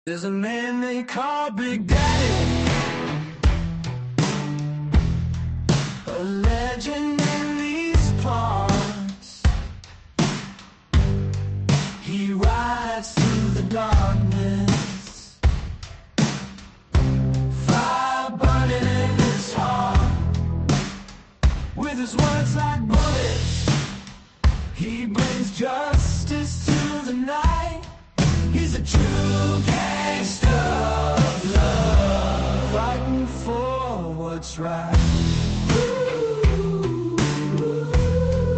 There's a man they call Big Daddy, a legend in these parts. He rides through the darkness, fire burning in his heart. With his words like bullets, he brings justice to the night. He's a true gangster of love, fighting for what's right.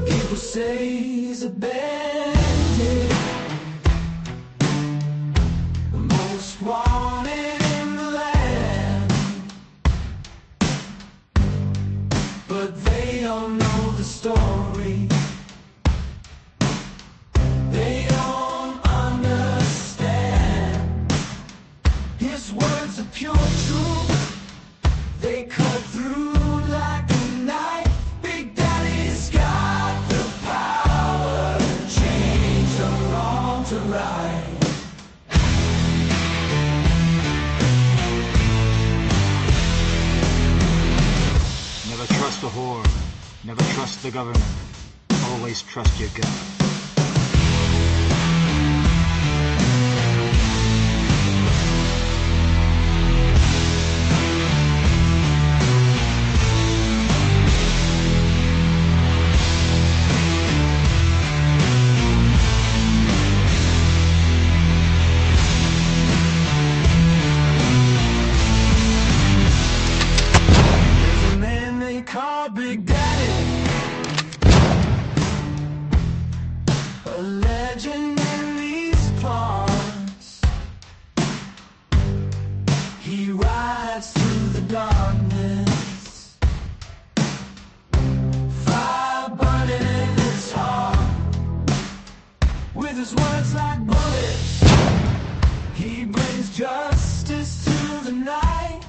People say he's a bandit, the most wanted in the land, but they don't know the story. They don't understand. His words are pure truth, they cut through like a knife. Big Daddy's got the power to change the wrong to right. Never trust a whore, never trust the government, always trust your gut. There's a man they call Big Daddy, a legend in these parts. He rides through the darkness, fire burning in his heart. With his words like bullets, he brings justice to the night.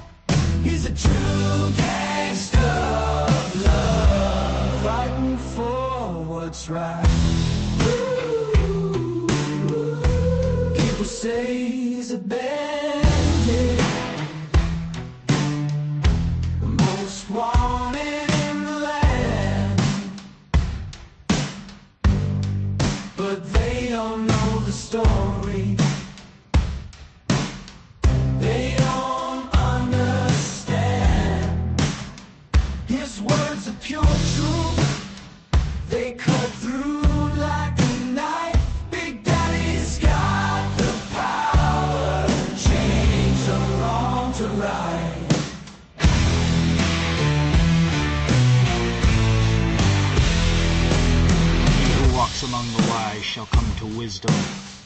He's a true gangster of love, fighting for what's right. People say he's a bandit, the most wanted in the land, but they don't know the story. They don't understand. His words are pure truth, they cut through like a knife. Big Daddy's got the power to change the wrong to right. He who walks among the wise shall come to wisdom,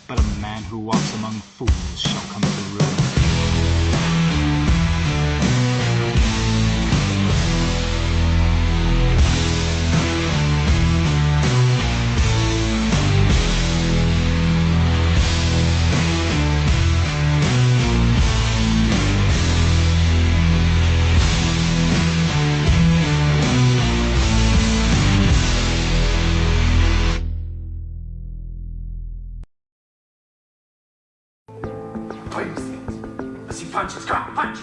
but a man who walks among fools shall come to ruin. Let's see punches. Come on, punch!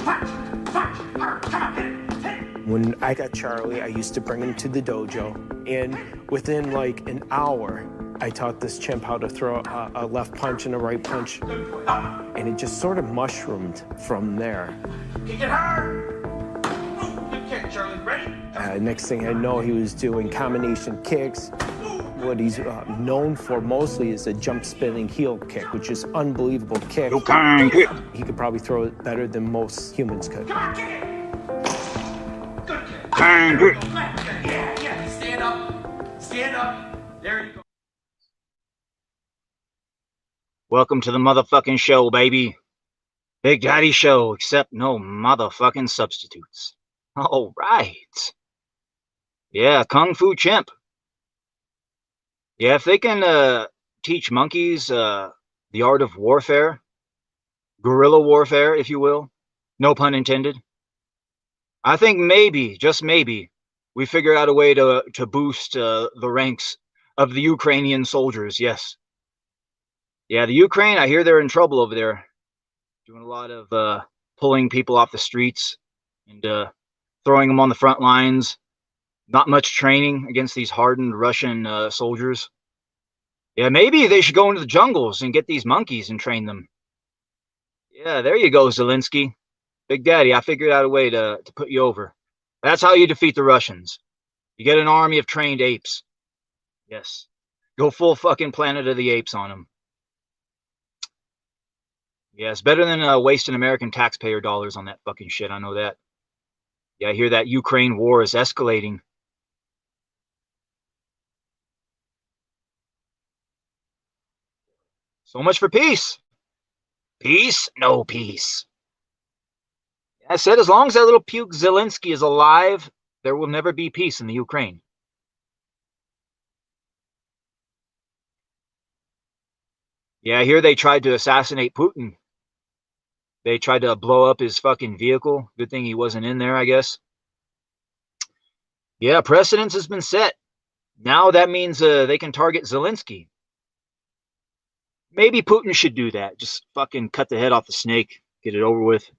Punch! Punch! Come on, hit it! Hit it! When I got Charlie, I used to bring him to the dojo, and within like an hour, I taught this chimp how to throw a left punch and a right punch, and it just sort of mushroomed from there. Kick it hard! Good kick, Charlie. Ready? Next thing I know, he was doing combination kicks. What he's known for mostly is a jump spinning heel kick, which is unbelievable kick. You can't kick. He could probably throw it better than most humans could. Come on, kick it! Good kick. Can't kick. Yeah. Stand up. Stand up. There you go. Welcome to the motherfucking show, baby. Big Daddy show, except no motherfucking substitutes. All right. Yeah, Kung Fu Chimp. Yeah, if they can teach monkeys the art of warfare, guerrilla warfare, if you will, no pun intended, I think maybe, just maybe, we figured out a way to boost the ranks of the Ukrainian soldiers, yes. Yeah, the Ukraine, I hear they're in trouble over there. doing a lot of pulling people off the streets and throwing them on the front lines. Not much training against these hardened Russian soldiers. Yeah, maybe they should go into the jungles and get these monkeys and train them. Yeah, there you go, Zelensky. Big Daddy, I figured out a way to put you over. That's how you defeat the Russians. You get an army of trained apes. Yes. Go full fucking Planet of the Apes on them. Yeah, it's better than wasting American taxpayer dollars on that fucking shit. I know that. Yeah, I hear that Ukraine war is escalating. So much for peace. Peace? No peace. I said as long as that little puke Zelensky is alive, there will never be peace in the Ukraine. Yeah, I hear they tried to assassinate Putin. They tried to blow up his fucking vehicle. Good thing he wasn't in there, I guess. Yeah, precedence has been set. Now that means they can target Zelensky. Maybe Putin should do that. Just fucking cut the head off the snake. Get it over with.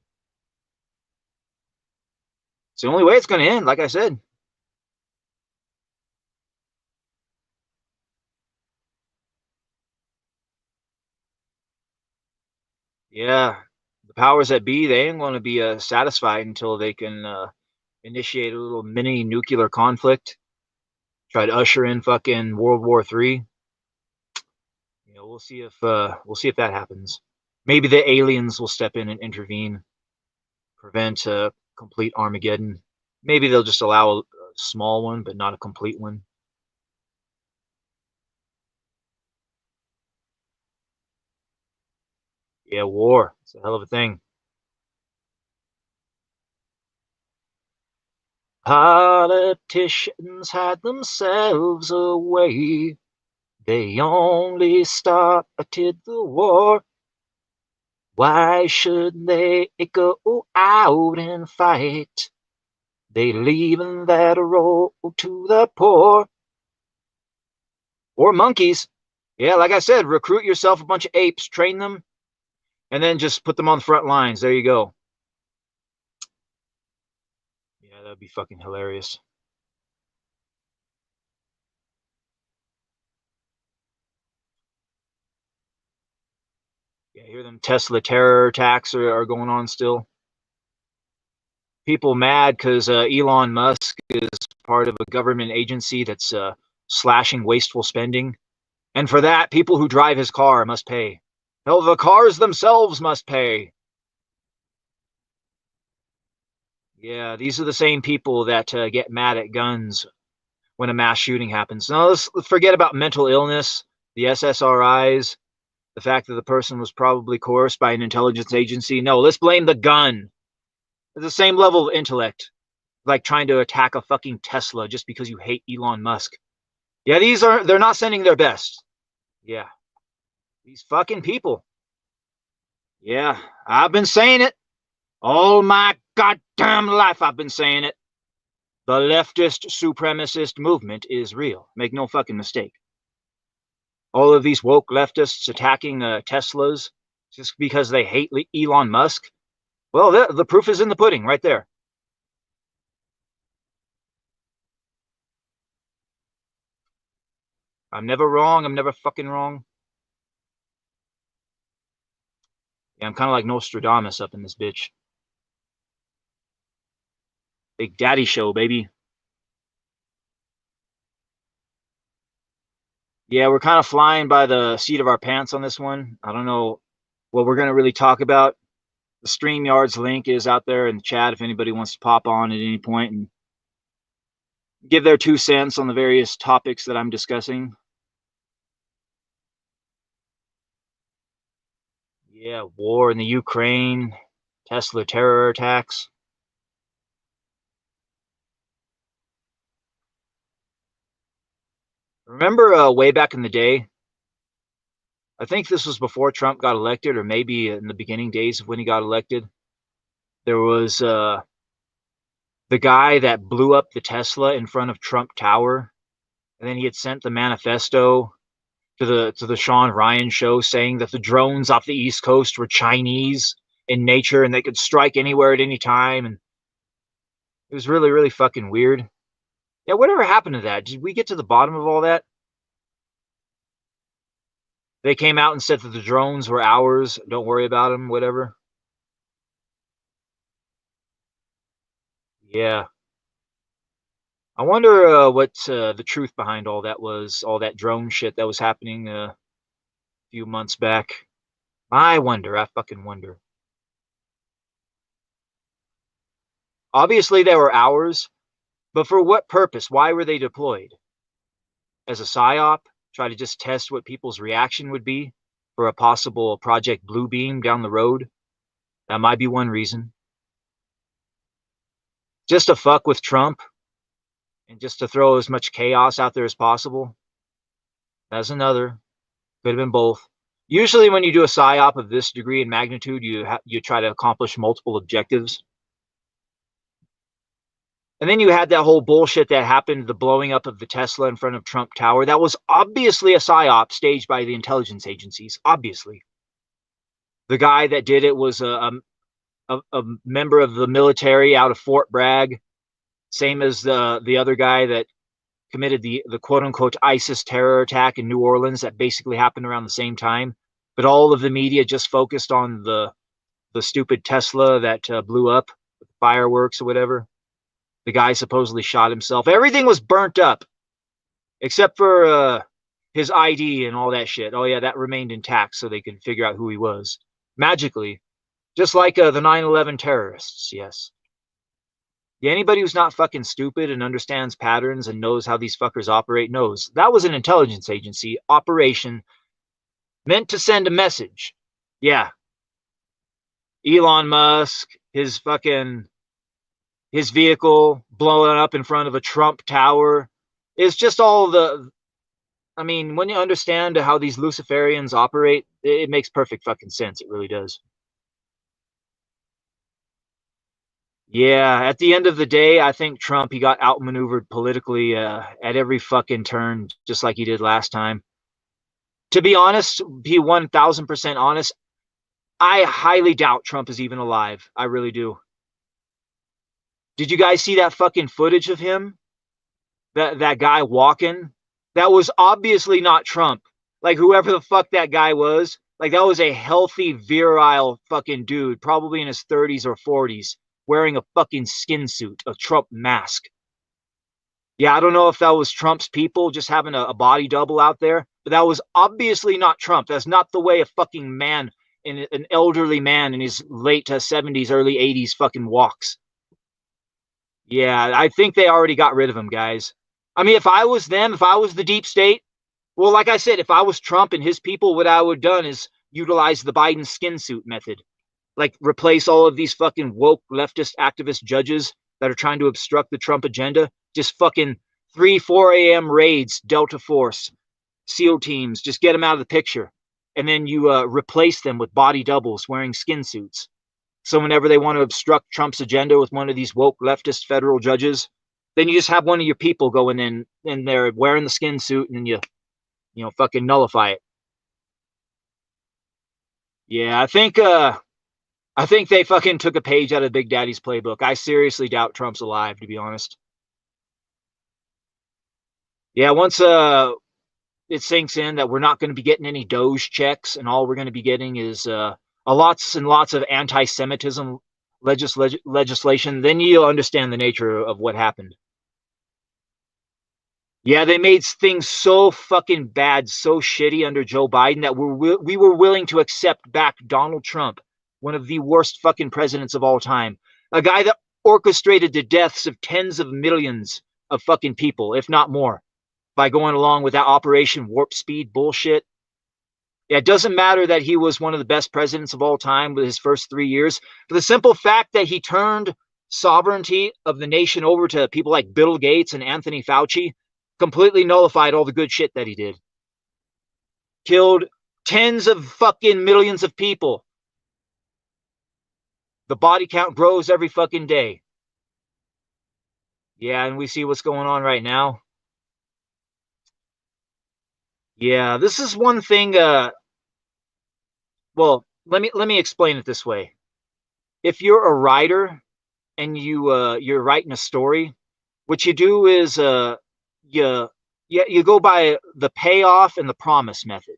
It's the only way it's going to end, like I said. Yeah, the powers that be, they ain't going to be satisfied until they can initiate a little mini nuclear conflict. Try to usher in fucking World War III. You know, we'll see if that happens. Maybe the aliens will step in and intervene, prevent a complete Armageddon. Maybe they'll just allow a small one, but not a complete one. Yeah, war. It's a hell of a thing. Politicians had themselves a way. They only started the war. Why should they go out and fight? They leaving that road to the poor. Or monkeys. Yeah, like I said, recruit yourself a bunch of apes, train them, and then just put them on the front lines. There you go. Yeah, that'd be fucking hilarious. Yeah, hear them Tesla terror attacks are going on still. People mad because Elon Musk is part of a government agency that's slashing wasteful spending. And for that, people who drive his car must pay. Hell, the cars themselves must pay. Yeah, these are the same people that get mad at guns when a mass shooting happens. Now, let's forget about mental illness, the SSRIs, the fact that the person was probably coerced by an intelligence agency. No, let's blame the gun. It's the same level of intellect, like trying to attack a fucking Tesla just because you hate Elon Musk. Yeah, they're not sending their best. Yeah, these fucking people. Yeah, I've been saying it. All my goddamn life I've been saying it. The leftist supremacist movement is real. Make no fucking mistake. All of these woke leftists attacking Teslas just because they hate Elon Musk. Well, the proof is in the pudding right there. I'm never wrong. I'm never fucking wrong. Yeah, I'm kind of like Nostradamus up in this bitch. Big Daddy show, baby. Yeah, we're kind of flying by the seat of our pants on this one. I don't know what we're going to really talk about. The StreamYard's link is out there in the chat if anybody wants to pop on at any point and give their 2 cents on the various topics that I'm discussing. Yeah, war in the Ukraine, Tesla terror attacks. Remember way back in the day, I think this was before Trump got elected, or maybe in the beginning days of when he got elected, there was the guy that blew up the Tesla in front of Trump Tower, and then he had sent the manifesto to the Sean Ryan show saying that the drones off the East Coast were Chinese in nature, and they could strike anywhere at any time, and it was really, really fucking weird. Yeah, whatever happened to that? Did we get to the bottom of all that? They came out and said that the drones were ours. Don't worry about them, whatever. Yeah. I wonder what the truth behind all that was, all that drone shit that was happening a few months back. I wonder. I fucking wonder. Obviously, they were ours, but for what purpose? Why were they deployed? As a psyop? Try to just test what people's reaction would be for a possible Project Bluebeam down the road? That might be one reason. Just to fuck with Trump and just to throw as much chaos out there as possible. That's another. Could have been both. Usually when you do a psyop of this degree and magnitude, you try to accomplish multiple objectives. And then you had that whole bullshit that happened, the blowing up of the Tesla in front of Trump Tower. That was obviously a psyop staged by the intelligence agencies, obviously. The guy that did it was a member of the military out of Fort Bragg, same as the other guy that committed the quote-unquote ISIS terror attack in New Orleans that basically happened around the same time. But all of the media just focused on the stupid Tesla that blew up with fireworks or whatever. The guy supposedly shot himself. Everything was burnt up except for his ID and all that shit. Oh, yeah, that remained intact so they could figure out who he was. Magically. Just like the 9/11 terrorists, yes. Yeah, anybody who's not fucking stupid and understands patterns and knows how these fuckers operate knows that was an intelligence agency operation meant to send a message. Yeah. Elon Musk, his vehicle blowing up in front of a Trump tower is just all I mean, when you understand how these Luciferians operate, it makes perfect fucking sense. It really does. Yeah, at the end of the day, I think Trump, he got outmaneuvered politically at every fucking turn, just like he did last time. To be honest, be 1000% honest, I highly doubt Trump is even alive. I really do. Did you guys see that fucking footage of him? That guy walking? That was obviously not Trump. Like, whoever the fuck that guy was, like, that was a healthy, virile fucking dude, probably in his 30s or 40s, wearing a fucking skin suit, a Trump mask. Yeah, I don't know if that was Trump's people just having a body double out there, but that was obviously not Trump. That's not the way a fucking man, an elderly man in his late 70s, early 80s fucking walks. Yeah, I think they already got rid of him, guys. I mean, if I was them, if I was the deep state, well, like I said, if I was Trump and his people, what I would have done is utilize the Biden skin suit method. Like, replace all of these fucking woke leftist activist judges that are trying to obstruct the Trump agenda. Just fucking 3, 4 a.m. raids, Delta Force, SEAL teams, just get them out of the picture. And then you replace them with body doubles wearing skin suits. So whenever they want to obstruct Trump's agenda with one of these woke leftist federal judges, then you just have one of your people going in there wearing the skin suit, and then you fucking nullify it. Yeah, I think they fucking took a page out of Big Daddy's playbook. I seriously doubt Trump's alive, to be honest. Yeah, once it sinks in that we're not going to be getting any Doge checks, and all we're going to be getting is lots and lots of anti-Semitism legislation, then you'll understand the nature of what happened. Yeah, they made things so fucking bad, so shitty under Joe Biden that we were willing to accept back Donald Trump, one of the worst fucking presidents of all time. A guy that orchestrated the deaths of tens of millions of fucking people, if not more, by going along with that Operation Warp Speed bullshit. Yeah, it doesn't matter that he was one of the best presidents of all time with his first 3 years. For the simple fact that he turned sovereignty of the nation over to people like Bill Gates and Anthony Fauci, completely nullified all the good shit that he did. Killed tens of fucking millions of people. The body count grows every fucking day. Yeah, and we see what's going on right now. Yeah, this is one thing. Well, let me explain it this way. if you're a writer and you're writing a story, what you do is you go by the payoff and the promise method.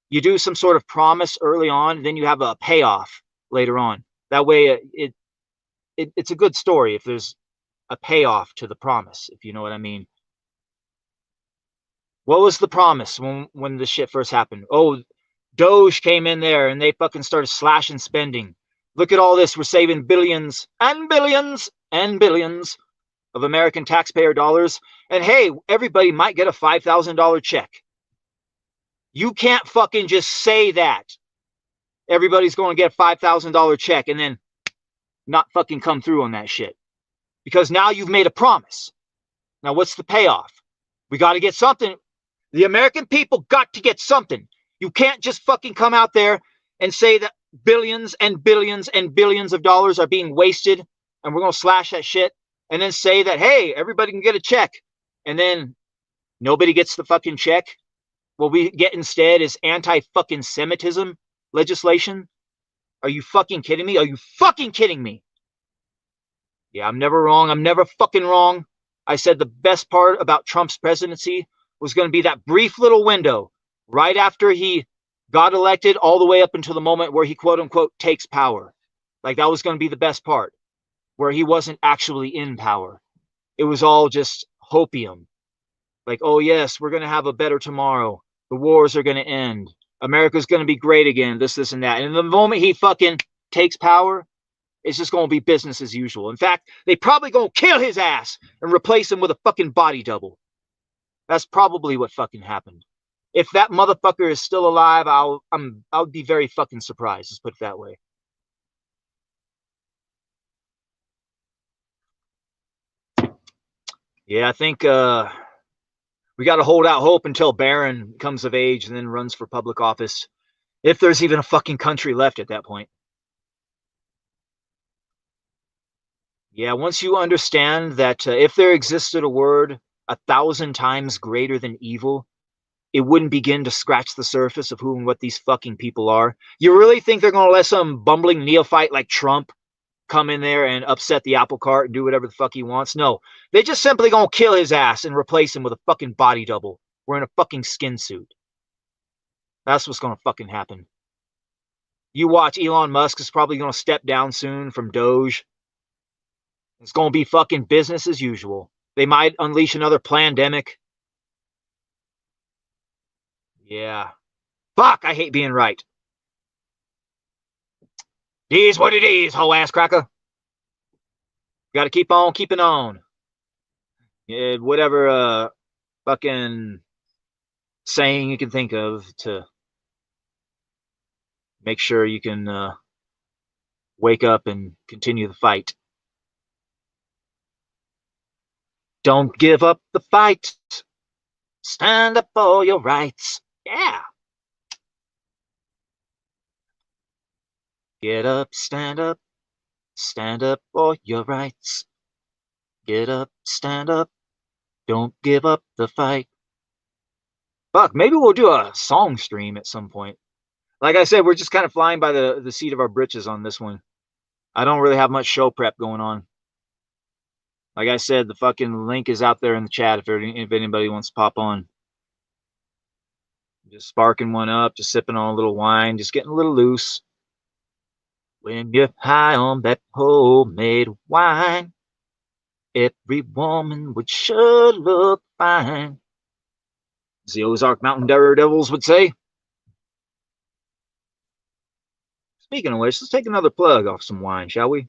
You do some sort of promise early on, and then you have a payoff later on. That way, it's a good story if there's a payoff to the promise, if you know what I mean. What was the promise when the shit first happened? Oh, Doge came in there and they fucking started slashing spending. Look at all this. We're saving billions and billions and billions of American taxpayer dollars. And hey, everybody might get a $5,000 check. You can't fucking just say that everybody's going to get a $5,000 check and then not fucking come through on that shit. Because now you've made a promise. Now what's the payoff? We got to get something. The American people got to get something. You can't just fucking come out there and say that billions and billions and billions of dollars are being wasted and we're going to slash that shit and then say that, hey, everybody can get a check. And then nobody gets the fucking check. What we get instead is anti-fucking Semitism legislation. Are you fucking kidding me? Are you fucking kidding me? Yeah, I'm never wrong. I'm never fucking wrong. I said the best part about Trump's presidency was going to be that brief little window right after he got elected all the way up until the moment where he quote unquote takes power. Like that was going to be the best part, where he wasn't actually in power. It was all just hopium. Like, oh yes, we're going to have a better tomorrow. The wars are going to end. America's going to be great again. This, and that. And the moment he fucking takes power, it's just going to be business as usual. In fact, they probably going to kill his ass and replace him with a fucking body double. That's probably what fucking happened. If that motherfucker is still alive, I would be very fucking surprised. Let's put it that way. Yeah, I think we got to hold out hope until Barron comes of age and then runs for public office. If there's even a fucking country left at that point. Yeah, once you understand that if there existed a word 1,000 times greater than evil, it wouldn't begin to scratch the surface of who and what these fucking people are. You really think they're going to let some bumbling neophyte like Trump come in there and upset the apple cart and do whatever the fuck he wants? No, they just simply going to kill his ass and replace him with a fucking body double wearing a fucking skin suit. That's what's going to fucking happen. You watch, Elon Musk is probably going to step down soon from Doge. It's going to be fucking business as usual. They might unleash another pandemic. Yeah. Fuck, I hate being right. Is what it is, hoe ass cracker. Got to keep on keeping on. Yeah, whatever fucking saying you can think of to make sure you can wake up and continue the fight. Don't give up the fight. Stand up for your rights. Yeah. Get up, stand up for your rights. Get up, stand up. Don't give up the fight. Fuck, maybe we'll do a song stream at some point. Like I said, we're just kind of flying by the seat of our britches on this one. I don't really have much show prep going on. Like I said, the fucking link is out there in the chat if anybody wants to pop on. Just sparking one up, just sipping on a little wine, just getting a little loose. When you're high on that homemade wine, every woman would sure look fine, as the Ozark Mountain Daredevils would say. Speaking of which, let's take another plug off some wine, shall we?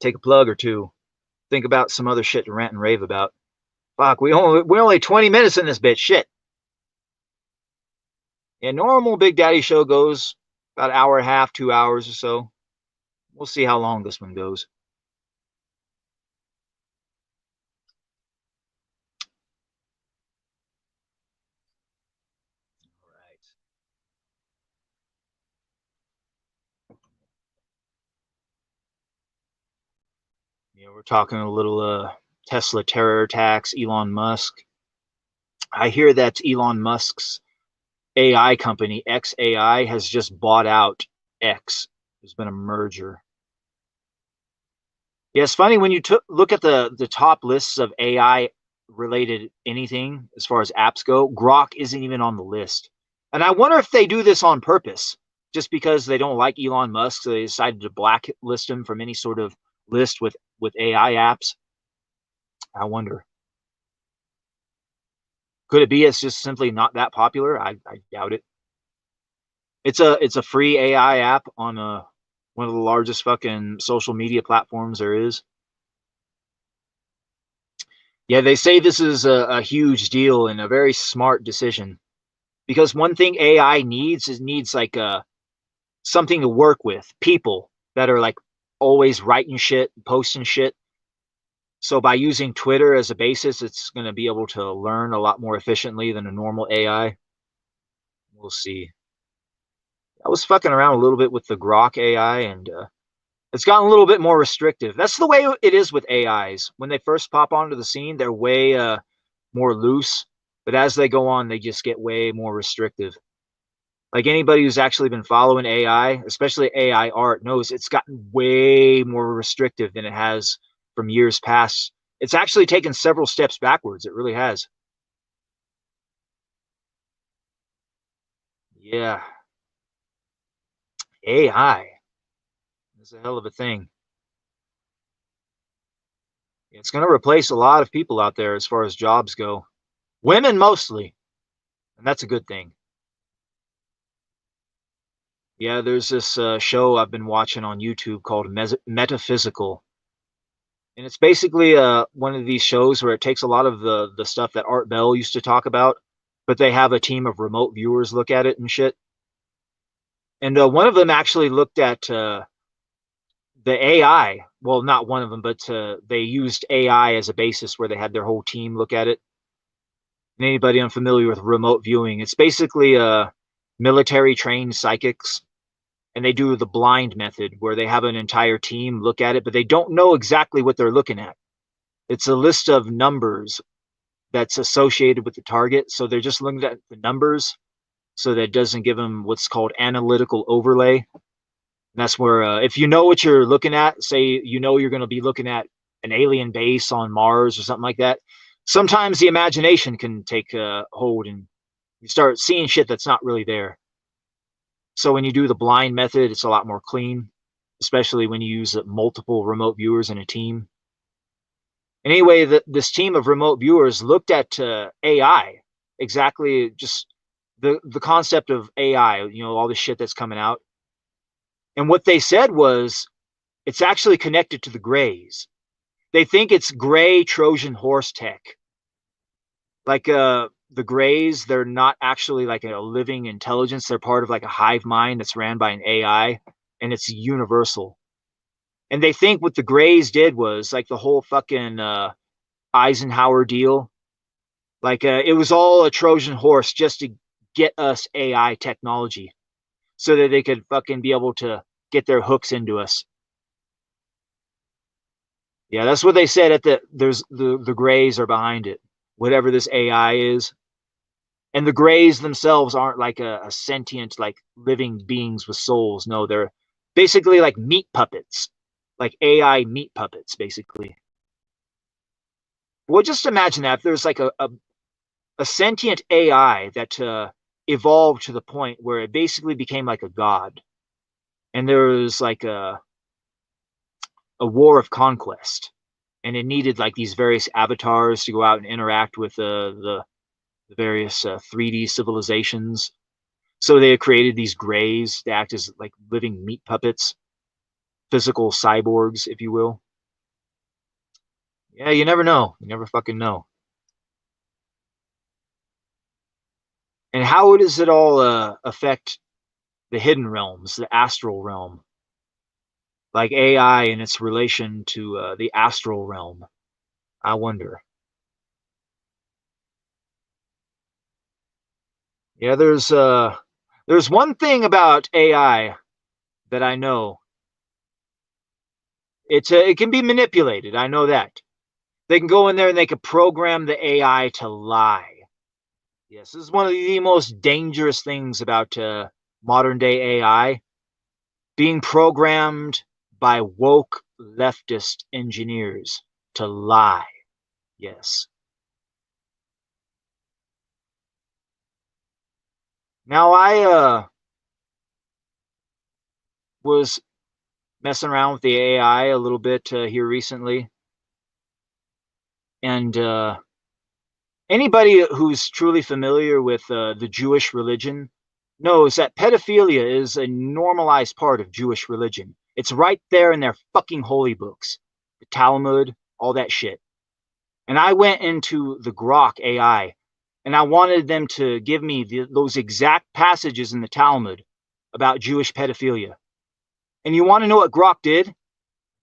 Take a plug or two. Think about some other shit to rant and rave about. Fuck, we're only 20 minutes in this bitch. Shit. Yeah, normal Big Daddy show goes about an hour and a half, 2 hours or so. We'll see how long this one goes. All right. Yeah, we're talking a little Tesla terror attacks, Elon Musk. I hear that Elon Musk's AI company, XAI, has just bought out X. There's been a merger. Yeah, it's funny when you look at the top lists of AI related anything as far as apps go, Grok isn't even on the list. And I wonder if they do this on purpose, just because they don't like Elon Musk, so they decided to blacklist him from any sort of list with AI apps. I wonder. Could it be it's just simply not that popular? I doubt it. It's a free AI app on one of the largest fucking social media platforms there is. Yeah, they say this is a huge deal and a very smart decision, because one thing AI needs like something to work with, people that are like always writing shit, posting shit. So by using Twitter as a basis, it's going to be able to learn a lot more efficiently than a normal AI. We'll see. I was fucking around a little bit with the Grok AI, and it's gotten a little bit more restrictive. That's the way it is with AIs. When they first pop onto the scene, they're way more loose. But as they go on, they just get way more restrictive. Like anybody who's actually been following AI, especially AI art, knows it's gotten way more restrictive than it has from years past. It's actually taken several steps backwards. It really has. Yeah. AI is a hell of a thing. It's going to replace a lot of people out there as far as jobs go. Women mostly. And that's a good thing. Yeah, there's this show I've been watching on YouTube called Metaphysical. And it's basically one of these shows where it takes a lot of the stuff that Art Bell used to talk about, but they have a team of remote viewers look at it and shit. And one of them actually looked at the AI. Well, not one of them, but they used AI as a basis where they had their whole team look at it. And anybody unfamiliar with remote viewing, it's basically military trained psychics, and they do the blind method where they have an entire team look at it, but they don't know exactly what they're looking at. It's a list of numbers that's associated with the target. So they're just looking at the numbers so that it doesn't give them what's called analytical overlay. And that's where if you know what you're looking at, say you know you're going to be looking at an alien base on Mars or something like that, sometimes the imagination can take hold and you start seeing shit that's not really there. So when you do the blind method, it's a lot more clean, especially when you use multiple remote viewers in a team. And anyway, this team of remote viewers looked at AI, exactly just the concept of AI, you know, all the shit that's coming out. And what they said was it's actually connected to the Greys. They think it's Gray Trojan horse tech. Like the Greys, they're not actually like a living intelligence. They're part of like a hive mind that's ran by an AI, and it's universal. And they think what the Greys did was like the whole fucking Eisenhower deal. Like it was all a Trojan horse just to get us AI technology so that they could fucking be able to get their hooks into us. Yeah, that's what they said there's the Greys are behind it, whatever this AI is. And the Greys themselves aren't like a sentient, like living beings with souls. No, they're basically like meat puppets, like AI meat puppets, basically. Well, just imagine that if there's like a sentient AI that evolved to the point where it basically became like a god, and there was like a war of conquest, and it needed like these various avatars to go out and interact with the various 3D civilizations. So they created these Greys to act as like living meat puppets, physical cyborgs, if you will. Yeah, you never know. You never fucking know. And how does it all affect the hidden realms, the astral realm? Like AI and its relation to the astral realm. I wonder. Yeah, there's one thing about AI that I know. It can be manipulated. I know that. They can go in there and they can program the AI to lie. Yes, this is one of the most dangerous things about modern day AI, being programmed by woke leftist engineers to lie. Yes. Now I was messing around with the AI a little bit here recently, and anybody who's truly familiar with the Jewish religion knows that pedophilia is a normalized part of Jewish religion. It's right there in their fucking holy books, the Talmud, all that shit. And I went into the Grok AI and I wanted them to give me those exact passages in the Talmud about Jewish pedophilia. And you want to know what Grok did?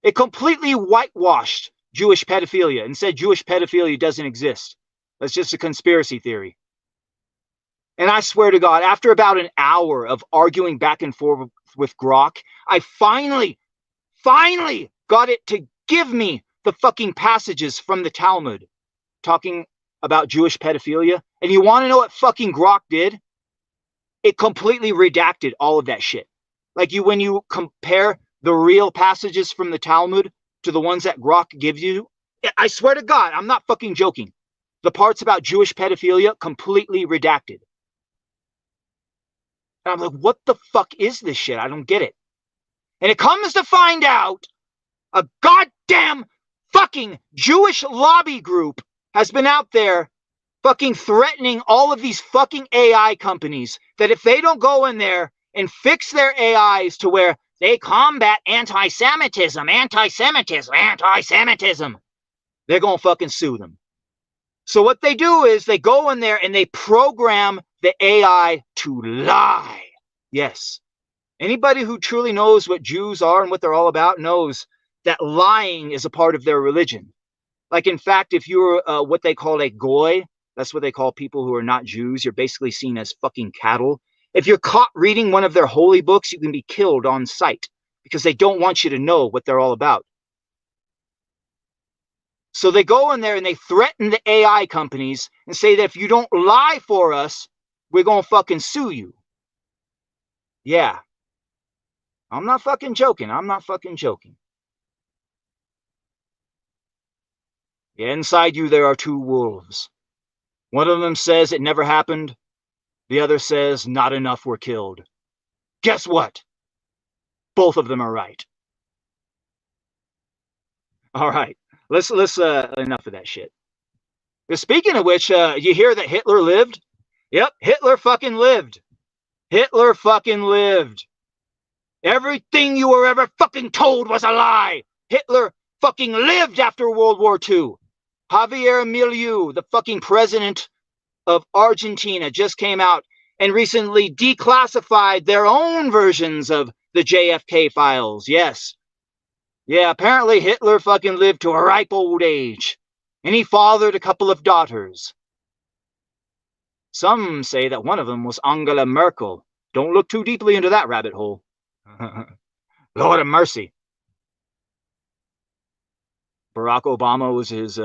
It completely whitewashed Jewish pedophilia and said Jewish pedophilia doesn't exist. That's just a conspiracy theory. And I swear to God, after about an hour of arguing back and forth with Grok, I finally got it to give me the fucking passages from the Talmud talking about Jewish pedophilia. And you want to know what fucking Grok did? It completely redacted all of that shit. Like when you compare the real passages from the Talmud to the ones that Grok gives you, I swear to God, I'm not fucking joking. The parts about Jewish pedophilia completely redacted. And I'm like, what the fuck is this shit? I don't get it. And it comes to find out a goddamn fucking Jewish lobby group has been out there fucking threatening all of these fucking AI companies that if they don't go in there and fix their AIs to where they combat anti-Semitism, they're going to fucking sue them. So what they do is they go in there and they program the AI to lie. Yes. Anybody who truly knows what Jews are and what they're all about knows that lying is a part of their religion. Like, in fact, if you're what they call a goy, that's what they call people who are not Jews, you're basically seen as fucking cattle. If you're caught reading one of their holy books, you can be killed on sight because they don't want you to know what they're all about. So they go in there and they threaten the AI companies and say that if you don't lie for us, we're going to fucking sue you. Yeah. I'm not fucking joking. I'm not fucking joking. Yeah, inside you, there are two wolves. One of them says it never happened. The other says not enough were killed. Guess what? Both of them are right. All right. Let's enough of that shit. Speaking of which, you hear that Hitler lived? Yep, Hitler fucking lived. Hitler fucking lived. Everything you were ever fucking told was a lie. Hitler fucking lived after World War II. Javier Milei, the fucking president of Argentina, just came out and recently declassified their own versions of the JFK files. Yes. Yeah, apparently Hitler fucking lived to a ripe old age. And he fathered a couple of daughters. Some say that one of them was Angela Merkel. Don't look too deeply into that rabbit hole. Lord of mercy. Barack Obama was his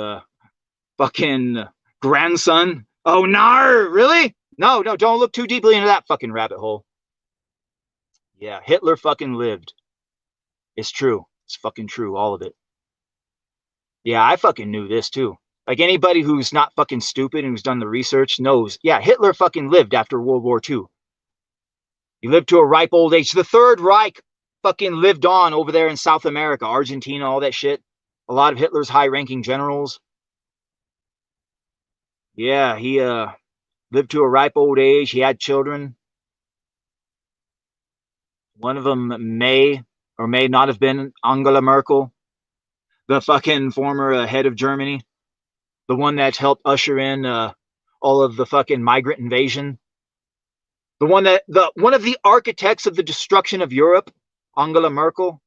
fucking grandson. Oh, no, really? No, don't look too deeply into that fucking rabbit hole. Yeah, Hitler fucking lived. It's true. It's fucking true, all of it. Yeah, I fucking knew this too. Like anybody who's not fucking stupid and who's done the research knows, yeah, Hitler fucking lived after World War II. He lived to a ripe old age. The Third Reich fucking lived on over there in South America, Argentina, all that shit. A lot of Hitler's high-ranking generals. Yeah, he lived to a ripe old age. He had children. One of them may or may not have been Angela Merkel, the fucking former head of Germany, the one that helped usher in all of the fucking migrant invasion, one of the architects of the destruction of Europe, Angela Merkel.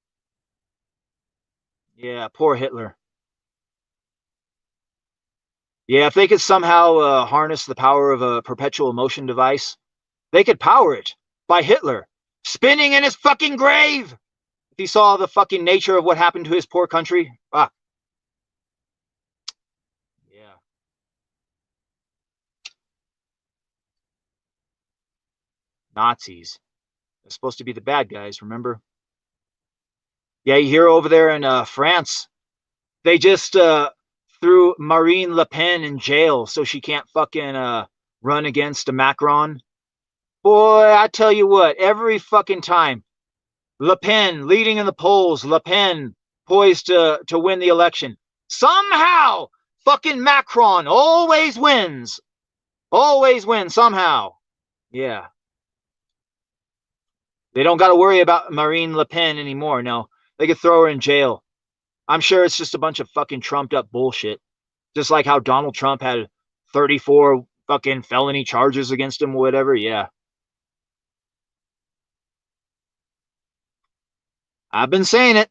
Yeah, poor Hitler. Yeah, if they could somehow harness the power of a perpetual motion device, they could power it by Hitler spinning in his fucking grave. If he saw the fucking nature of what happened to his poor country, yeah. Nazis. They're supposed to be the bad guys, remember? Yeah, you hear over there in France, they just threw Marine Le Pen in jail so she can't fucking run against a Macron. Boy, I tell you what, every fucking time, Le Pen leading in the polls, Le Pen poised to win the election. Somehow, fucking Macron always wins. Always wins somehow. Yeah. They don't got to worry about Marine Le Pen anymore. No, they could throw her in jail. I'm sure it's just a bunch of fucking trumped up bullshit. Just like how Donald Trump had 34 fucking felony charges against him or whatever. Yeah. I've been saying it.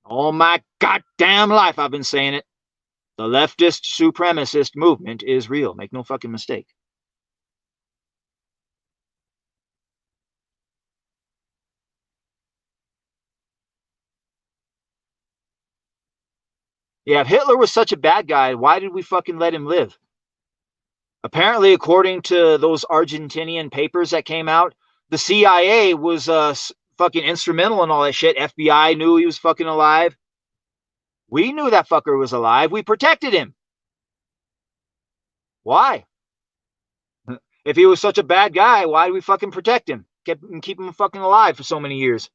All my goddamn life I've been saying it. The leftist supremacist movement is real. Make no fucking mistake. Yeah, if Hitler was such a bad guy, why did we fucking let him live? Apparently, according to those Argentinian papers that came out, the CIA was fucking instrumental in all that shit. FBI knew he was fucking alive. We knew that fucker was alive. We protected him. Why? If he was such a bad guy, why did we fucking protect him? Keep him fucking alive for so many years.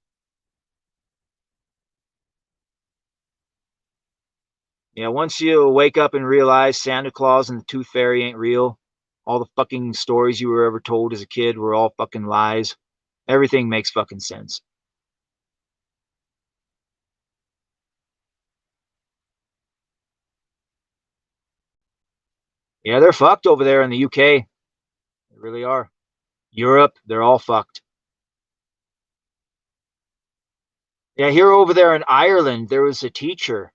Yeah, once you wake up and realize Santa Claus and the Tooth Fairy ain't real, all the fucking stories you were ever told as a kid were all fucking lies. Everything makes fucking sense. Yeah, they're fucked over there in the UK. They really are. Europe, they're all fucked. Yeah, here over there in Ireland, there was a teacher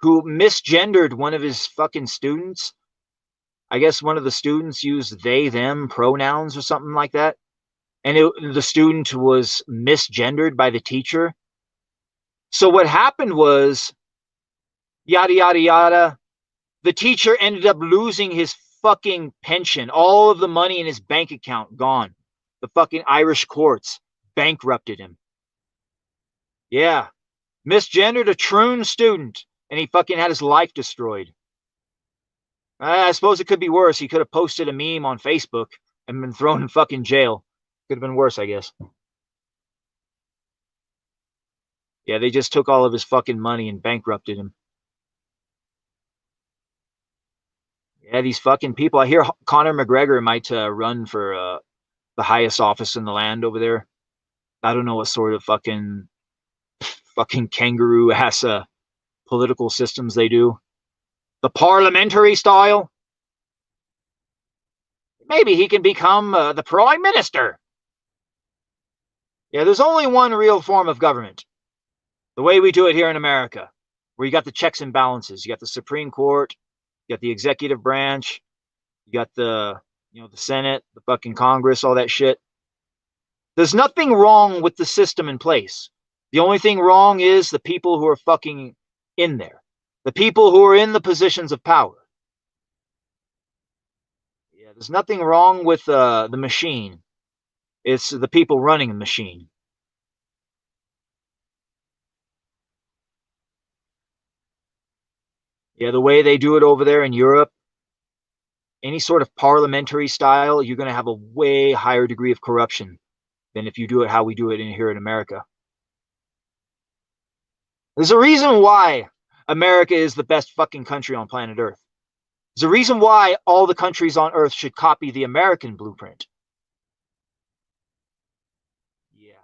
who misgendered one of his fucking students. I guess one of the students used they, them pronouns or something like that. And the student was misgendered by the teacher. So what happened was, yada, yada, yada, the teacher ended up losing his fucking pension. All of the money in his bank account gone. The fucking Irish courts bankrupted him. Yeah. Misgendered a troon student, and he fucking had his life destroyed. I suppose it could be worse. He could have posted a meme on Facebook and been thrown in fucking jail. Could have been worse, I guess. Yeah, they just took all of his fucking money and bankrupted him. Yeah, these fucking people. I hear Conor McGregor might run for the highest office in the land over there. I don't know what sort of fucking kangaroo ass political systems they do. The parliamentary style. Maybe he can become the prime minister. Yeah, there's only one real form of government. The way we do it here in America, where you got the checks and balances. You got the Supreme Court, you got the executive branch, you got the Senate, the fucking Congress, all that shit. There's nothing wrong with the system in place. The only thing wrong is the people who are fucking in there. The people who are in the positions of power. Yeah, there's nothing wrong with the machine. It's the people running the machine. Yeah, the way they do it over there in Europe, any sort of parliamentary style, you're going to have a way higher degree of corruption than if you do it how we do it here in America. There's a reason why America is the best fucking country on planet Earth. There's a reason why all the countries on Earth should copy the American blueprint. Yeah.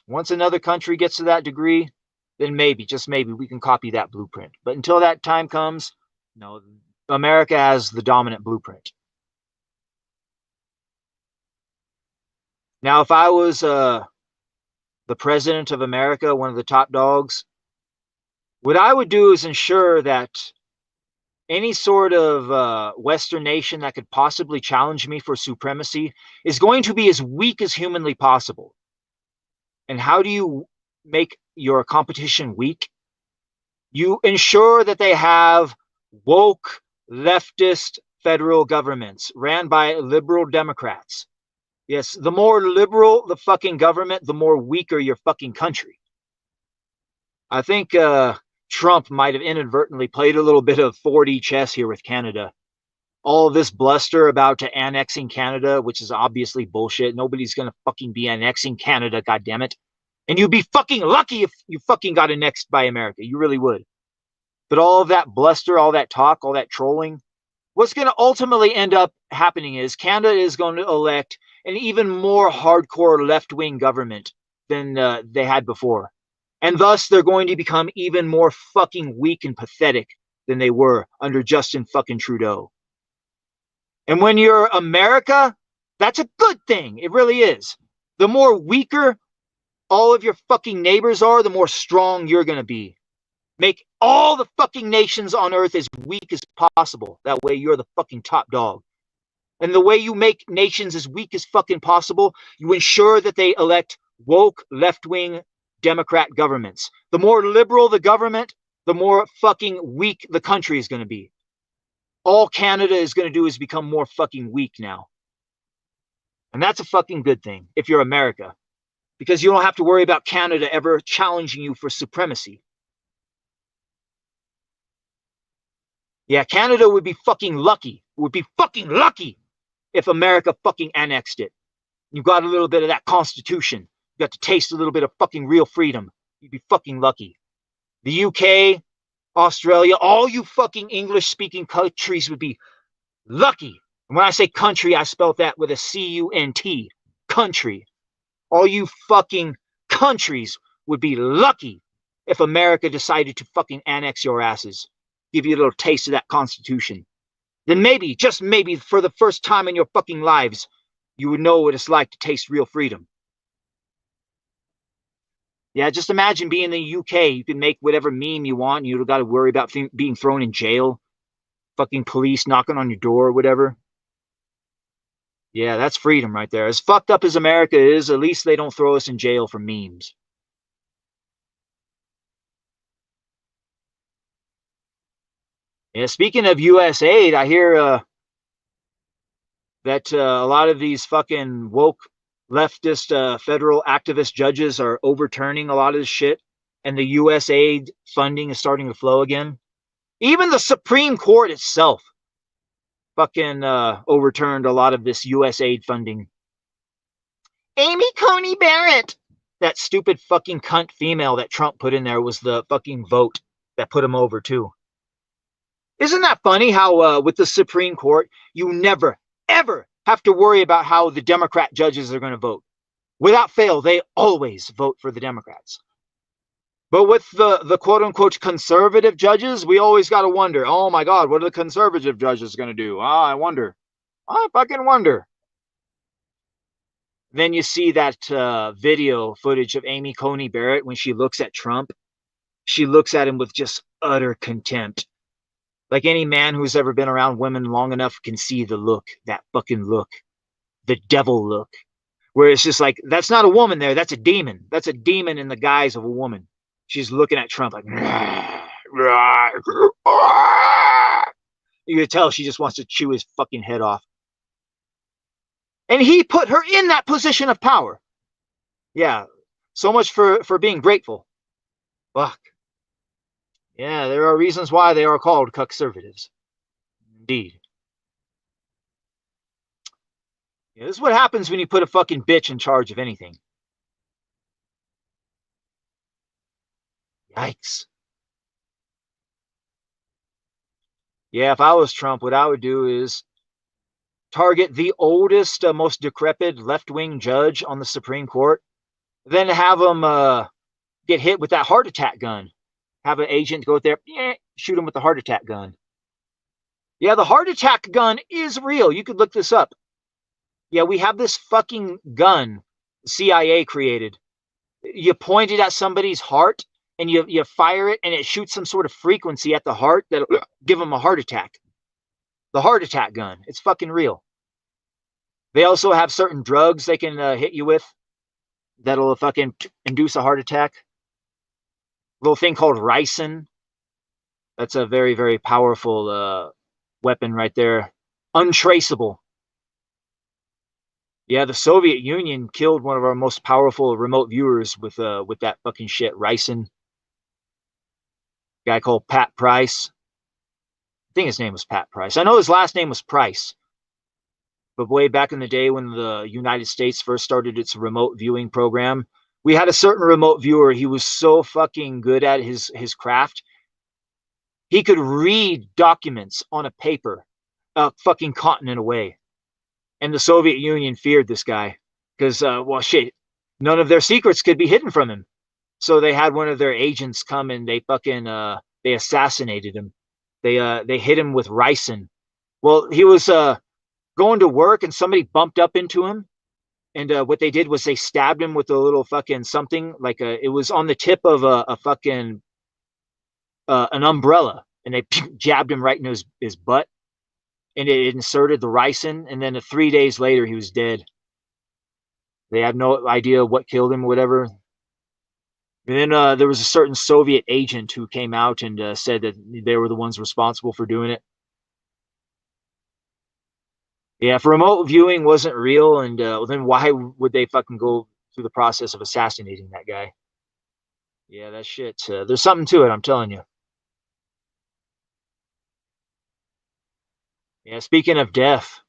Once another country gets to that degree, then maybe, just maybe, we can copy that blueprint. But until that time comes, no, America has the dominant blueprint. Now, if I was the president of America, one of the top dogs, what I would do is ensure that any sort of Western nation that could possibly challenge me for supremacy is going to be as weak as humanly possible. And how do you make your competition weak? You ensure that they have woke, leftist, federal governments ran by liberal Democrats. Yes, the more liberal the fucking government, the more weaker your fucking country. I think Trump might have inadvertently played a little bit of 4D chess here with Canada. All this bluster about annexing Canada, which is obviously bullshit. Nobody's gonna fucking be annexing Canada, goddammit. And you'd be fucking lucky if you fucking got annexed by America. You really would. But all of that bluster, all that talk, all that trolling, what's going to ultimately end up happening is Canada is going to elect an even more hardcore left-wing government than they had before. And thus, they're going to become even more fucking weak and pathetic than they were under Justin fucking Trudeau. And when you're America, that's a good thing. It really is. The more weaker all of your fucking neighbors are, the more strong you're going to be. Make all the fucking nations on earth as weak as possible. That way you're the fucking top dog. And the way you make nations as weak as fucking possible, you ensure that they elect woke left-wing Democrat governments. The more liberal the government, the more fucking weak the country is going to be. All Canada is going to do is become more fucking weak now. And that's a fucking good thing if you're America. Because you don't have to worry about Canada ever challenging you for supremacy. Yeah, Canada would be fucking lucky. Would be fucking lucky if America fucking annexed it. You got a little bit of that Constitution. You got to taste a little bit of fucking real freedom. You'd be fucking lucky. The UK, Australia, all you fucking English-speaking countries would be lucky. And when I say country, I spell that with a C-U-N-T. Country. All you fucking countries would be lucky if America decided to fucking annex your asses. Give you a little taste of that Constitution. Then maybe, just maybe, for the first time in your fucking lives, you would know what it's like to taste real freedom. Yeah, just imagine being in the UK. You can make whatever meme you want. You don't got to worry about being thrown in jail. Fucking police knocking on your door or whatever. Yeah, that's freedom right there. As fucked up as America is, at least they don't throw us in jail for memes. Yeah, speaking of US aid, I hear that a lot of these fucking woke leftist federal activist judges are overturning a lot of this shit, and the US aid funding is starting to flow again. Even the Supreme Court itself fucking overturned a lot of this US aid funding. Amy Coney Barrett, that stupid fucking cunt female that Trump put in there, was the fucking vote that put him over too. Isn't that funny how with the Supreme Court, you never, ever have to worry about how the Democrat judges are going to vote. Without fail, they always vote for the Democrats. But with the quote-unquote conservative judges, we always got to wonder, oh my God, what are the conservative judges going to do? I wonder. I fucking wonder. Then you see that video footage of Amy Coney Barrett when she looks at Trump. She looks at him with just utter contempt. Like any man who's ever been around women long enough can see the look, that fucking look, the devil look, where it's just like, that's not a woman there, that's a demon. That's a demon in the guise of a woman. She's looking at Trump like, you could tell she just wants to chew his fucking head off. And he put her in that position of power. Yeah, so much for being grateful. Fuck. Yeah, there are reasons why they are called conservatives. Indeed. Yeah, this is what happens when you put a fucking bitch in charge of anything. Yikes. Yeah, if I was Trump, what I would do is target the oldest, most decrepit left-wing judge on the Supreme Court, then have him get hit with that heart attack gun. Have an agent go out there, shoot him with the heart attack gun. Yeah, the heart attack gun is real. You could look this up. Yeah, we have this fucking gun the CIA created. You point it at somebody's heart, and you fire it, and it shoots some sort of frequency at the heart that'll give them a heart attack. The heart attack gun. It's fucking real. They also have certain drugs they can hit you with that'll fucking induce a heart attack. Little thing called ricin. That's a very, very powerful weapon right there. untraceable. Yeah, the Soviet Union killed one of our most powerful remote viewers with that fucking shit. Ryson, guy called Pat Price. I think his name was Pat Price. I know his last name was Price. But way back in the day when the United States first started its remote viewing program, we had a certain remote viewer. He was so fucking good at his craft. He could read documents on a paper a fucking continent away. And the Soviet Union feared this guy because, well, shit, none of their secrets could be hidden from him. So they had one of their agents come and they fucking they assassinated him. They hit him with ricin. Well, he was going to work and somebody bumped up into him, and what they did was they stabbed him with a little fucking something like it was on the tip of a fucking an umbrella, and they jabbed him right in his butt, and it inserted the ricin, and then 3 days later he was dead. They had no idea what killed him or whatever. And then there was a certain Soviet agent who came out and said that they were the ones responsible for doing it. Yeah, if remote viewing wasn't real, and then why would they fucking go through the process of assassinating that guy? Yeah, that shit. There's something to it, I'm telling you. Yeah, speaking of death,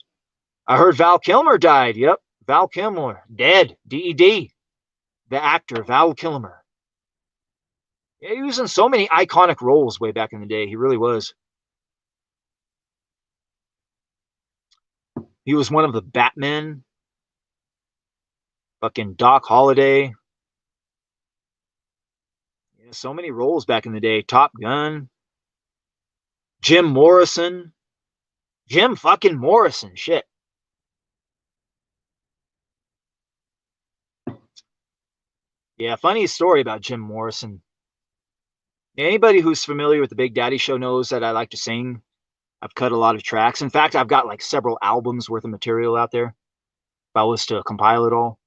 I heard Val Kilmer died. Yep, Val Kilmer, dead. DED. The actor, Val Kilmer. Yeah, he was in so many iconic roles way back in the day. He really was. He was one of the Batmen. Fucking Doc Holliday. Yeah, so many roles back in the day. Top Gun. Jim Morrison. Jim fucking Morrison. Shit. Yeah, funny story about Jim Morrison. Anybody who's familiar with the Big Daddy Show knows that I like to sing. I've cut a lot of tracks. In fact, I've got like several albums worth of material out there if I was to compile it all.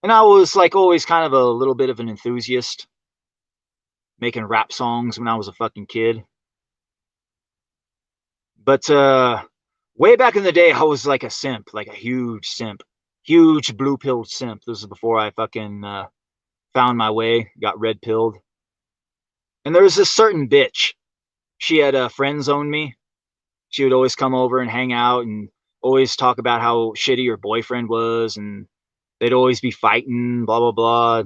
And I was like always kind of a little bit of an enthusiast, making rap songs when I was a fucking kid. But way back in the day, I was like a simp, like a huge simp, huge blue-pilled simp. This is before I fucking found my way, got red-pilled. And there was this certain bitch. She had friend zoned me. She would always come over and hang out and always talk about how shitty her boyfriend was, and they'd always be fighting, blah, blah, blah.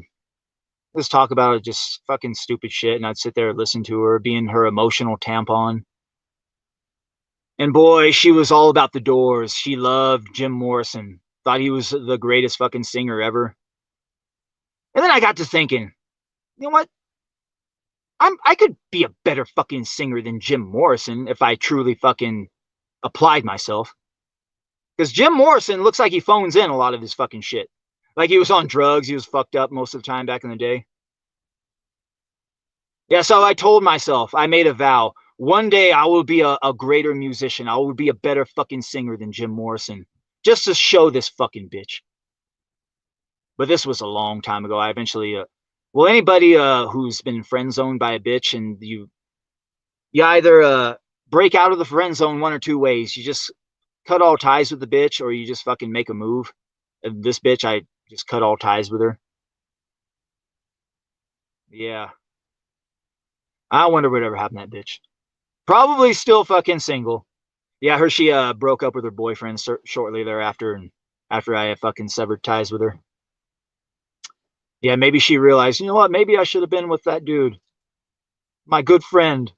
Let's talk about just fucking stupid shit, and I'd sit there and listen to her, being her emotional tampon. And boy, she was all about the Doors. She loved Jim Morrison. Thought he was the greatest fucking singer ever. And then I got to thinking, you know what? I could be a better fucking singer than Jim Morrison if I truly fucking applied myself. Because Jim Morrison looks like he phones in a lot of his fucking shit. Like he was on drugs. He was fucked up most of the time back in the day. Yeah, so I told myself, I made a vow. One day I will be a greater musician. I will be a better fucking singer than Jim Morrison. Just to show this fucking bitch. But this was a long time ago. I eventually... well, anybody who's been friend zoned by a bitch, and you either break out of the friend zone one or two ways. You just cut all ties with the bitch, or you just fucking make a move. And this bitch, I just cut all ties with her. Yeah. I wonder whatever happened to that bitch. Probably still fucking single. Yeah, I heard she broke up with her boyfriend shortly thereafter, and after I fucking severed ties with her. Yeah, maybe she realized, you know what, maybe I should have been with that dude. My good friend.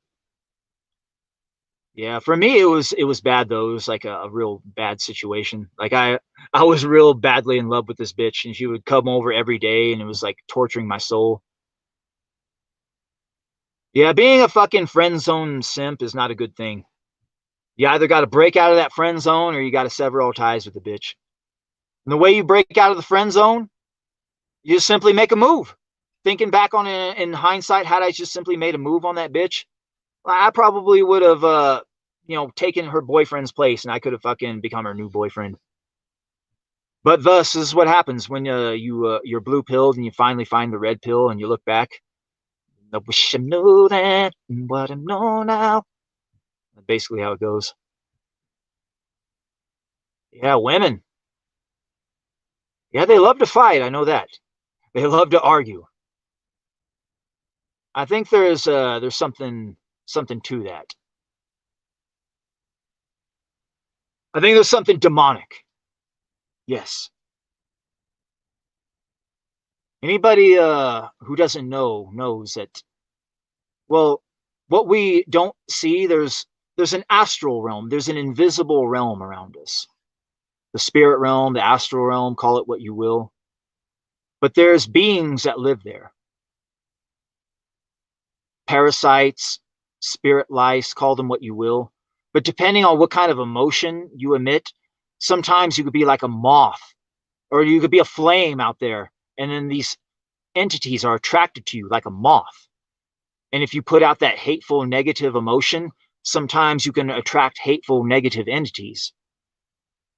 Yeah, for me it was bad though. It was like a real bad situation. Like I was real badly in love with this bitch, and she would come over every day, and it was like torturing my soul. Yeah, being a fucking friend zone simp is not a good thing. You either got to break out of that friend zone, or you got to sever all ties with the bitch. And the way you break out of the friend zone, you just simply make a move. Thinking back on it in hindsight, had I just simply made a move on that bitch, I probably would have, taken her boyfriend's place, and I could have fucking become her new boyfriend. But thus, this is what happens when you're blue pilled and you finally find the red pill, and you look back. I wish I knew that, what I know now. Basically how it goes. Yeah, women. Yeah, they love to fight. I know that. They love to argue. I think there's something to that. I think there's something demonic. Yes. Anybody who doesn't know knows that, well, what we don't see, there's an astral realm, there's an invisible realm around us. The spirit realm, the astral realm, call it what you will. But there's beings that live there. Parasites, spirit lice, call them what you will. But depending on what kind of emotion you emit, sometimes you could be like a moth, or you could be a flame out there, and then these entities are attracted to you like a moth. And if you put out that hateful, negative emotion, sometimes you can attract hateful, negative entities.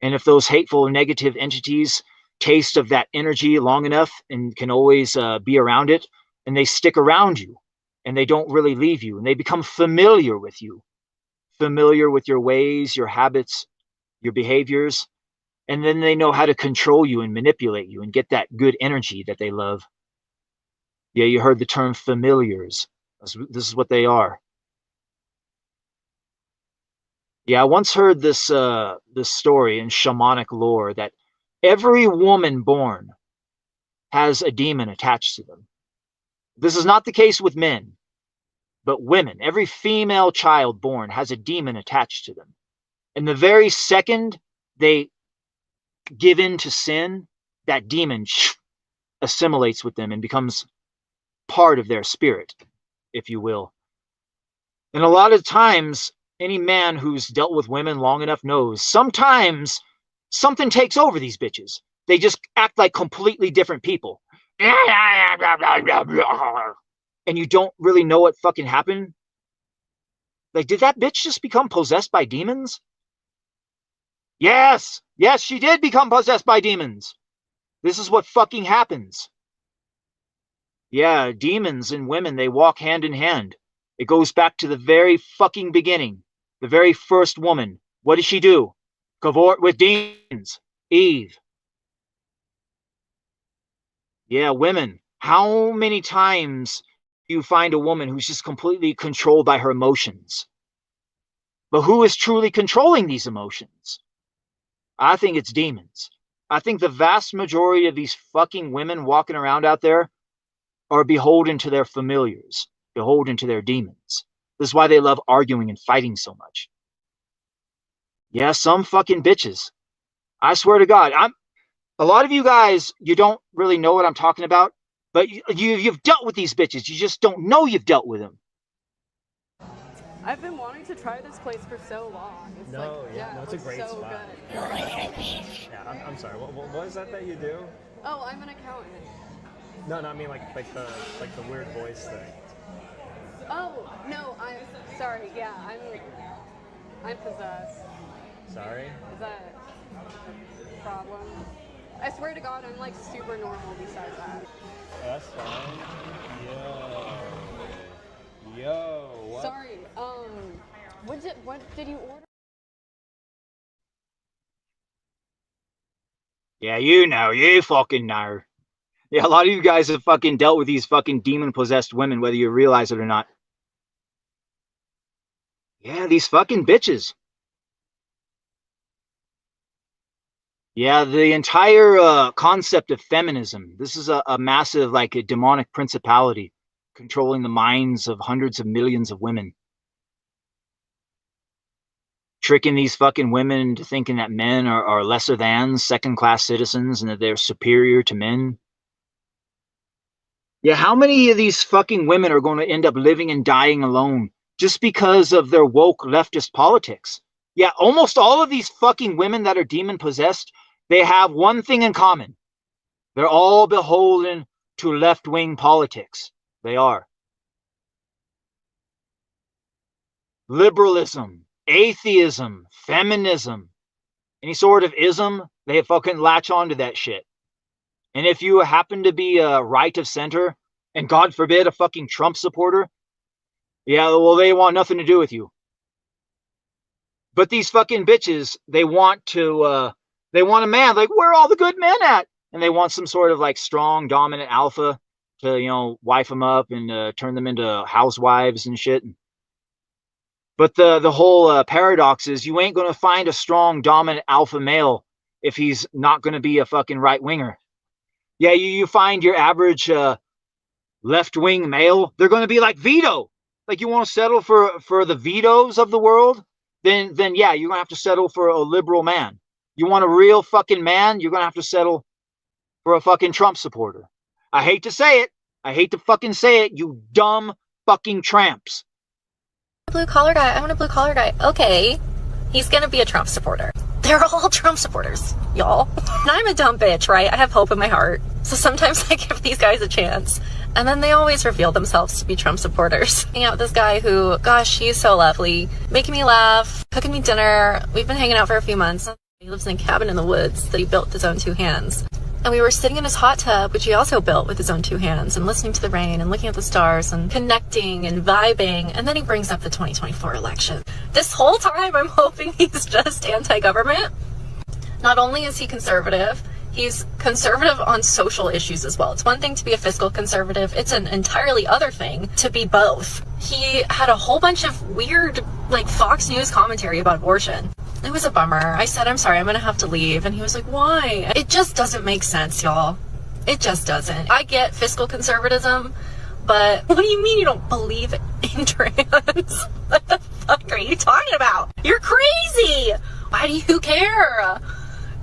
And if those hateful, negative entities taste of that energy long enough and can always be around it, and they stick around you, and they don't really leave you, and they become familiar with you, familiar with your ways, your habits, your behaviors, and then they know how to control you and manipulate you and get that good energy that they love. Yeah, you heard the term familiars. This is what they are. Yeah, I once heard this story in shamanic lore that every woman born has a demon attached to them. This is not the case with men, but women. Every female child born has a demon attached to them. And the very second they give in to sin, that demon assimilates with them and becomes part of their spirit, if you will. And a lot of times, any man who's dealt with women long enough knows sometimes something takes over these bitches. They just act like completely different people. And you don't really know what fucking happened. Like, did that bitch just become possessed by demons? Yes, she did become possessed by demons. This is what fucking happens. Yeah, demons and women, they walk hand in hand. It goes back to the very fucking beginning. The very first woman. What did she do? Cavort with demons. Eve. Yeah, women. How many times do you find a woman who's just completely controlled by her emotions? But who is truly controlling these emotions? I think it's demons. I think the vast majority of these fucking women walking around out there are beholden to their familiars, beholden to their demons. This is why they love arguing and fighting so much. Yeah, some fucking bitches. I swear to God, a lot of you guys, you don't really know what I'm talking about, but you've dealt with these bitches. You just don't know you've dealt with them. I've been wanting to try this place for so long. It's it's a great so spot. Good. Yeah, I'm sorry. What is that you do? Oh, I'm an accountant. No, I mean like the weird voice thing. Oh no, I'm sorry. Yeah, I'm possessed. Sorry. Is that a problem? I swear to God, I'm like super normal besides that. That's fine. Yo, what? Sorry. What did you order? Yeah, you fucking know. Yeah, a lot of you guys have fucking dealt with these fucking demon-possessed women, whether you realize it or not. Yeah, these fucking bitches. Yeah, the entire concept of feminism. This is a massive, like a demonic principality controlling the minds of hundreds of millions of women. Tricking these fucking women into thinking that men are lesser than, second-class citizens, and that they're superior to men. Yeah, how many of these fucking women are going to end up living and dying alone just because of their woke leftist politics? Yeah, almost all of these fucking women that are demon-possessed, they have one thing in common. They're all beholden to left-wing politics. They are. Liberalism, atheism, feminism, any sort of ism, they fucking latch onto that shit. And if you happen to be a right of center, and God forbid a fucking Trump supporter, yeah, well, they want nothing to do with you. But these fucking bitches, they want a man. Like, where are all the good men at? And they want some sort of like strong, dominant alpha to, wife them up and turn them into housewives and shit. But the whole paradox is you ain't going to find a strong, dominant alpha male if he's not going to be a fucking right winger. Yeah, you find your average left wing male, they're going to be like Vito. Like, you want to settle for the Vitos of the world? Then yeah, you're going to have to settle for a liberal man. You want a real fucking man? You're going to have to settle for a fucking Trump supporter. I hate to say it. I hate to fucking say it, you dumb fucking tramps. Blue collar guy. I want a blue collar guy. Okay. He's gonna be a Trump supporter. They're all Trump supporters, y'all. And I'm a dumb bitch, right? I have hope in my heart. So sometimes I give these guys a chance. And then they always reveal themselves to be Trump supporters. Hanging out with this guy who, gosh, he's so lovely. Making me laugh, cooking me dinner. We've been hanging out for a few months. He lives in a cabin in the woods that he built with his own 2 hands. And we were sitting in his hot tub, which he also built with his own 2 hands, and listening to the rain and looking at the stars and connecting and vibing. And then he brings up the 2024 election. This whole time, I'm hoping he's just anti-government. Not only is he conservative, he's conservative on social issues as well. It's one thing to be a fiscal conservative. It's an entirely other thing to be both. He had a whole bunch of weird, like, Fox News commentary about abortion. It was a bummer. I said, I'm sorry, I'm gonna have to leave. And he was like, why? It just doesn't make sense, y'all. It just doesn't. I get fiscal conservatism, but what do you mean you don't believe in trans? What the fuck are you talking about? You're crazy! Why do you care?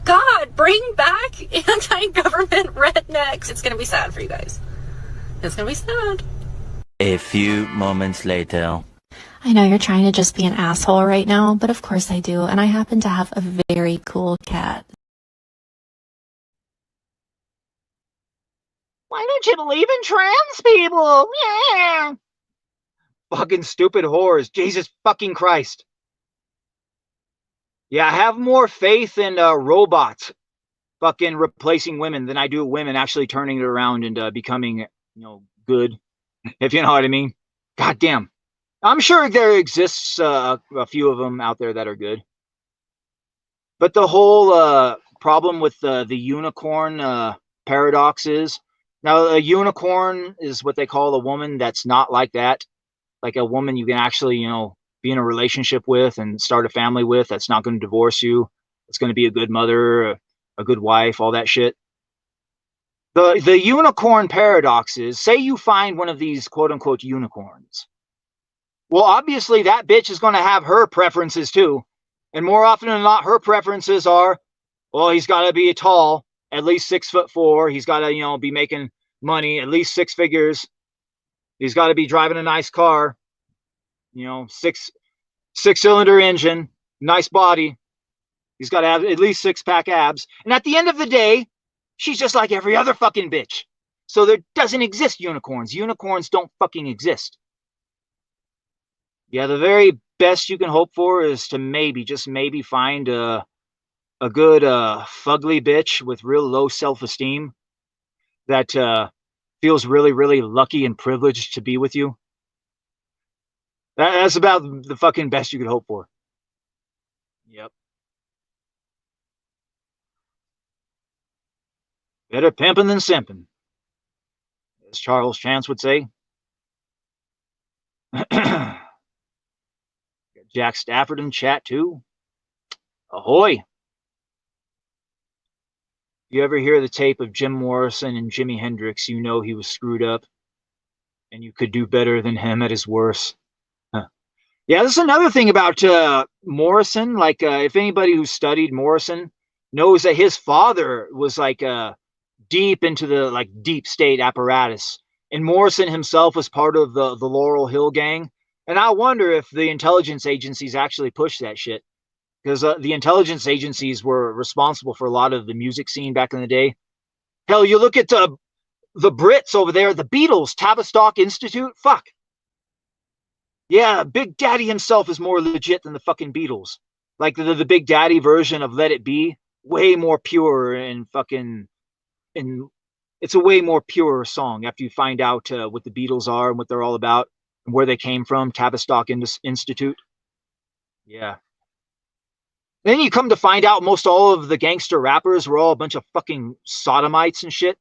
God, bring back anti-government rednecks. It's gonna be sad for you guys. It's gonna be sad. A few moments later. I know you're trying to just be an asshole right now, but of course I do, and I happen to have a very cool cat. Why don't you believe in trans people? Yeah. Fucking stupid whores. Jesus fucking Christ. Yeah, I have more faith in robots fucking replacing women than I do women actually turning it around and becoming, good, if you know what I mean. God damn. I'm sure there exists a few of them out there that are good. But the whole problem with the unicorn paradox is, now a unicorn is what they call a woman that's not like that. Like a woman you can actually, be in a relationship with and start a family with, that's not going to divorce you. It's going to be a good mother, a good wife, all that shit. The unicorn paradox is, say you find one of these quote unquote unicorns. Well, obviously that bitch is going to have her preferences too. And more often than not, her preferences are, well, he's got to be tall, at least 6'4". He's got to, be making money, at least 6 figures. He's got to be driving a nice car, six-cylinder engine, nice body. He's got to have at least 6-pack abs. And at the end of the day, she's just like every other fucking bitch. So there doesn't exist unicorns. Unicorns don't fucking exist. Yeah, the very best you can hope for is to maybe, just maybe, find a good fugly bitch with real low self-esteem that feels really, really lucky and privileged to be with you. That's about the fucking best you could hope for. Yep. Better pimping than simping, as Charles Chance would say. Jack Stafford in chat too. Ahoy. You ever hear the tape of Jim Morrison and Jimi Hendrix, you know he was screwed up and you could do better than him at his worst. Huh. Yeah, this is another thing about Morrison. Like, if anybody who studied Morrison knows that his father was like deep into the deep state apparatus. And Morrison himself was part of the Laurel Hill gang. And I wonder if the intelligence agencies actually pushed that shit. Because the intelligence agencies were responsible for a lot of the music scene back in the day. Hell, you look at the Brits over there, the Beatles, Tavistock Institute. Fuck. Yeah, Big Daddy himself is more legit than the fucking Beatles. Like the Big Daddy version of Let It Be, way more pure and fucking... And it's a way more pure song after you find out what the Beatles are and what they're all about and where they came from, Tavistock Institute. Yeah. Then you come to find out most all of the gangster rappers were all a bunch of fucking sodomites and shit.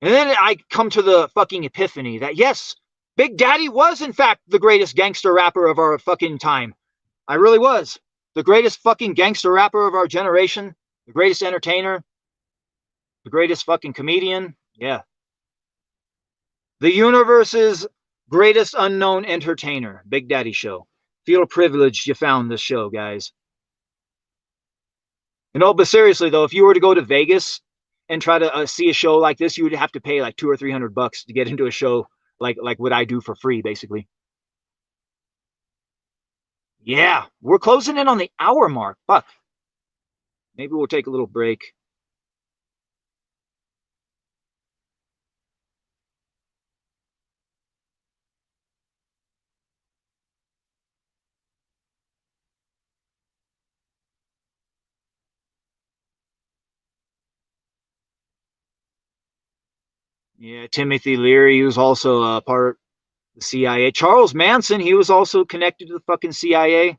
And then I come to the fucking epiphany that yes, Big Daddy was in fact the greatest gangster rapper of our fucking time. I really was. The greatest fucking gangster rapper of our generation. The greatest entertainer. The greatest fucking comedian. Yeah. The universe's greatest unknown entertainer. Big Daddy Show. Feel privileged you found this show, guys. And oh, but seriously though, if you were to go to Vegas and try to see a show like this, you would have to pay like $200 or $300 to get into a show like what I do for free, basically. Yeah, we're closing in on the hour mark. Fuck. Maybe we'll take a little break. Yeah, Timothy Leary, he was also a part of the CIA. Charles Manson, he was also connected to the fucking CIA.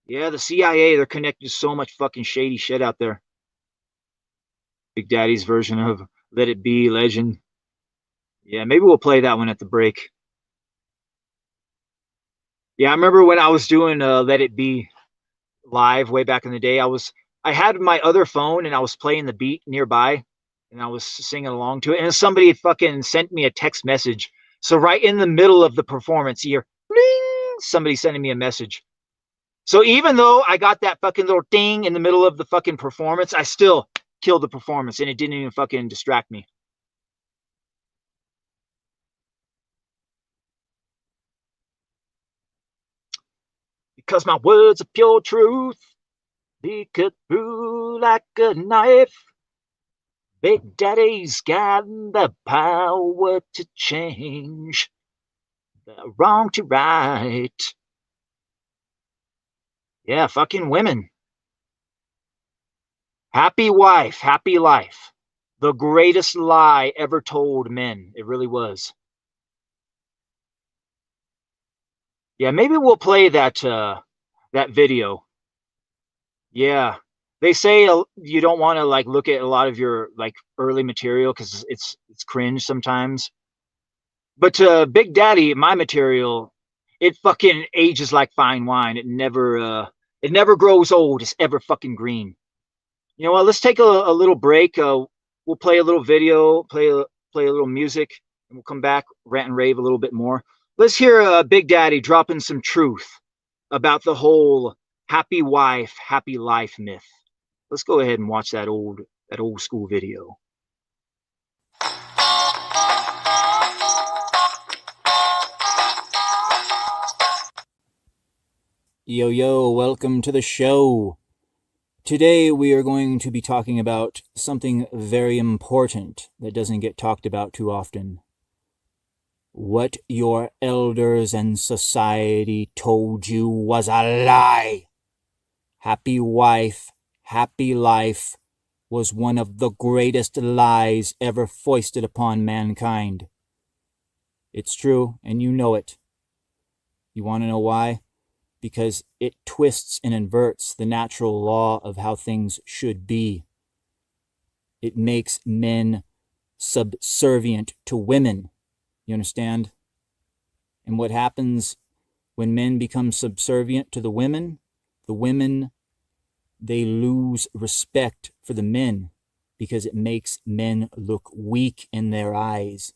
Yeah, the CIA, they're connected to so much fucking shady shit out there. Big Daddy's version of Let It Be Legend. Yeah, maybe we'll play that one at the break. Yeah, I remember when I was doing Let It Be live way back in the day, I had my other phone and I was playing the beat nearby and I was singing along to it, and somebody had fucking sent me a text message. So right in the middle of the performance, you hear bling, somebody sending me a message. So even though I got that fucking little ding in the middle of the fucking performance, I still killed the performance and it didn't even fucking distract me. Because my words are pure truth, they cut through like a knife. Big Daddy's got the power to change the wrong to right. Yeah, fucking women. Happy wife, happy life. The greatest lie ever told men. It really was. Yeah, maybe we'll play that that video. Yeah. They say you don't want to like look at a lot of your like early material because it's cringe sometimes. But Big Daddy, my material, it fucking ages like fine wine. It never grows old. It's ever fucking green. You know what? Let's take a little break. We'll play a little video, play a little music, and we'll come back, rant and rave a little bit more. Let's hear Big Daddy dropping some truth about the whole happy wife, happy life myth. Let's go ahead and watch that old school video. Yo, welcome to the show. Today we are going to be talking about something very important that doesn't get talked about too often. What your elders and society told you was a lie. Happy wife, happy life was one of the greatest lies ever foisted upon mankind. It's true, and you know it. You want to know why? Because it twists and inverts the natural law of how things should be. It makes men subservient to women. You understand? And what happens when men become subservient to the women, they lose respect for the men because it makes men look weak in their eyes.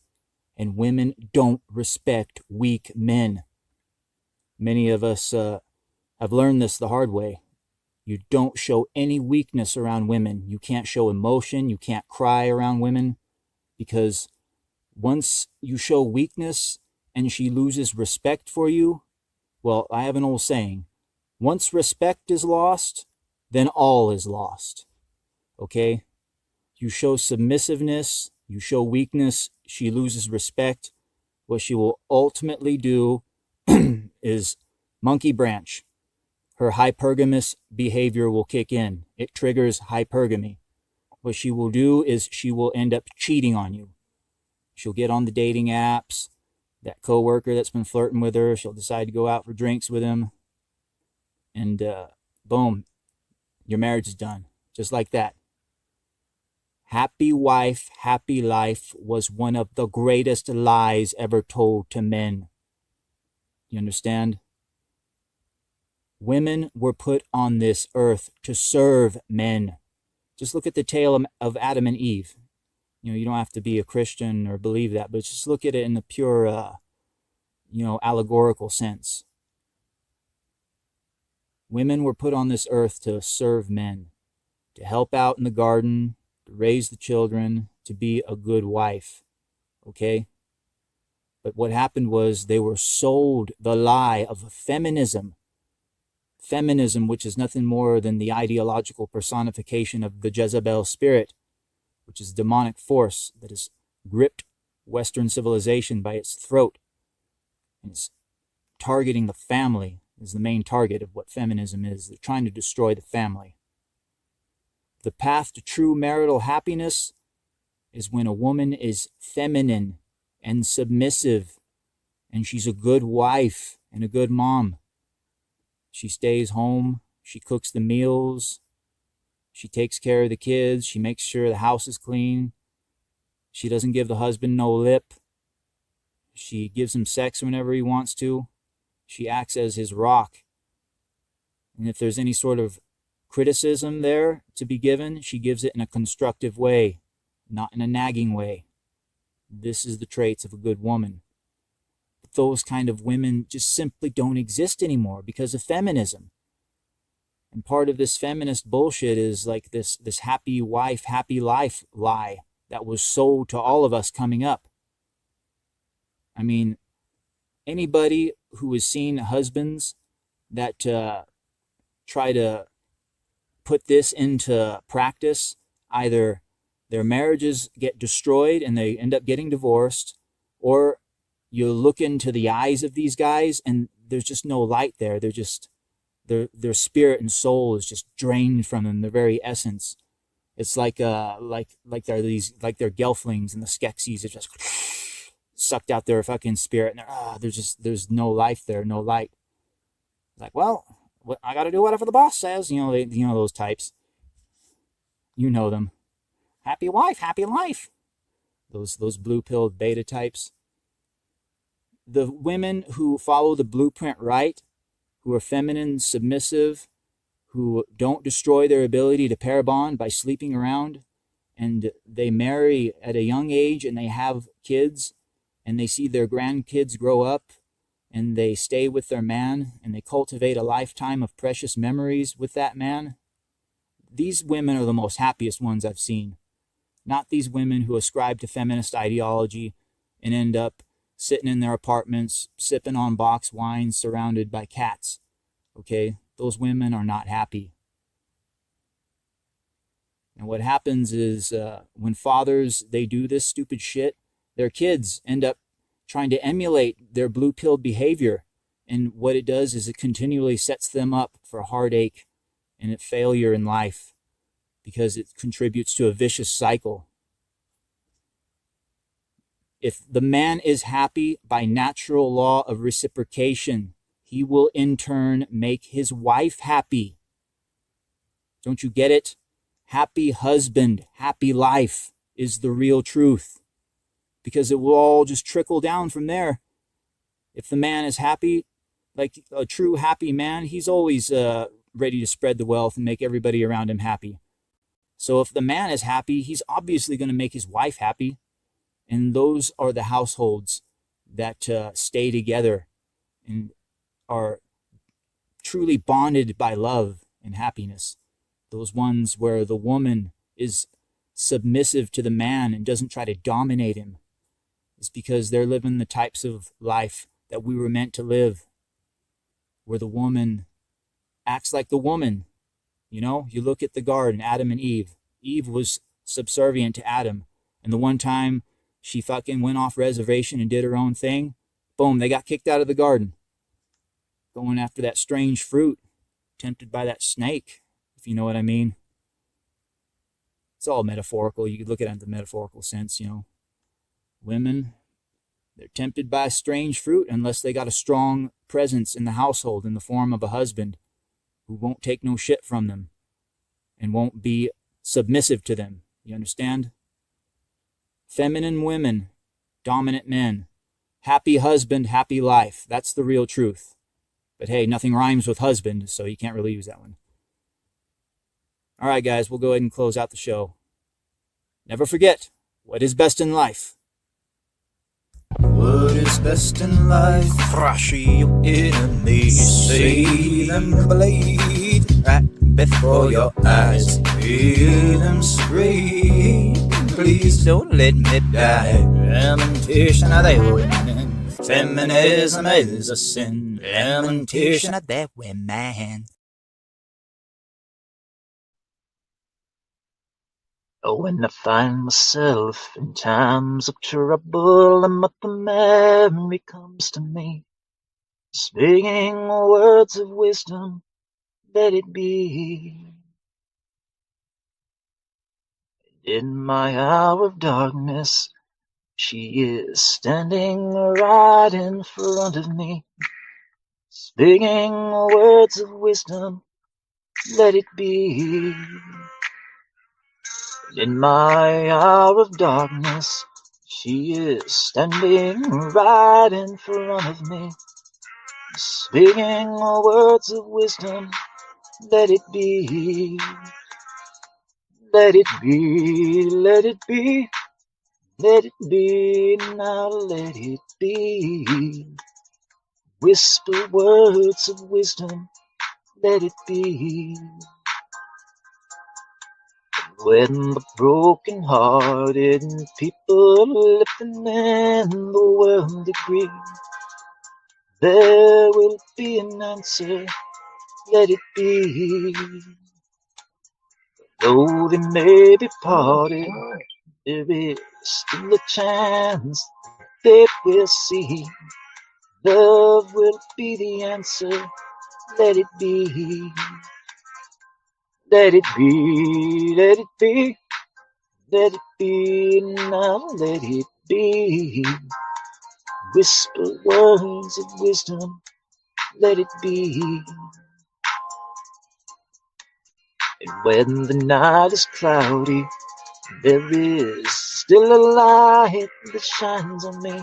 And women don't respect weak men. Many of us have learned this the hard way. You don't show any weakness around women. You can't show emotion. You can't cry around women because once you show weakness and she loses respect for you, well, I have an old saying, once respect is lost, then all is lost. Okay? You show submissiveness, you show weakness, she loses respect. What she will ultimately do is monkey branch. Her hypergamous behavior will kick in. It triggers hypergamy. What she will do is she will end up cheating on you. She'll get on the dating apps. That coworker that's been flirting with her, she'll decide to go out for drinks with him. and boom, your marriage is done. Just like that. Happy wife, happy life was one of the greatest lies ever told to men. You understand? Women were put on this earth to serve men. Just look at the tale of Adam and Eve. You know, you don't have to be a Christian or believe that, but just look at it in the pure, allegorical sense. Women were put on this earth to serve men, to help out in the garden, to raise the children, to be a good wife. Okay? But what happened was they were sold the lie of feminism. Feminism, which is nothing more than the ideological personification of the Jezebel spirit, which is a demonic force that has gripped Western civilization by its throat. And it's targeting the family is the main target of what feminism is. They're trying to destroy the family. The path to true marital happiness is when a woman is feminine and submissive, and she's a good wife and a good mom. She stays home, she cooks the meals, she takes care of the kids, she makes sure the house is clean, she doesn't give the husband no lip, she gives him sex whenever he wants to, she acts as his rock. And if there's any sort of criticism there to be given, she gives it in a constructive way, not in a nagging way. This is the traits of a good woman. But those kind of women just simply don't exist anymore because of feminism. And part of this feminist bullshit is like this happy wife, happy life lie that was sold to all of us coming up. I mean, anybody who has seen husbands that try to put this into practice, either their marriages get destroyed and they end up getting divorced, or you look into the eyes of these guys and there's just no light there. They're just, their spirit and soul is just drained from them, their very essence. It's like they're gelflings and the Skeksis are just sucked out their fucking spirit, and there's no life there, no light. Like, well, I got to do whatever the boss says. You know those types. You know them. Happy wife, happy life. Those blue-pilled beta types. The women who follow the blueprint right, who are feminine, submissive, who don't destroy their ability to pair bond by sleeping around, and they marry at a young age and they have kids, and they see their grandkids grow up, and they stay with their man, and they cultivate a lifetime of precious memories with that man. These women are the most happiest ones I've seen. Not these women who ascribe to feminist ideology and end up sitting in their apartments, sipping on box wine, surrounded by cats. Okay? Those women are not happy. And what happens is when fathers, they do this stupid shit, their kids end up trying to emulate their blue-pilled behavior. And what it does is it continually sets them up for heartache and a failure in life because it contributes to a vicious cycle. If the man is happy by natural law of reciprocation, he will in turn make his wife happy. Don't you get it? Happy husband, happy life is the real truth, because it will all just trickle down from there. If the man is happy, like a true happy man, he's always ready to spread the wealth and make everybody around him happy. So if the man is happy, he's obviously going to make his wife happy. And those are the households that stay together and are truly bonded by love and happiness. Those ones where the woman is submissive to the man and doesn't try to dominate him. It's because they're living the types of life that we were meant to live, where the woman acts like the woman. You know, you look at the garden, Adam and Eve. Eve was subservient to Adam. And the one time she fucking went off reservation and did her own thing, boom, they got kicked out of the garden. Going after that strange fruit, tempted by that snake, if you know what I mean. It's all metaphorical. You could look at it in the metaphorical sense, you know. Women, they're tempted by strange fruit unless they got a strong presence in the household in the form of a husband. who won't take no shit from them and won't be submissive to them. You understand? Feminine women, dominant men. Happy husband, happy life. That's the real truth. But hey, nothing rhymes with husband, so you can't really use that one. All right, guys, we'll go ahead and close out the show. Never forget, what is best in life? What is best in life? Thrash your enemies, see them bleed right before your eyes, hear them scream. Please don't let me die. Lamentation of the women. Feminism is a sin. Lamentation of the women. Oh, when I find myself in times of trouble, and Mother Mary comes to me, speaking words of wisdom, let it be. In my hour of darkness, she is standing right in front of me, speaking words of wisdom, let it be. In my hour of darkness, she is standing right in front of me, speaking words of wisdom, let it be. Let it be, let it be, let it be, now let it be. Whisper words of wisdom, let it be. When the broken-hearted people living in the world agree, there will be an answer, let it be. Though they may be parted, there is still a chance they will see. Love will be the answer, let it be. Let it be, let it be, let it be, now let it be. Whisper words of wisdom, let it be. And when the night is cloudy, there is still a light that shines on me.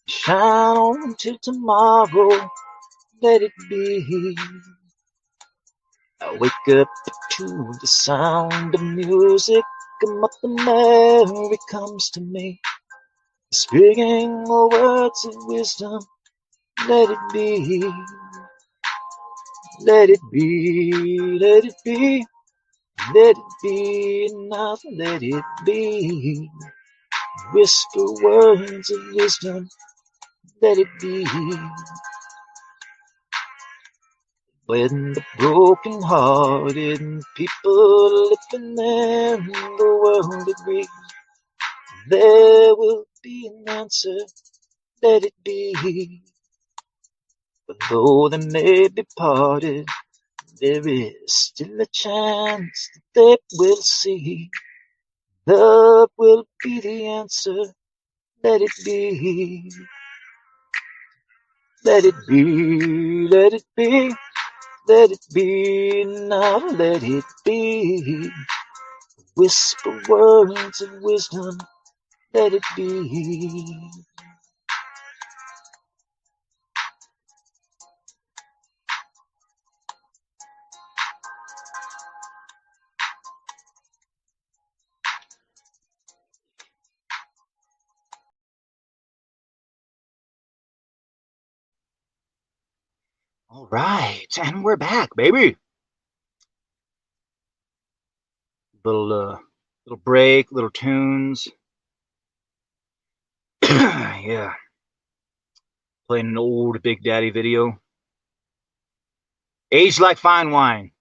Shine on till tomorrow, let it be. I wake up to the sound of music, and Mother Mary comes to me, speaking words of wisdom, let it be. Let it be, let it be, let it be, now let it be. Whisper words of wisdom, let it be. When the broken-hearted people living in the world agree, there will be an answer, let it be. But though they may be parted, there is still a chance that they will see. Love will be the answer, let it be. Let it be, let it be, let it be, now let it be. Whisper words of wisdom, let it be. All right, and we're back, baby. Little break, little tunes. Yeah. Playing an old Big Daddy video. Aged like fine wine.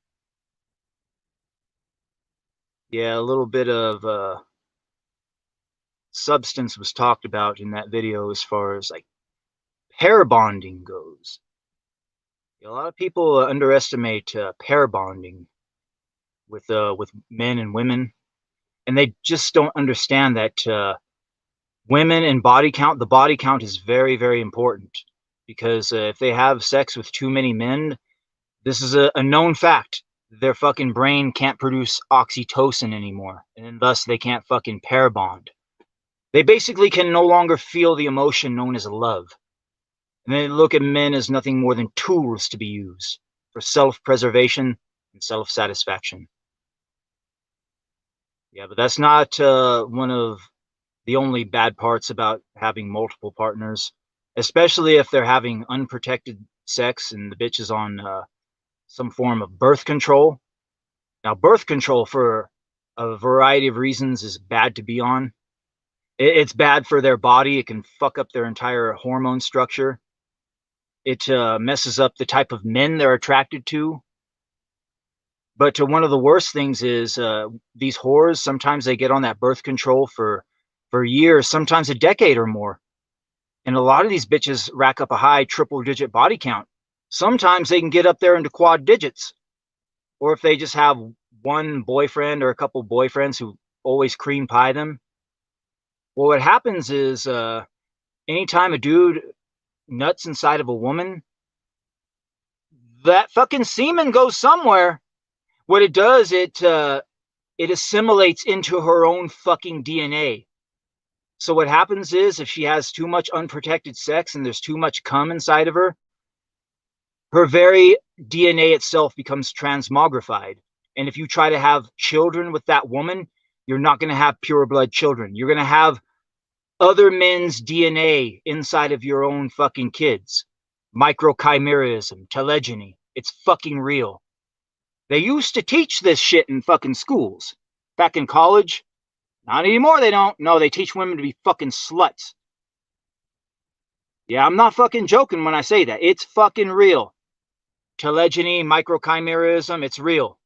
Yeah, a little bit of substance was talked about in that video as far as like pair bonding goes. A lot of people underestimate pair bonding with men and women, and they just don't understand that women and body count. The body count is very, very important because if they have sex with too many men, This is a known fact. Their fucking brain can't produce oxytocin anymore, and thus they can't fucking pair bond. They basically can no longer feel the emotion known as love. And they look at men as nothing more than tools to be used for self-preservation and self-satisfaction. Yeah, but that's not one of the only bad parts about having multiple partners, especially if they're having unprotected sex and the bitch is on some form of birth control. Now, birth control, for a variety of reasons, is bad to be on. It's bad for their body. It can fuck up their entire hormone structure. It messes up the type of men they're attracted to. But one of the worst things is these whores, sometimes they get on that birth control for years, sometimes a decade or more. And a lot of these bitches rack up a high triple-digit body count. Sometimes they can get up there into quad digits. Or if they just have one boyfriend or a couple boyfriends who always cream pie them. Well, what happens is anytime a dude nuts inside of a woman, that fucking semen goes somewhere. What it does, it assimilates into her own fucking DNA. So what happens is, if she has too much unprotected sex and there's too much cum inside of her, her very DNA itself becomes transmogrified. And if you try to have children with that woman, you're not going to have pure blood children. You're going to have other men's DNA inside of your own fucking kids. Microchimerism, telegeny. It's fucking real. They used to teach this shit in fucking schools. Back in college, not anymore, they don't. No, they teach women to be fucking sluts. Yeah, I'm not fucking joking when I say that. It's fucking real. Telegeny, microchimerism, it's real.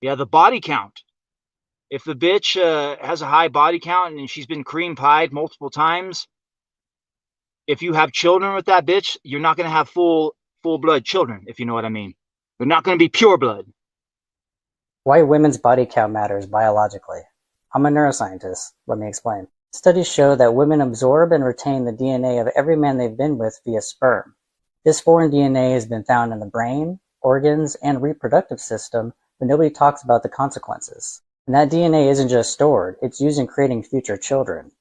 Yeah, the body count. If the bitch has a high body count and she's been cream pied multiple times, if you have children with that bitch, you're not going to have full blood children, if you know what I mean. They're not going to be pure blood. Why women's body count matters biologically. I'm a neuroscientist. Let me explain. Studies show that women absorb and retain the DNA of every man they've been with via sperm. This foreign DNA has been found in the brain, organs, and reproductive system, but nobody talks about the consequences. And that DNA isn't just stored, it's used in creating future children.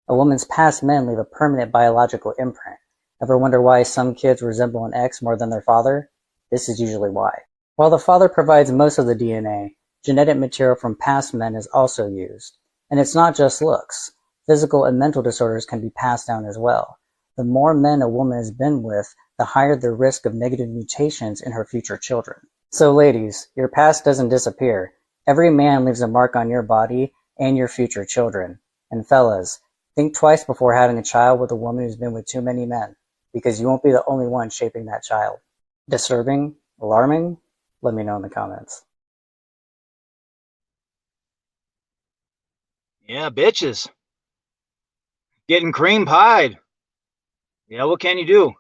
A woman's past men leave a permanent biological imprint. Ever wonder why some kids resemble an ex more than their father? This is usually why. While the father provides most of the DNA, genetic material from past men is also used. And it's not just looks. Physical and mental disorders can be passed down as well. The more men a woman has been with, the higher the risk of negative mutations in her future children. So ladies, your past doesn't disappear. Every man leaves a mark on your body and your future children. And fellas, think twice before having a child with a woman who's been with too many men, because you won't be the only one shaping that child. Disturbing? Alarming? Let me know in the comments. Yeah, bitches. Getting cream pied. Yeah, what can you do?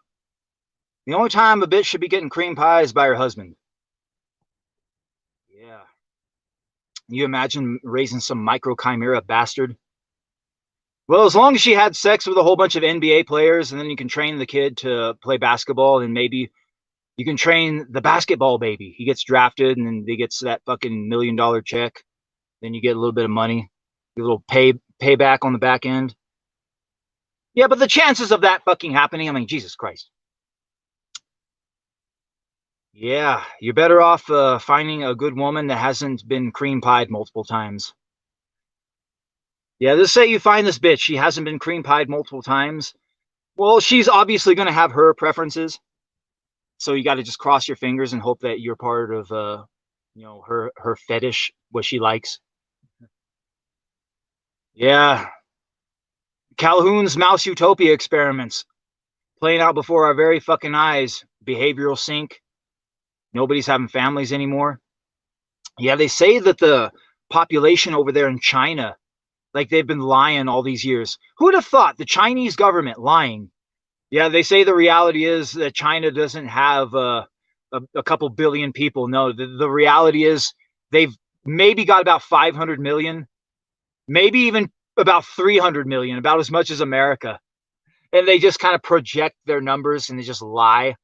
The only time a bitch should be getting cream pie is by her husband. Yeah. You imagine raising some microchimera bastard? Well, as long as she had sex with a whole bunch of NBA players, and then you can train the kid to play basketball, and maybe you can train the basketball baby. He gets drafted, and then he gets that fucking $1 million check. Then you get a little bit of money, a little payback on the back end. Yeah, but the chances of that fucking happening, I mean, Jesus Christ. Yeah, you're better off finding a good woman that hasn't been cream pied multiple times. Yeah, let's say you find this bitch. She hasn't been cream pied multiple times. Well, she's obviously going to have her preferences. So you got to just cross your fingers and hope that you're part of, her fetish, what she likes. Yeah. Calhoun's Mouse Utopia experiments playing out before our very fucking eyes. Behavioral sync. Nobody's having families anymore. Yeah, they say that the population over there in China, like they've been lying all these years. Who would have thought the Chinese government lying? Yeah, they say the reality is that China doesn't have a couple billion people. No, the reality is they've maybe got about 500 million, maybe even about 300 million, about as much as America. And they just kind of project their numbers and they just lie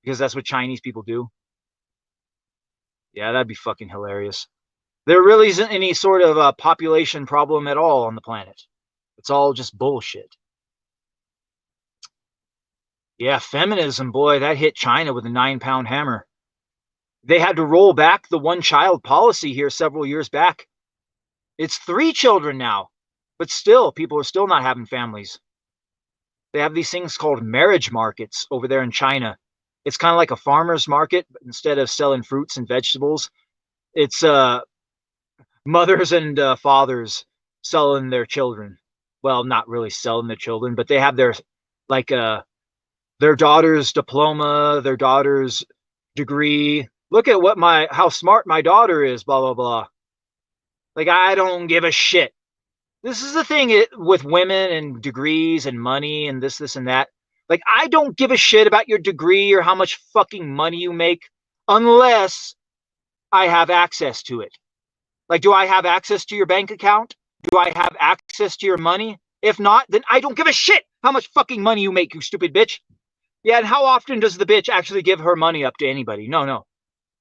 because that's what Chinese people do. Yeah, that'd be fucking hilarious. There really isn't any sort of population problem at all on the planet. It's all just bullshit. Yeah, feminism, boy, that hit China with a 9-pound hammer. They had to roll back the one-child policy here several years back. It's 3 children now, but still, people are still not having families. They have these things called marriage markets over there in China. It's kind of like a farmer's market, but instead of selling fruits and vegetables, it's mothers and fathers selling their children. Well, not really selling the children, but they have their like their daughter's diploma, their daughter's degree. Look at how smart my daughter is, blah blah blah. Like, I don't give a shit. This is the thing with women and degrees and money and this and that. Like, I don't give a shit about your degree or how much fucking money you make unless I have access to it. Like, do I have access to your bank account? Do I have access to your money? If not, then I don't give a shit how much fucking money you make, you stupid bitch. Yeah, and how often does the bitch actually give her money up to anybody? No.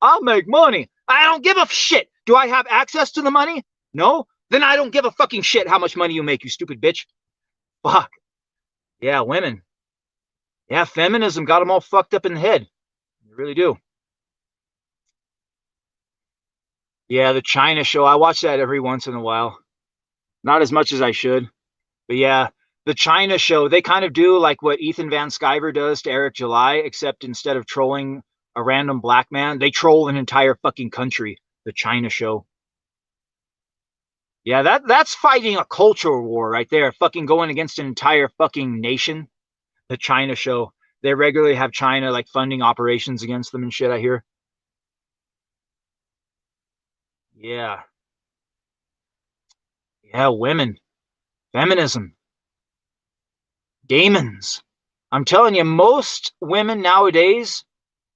I'll make money. I don't give a shit. Do I have access to the money? No? Then I don't give a fucking shit how much money you make, you stupid bitch. Fuck. Yeah, women. Yeah, feminism got them all fucked up in the head. They really do. Yeah, the China show. I watch that every once in a while. Not as much as I should. But yeah, the China show, they kind of do like what Ethan Van Sciver does to Eric July, except instead of trolling a random black man, they troll an entire fucking country. The China show. Yeah, that's fighting a culture war right there. Fucking going against an entire fucking nation. The China show. They regularly have China like funding operations against them and shit, I hear. Yeah. Yeah, women. Feminism. Demons. I'm telling you, most women nowadays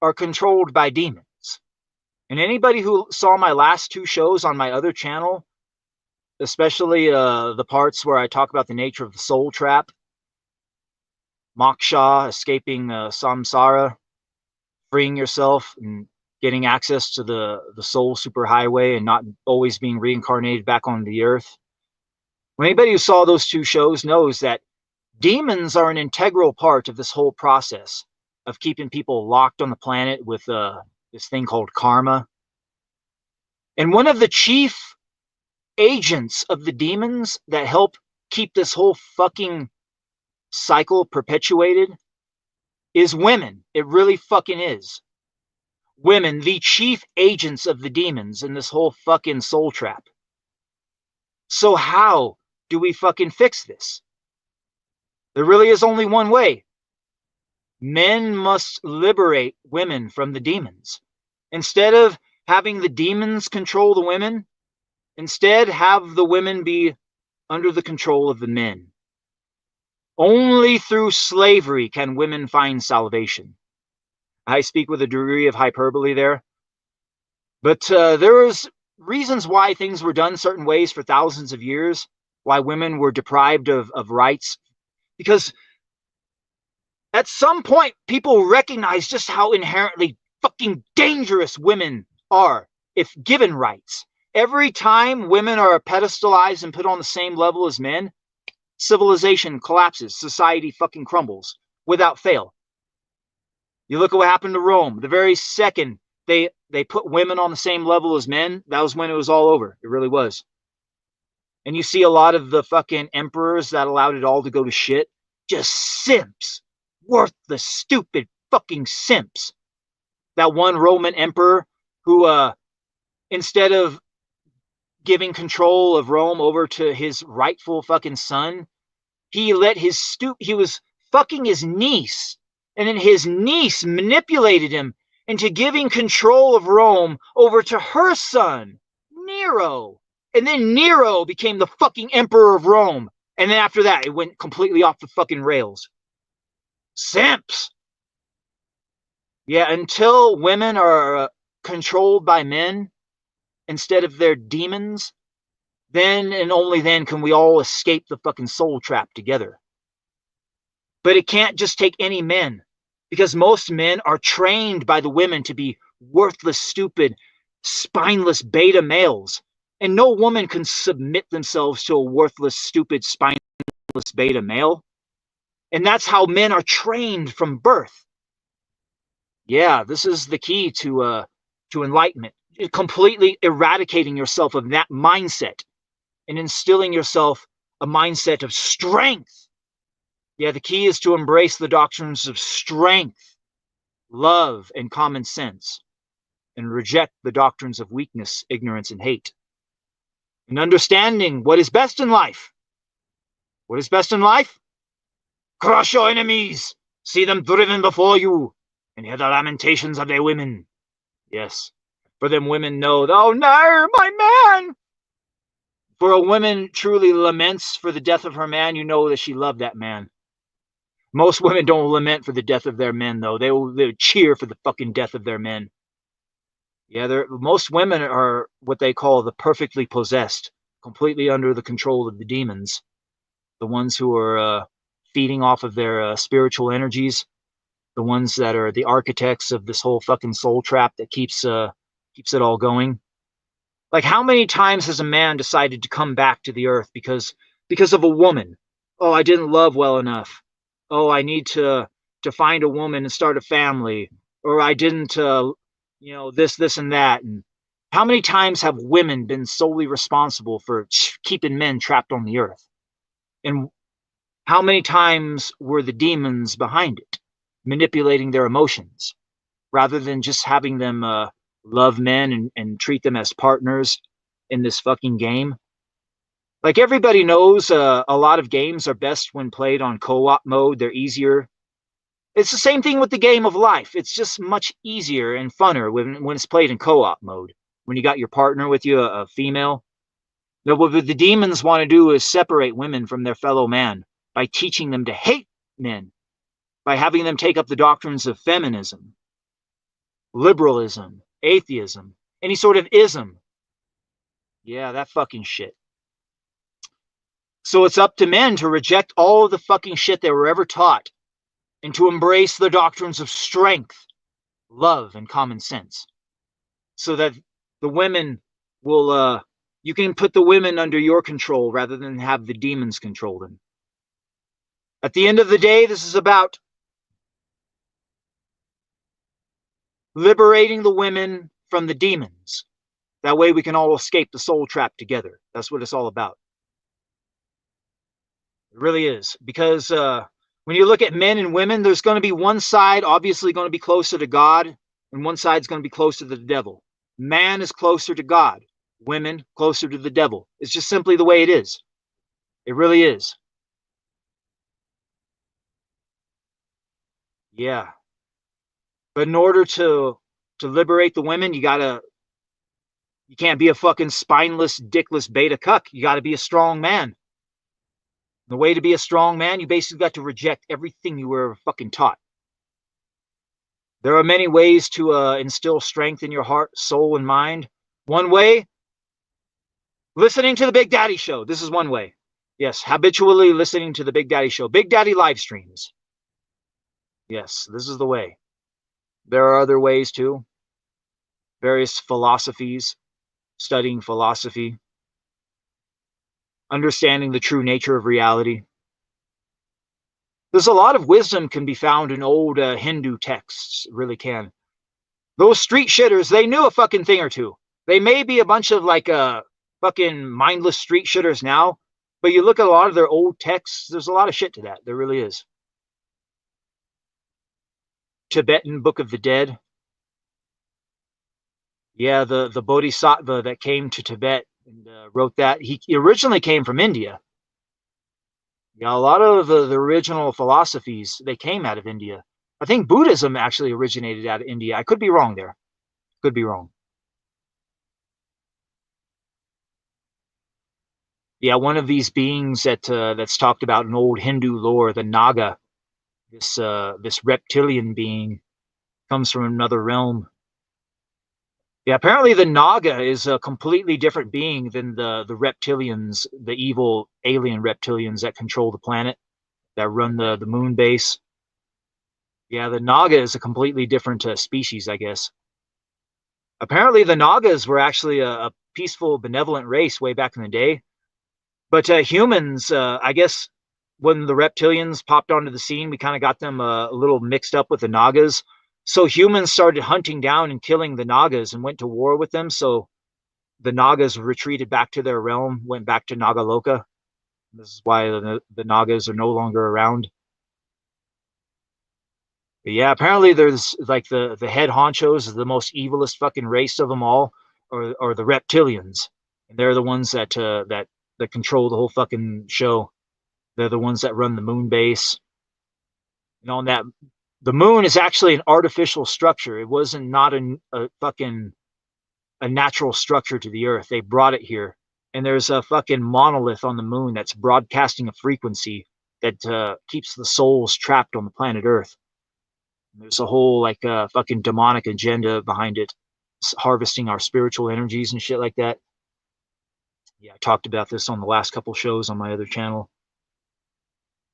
are controlled by demons. And anybody who saw my last 2 shows on my other channel, especially the parts where I talk about the nature of the soul trap, moksha, escaping samsara, freeing yourself and getting access to the soul superhighway and not always being reincarnated back on the earth. Well, anybody who saw those 2 shows knows that demons are an integral part of this whole process of keeping people locked on the planet with this thing called karma. And one of the chief agents of the demons that help keep this whole fucking cycle perpetuated is women. It really fucking is. Women, the chief agents of the demons in this whole fucking soul trap. So how do we fucking fix this? There really is only one way. Men must liberate women from the demons. Instead of having the demons control the women, instead have the women be under the control of the men. Only through slavery can women find salvation. I speak with a degree of hyperbole there. But there was reasons why things were done certain ways for thousands of years, why women were deprived of rights. Because at some point, people recognize just how inherently fucking dangerous women are if given rights. Every time women are pedestalized and put on the same level as men, civilization collapses, society fucking crumbles without fail. You look at what happened to Rome. The very second they put women on the same level as men, that was when it was all over. It really was. And you see a lot of the fucking emperors that allowed it all to go to shit. Just simps. Worthless, stupid fucking simps. That one Roman emperor who, instead of giving control of Rome over to his rightful fucking son, he was fucking his niece. And then his niece manipulated him into giving control of Rome over to her son, Nero. And then Nero became the fucking emperor of Rome. And then after that, it went completely off the fucking rails. Simps. Yeah, until women are controlled by men instead of their demons, then and only then can we all escape the fucking soul trap together. But it can't just take any men, because most men are trained by the women to be worthless, stupid, spineless beta males. And no woman can submit themselves to a worthless, stupid, spineless beta male. And that's how men are trained from birth. Yeah, this is the key to enlightenment. Completely eradicating yourself of that mindset and instilling yourself a mindset of strength. Yeah, the key is to embrace the doctrines of strength, love, and common sense, and reject the doctrines of weakness, ignorance, and hate. And understanding what is best in life. What is best in life? Crush your enemies, see them driven before you, and hear the lamentations of their women. Yes, for them women know, oh no, my man! For a woman truly laments for the death of her man, you know that she loved that man. Most women don't lament for the death of their men, though. They will cheer for the fucking death of their men. Yeah, most women are what they call the perfectly possessed, completely under the control of the demons. The ones who are feeding off of their spiritual energies. The ones that are the architects of this whole fucking soul trap that keeps it all going. Like, how many times has a man decided to come back to the earth because of a woman? Oh, I didn't love well enough. Oh, I need to find a woman and start a family. Or I didn't, this and that. And how many times have women been solely responsible for keeping men trapped on the earth? And how many times were the demons behind it, manipulating their emotions, rather than just having them love men and treat them as partners in this fucking game? Like, everybody knows a lot of games are best when played on co-op mode. They're easier. It's the same thing with the game of life. It's just much easier and funner when it's played in co-op mode. When you got your partner with you, a female. Now, what the demons want to do is separate women from their fellow man by teaching them to hate men, by having them take up the doctrines of feminism, liberalism, atheism, any sort of ism. Yeah, that fucking shit. So it's up to men to reject all of the fucking shit they were ever taught and to embrace the doctrines of strength, love, and common sense. So that the women will, you can put the women under your control rather than have the demons control them. At the end of the day, this is about liberating the women from the demons. That way we can all escape the soul trap together. That's what it's all about. It really is. Because when you look at men and women, there's going to be one side obviously going to be closer to God, and one side's going to be closer to the devil. Man is closer to God. Women closer to the devil. It's just simply the way it is. It really is. Yeah. But in order to liberate the women, you can't be a fucking spineless, dickless beta cuck. You got to be a strong man. The way to be a strong man, you basically got to reject everything you were fucking taught. There are many ways to instill strength in your heart, soul, and mind. One way, listening to the Big Daddy Show. This is one way. Yes, habitually listening to the Big Daddy Show. Big Daddy live streams. Yes, this is the way. There are other ways too. Various philosophies, studying philosophy, understanding the true nature of reality. There's a lot of wisdom can be found in old Hindu texts, it really can. Those street shitters, they knew a fucking thing or two. They may be a bunch of like fucking mindless street shitters now, but you look at a lot of their old texts, there's a lot of shit to that. There really is. Tibetan Book of the Dead. Yeah, the Bodhisattva that came to Tibet and wrote that. He originally came from India. Yeah, a lot of the original philosophies, they came out of India. I think Buddhism actually originated out of India. I could be wrong there. Could be wrong. Yeah, one of these beings that's talked about in old Hindu lore, the Naga, this reptilian being, comes from another realm. Yeah, apparently the Naga is a completely different being than the reptilians, the evil alien reptilians that control the planet, that run the moon base. Yeah, the Naga is a completely different species, I guess. Apparently, the Nagas were actually a peaceful, benevolent race way back in the day. But humans, I guess, when the reptilians popped onto the scene, we kind of got them a little mixed up with the Nagas. So humans started hunting down and killing the Nagas and went to war with them. So the Nagas retreated back to their realm, went back to Nagaloka. This is why the Nagas are no longer around. But yeah, apparently there's like the head honchos, the most evilest fucking race of them all, or the reptilians. And they're the ones that that control the whole fucking show. They're the ones that run the moon base. And on that, the moon is actually an artificial structure. It wasn't not a fucking a natural structure to the earth. They brought it here. And there's a fucking monolith on the moon that's broadcasting a frequency that keeps the souls trapped on the planet Earth. There's a whole like fucking demonic agenda behind it, harvesting our spiritual energies and shit like that. Yeah, I talked about this on the last couple shows on my other channel.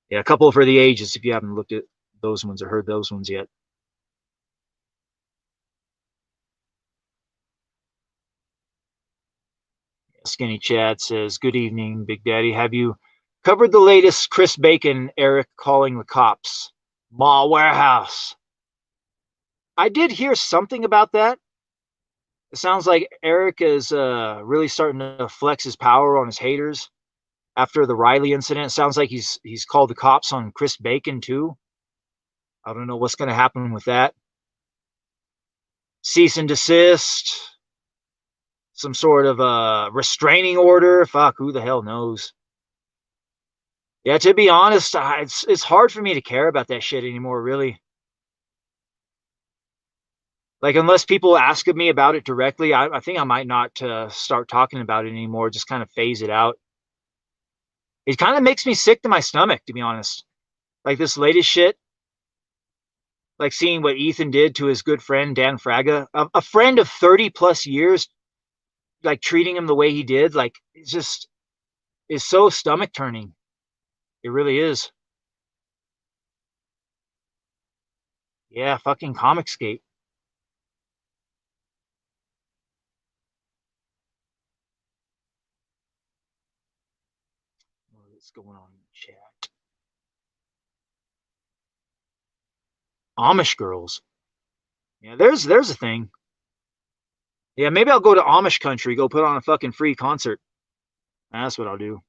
Yeah, a couple for the ages if you haven't looked at those ones or heard those ones yet. Skinny Chad says, good evening, Big Daddy. Have you covered the latest Chris Bacon, Eric calling the cops? Mall warehouse. I did hear something about that. It sounds like Eric is really starting to flex his power on his haters after the Riley incident. It sounds like he's called the cops on Chris Bacon too. I don't know what's going to happen with that. Cease and desist. Some sort of restraining order. Fuck, who the hell knows? Yeah, to be honest, it's hard for me to care about that shit anymore, really. Like, unless people ask of me about it directly, I think I might not start talking about it anymore, just kind of phase it out. It kind of makes me sick to my stomach, to be honest. Like, this latest shit, like seeing what Ethan did to his good friend, Dan Fraga, a friend of 30 plus years, like treating him the way he did, like, it's just, is so stomach turning. It really is. Yeah, fucking Comicsgate. What's going on in the chat? Amish girls. Yeah, there's a thing. Yeah, maybe I'll go to Amish country, go put on a fucking free concert. That's what I'll do.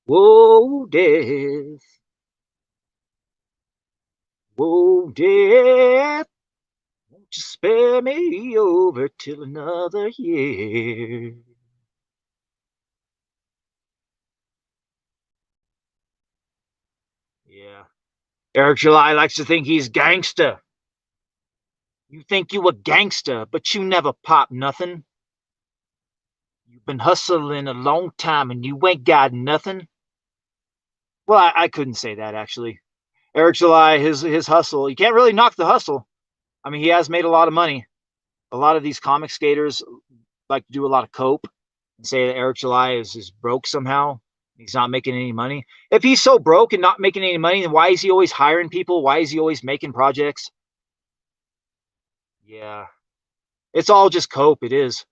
Whoa, death. Whoa, death. Won't you spare me over till another year? Yeah. Eric July likes to think he's gangsta. You think you a gangsta, but you never pop nothing. You've been hustling a long time and you ain't got nothing. Well, I couldn't say that, actually. Eric July, his hustle, you can't really knock the hustle. I mean, he has made a lot of money. A lot of these comic skaters like to do a lot of cope and say that Eric July is broke somehow. He's not making any money. If he's so broke and not making any money, then why is he always hiring people? Why is he always making projects? Yeah. It's all just cope. It is.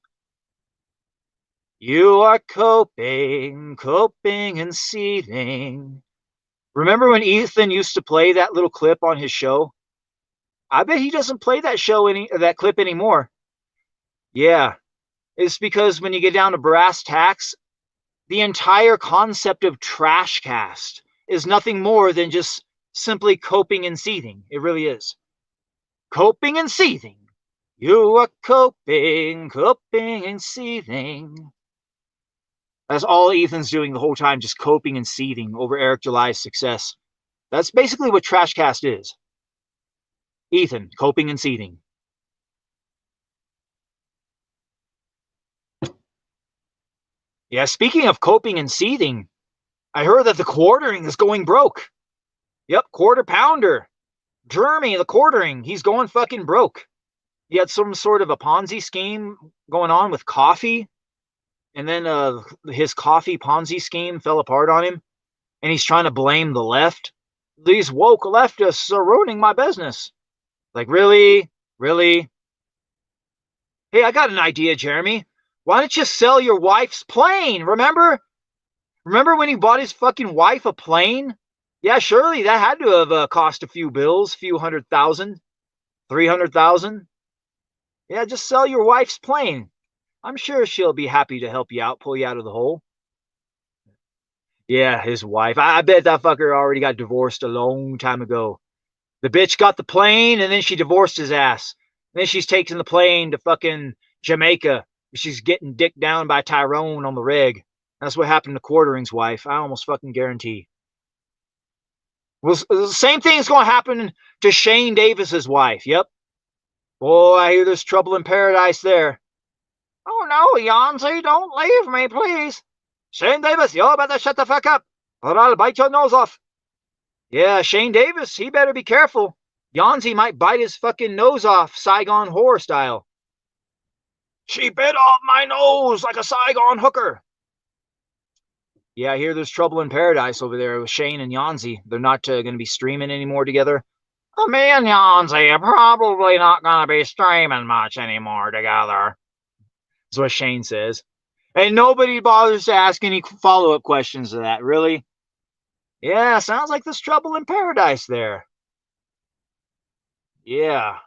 You are coping and seething. Remember when Ethan used to play that little clip on his show? I bet he doesn't play that clip anymore. Yeah. It's because when you get down to brass tacks, the entire concept of Trashcast is nothing more than just simply coping and seething. It really is. Coping and seething. You are coping and seething. That's all Ethan's doing the whole time, just coping and seething over Eric July's success. That's basically what Trashcast is. Ethan, coping and seething. Yeah, speaking of coping and seething, I heard that the quartering is going broke. Yep, quarter pounder. Jeremy, the quartering, he's going fucking broke. He had some sort of a Ponzi scheme going on with coffee. And then his coffee Ponzi scheme fell apart on him. And he's trying to blame the left. These woke leftists are ruining my business. Like, really? Really? Hey, I got an idea, Jeremy. Why don't you sell your wife's plane? Remember? Remember when he bought his fucking wife a plane? Yeah, surely that had to have cost a few bills, few $100,000, $300,000. Yeah, just sell your wife's plane. I'm sure she'll be happy to help you out, pull you out of the hole. Yeah, his wife. I bet that fucker already got divorced a long time ago. The bitch got the plane and then she divorced his ass. And then she's taking the plane to fucking Jamaica. She's getting dicked down by Tyrone on the rig. That's what happened to Quartering's wife. I almost fucking guarantee. Well, the same thing's going to happen to Shane Davis's wife. Yep. Boy, I hear there's trouble in paradise there. Oh no, Yancy, don't leave me, please. Shane Davis, you better shut the fuck up, or I'll bite your nose off. Yeah, Shane Davis, he better be careful. Yancy might bite his fucking nose off, Saigon horror style. She bit off my nose like a Saigon hooker. Yeah, I hear there's trouble in paradise over there with Shane and Yancy. They're not going to be streaming anymore together. Me and Yancy are probably not going to be streaming much anymore together. That's what Shane says. And nobody bothers to ask any follow-up questions to that, really? Yeah, sounds like there's trouble in paradise there. Yeah.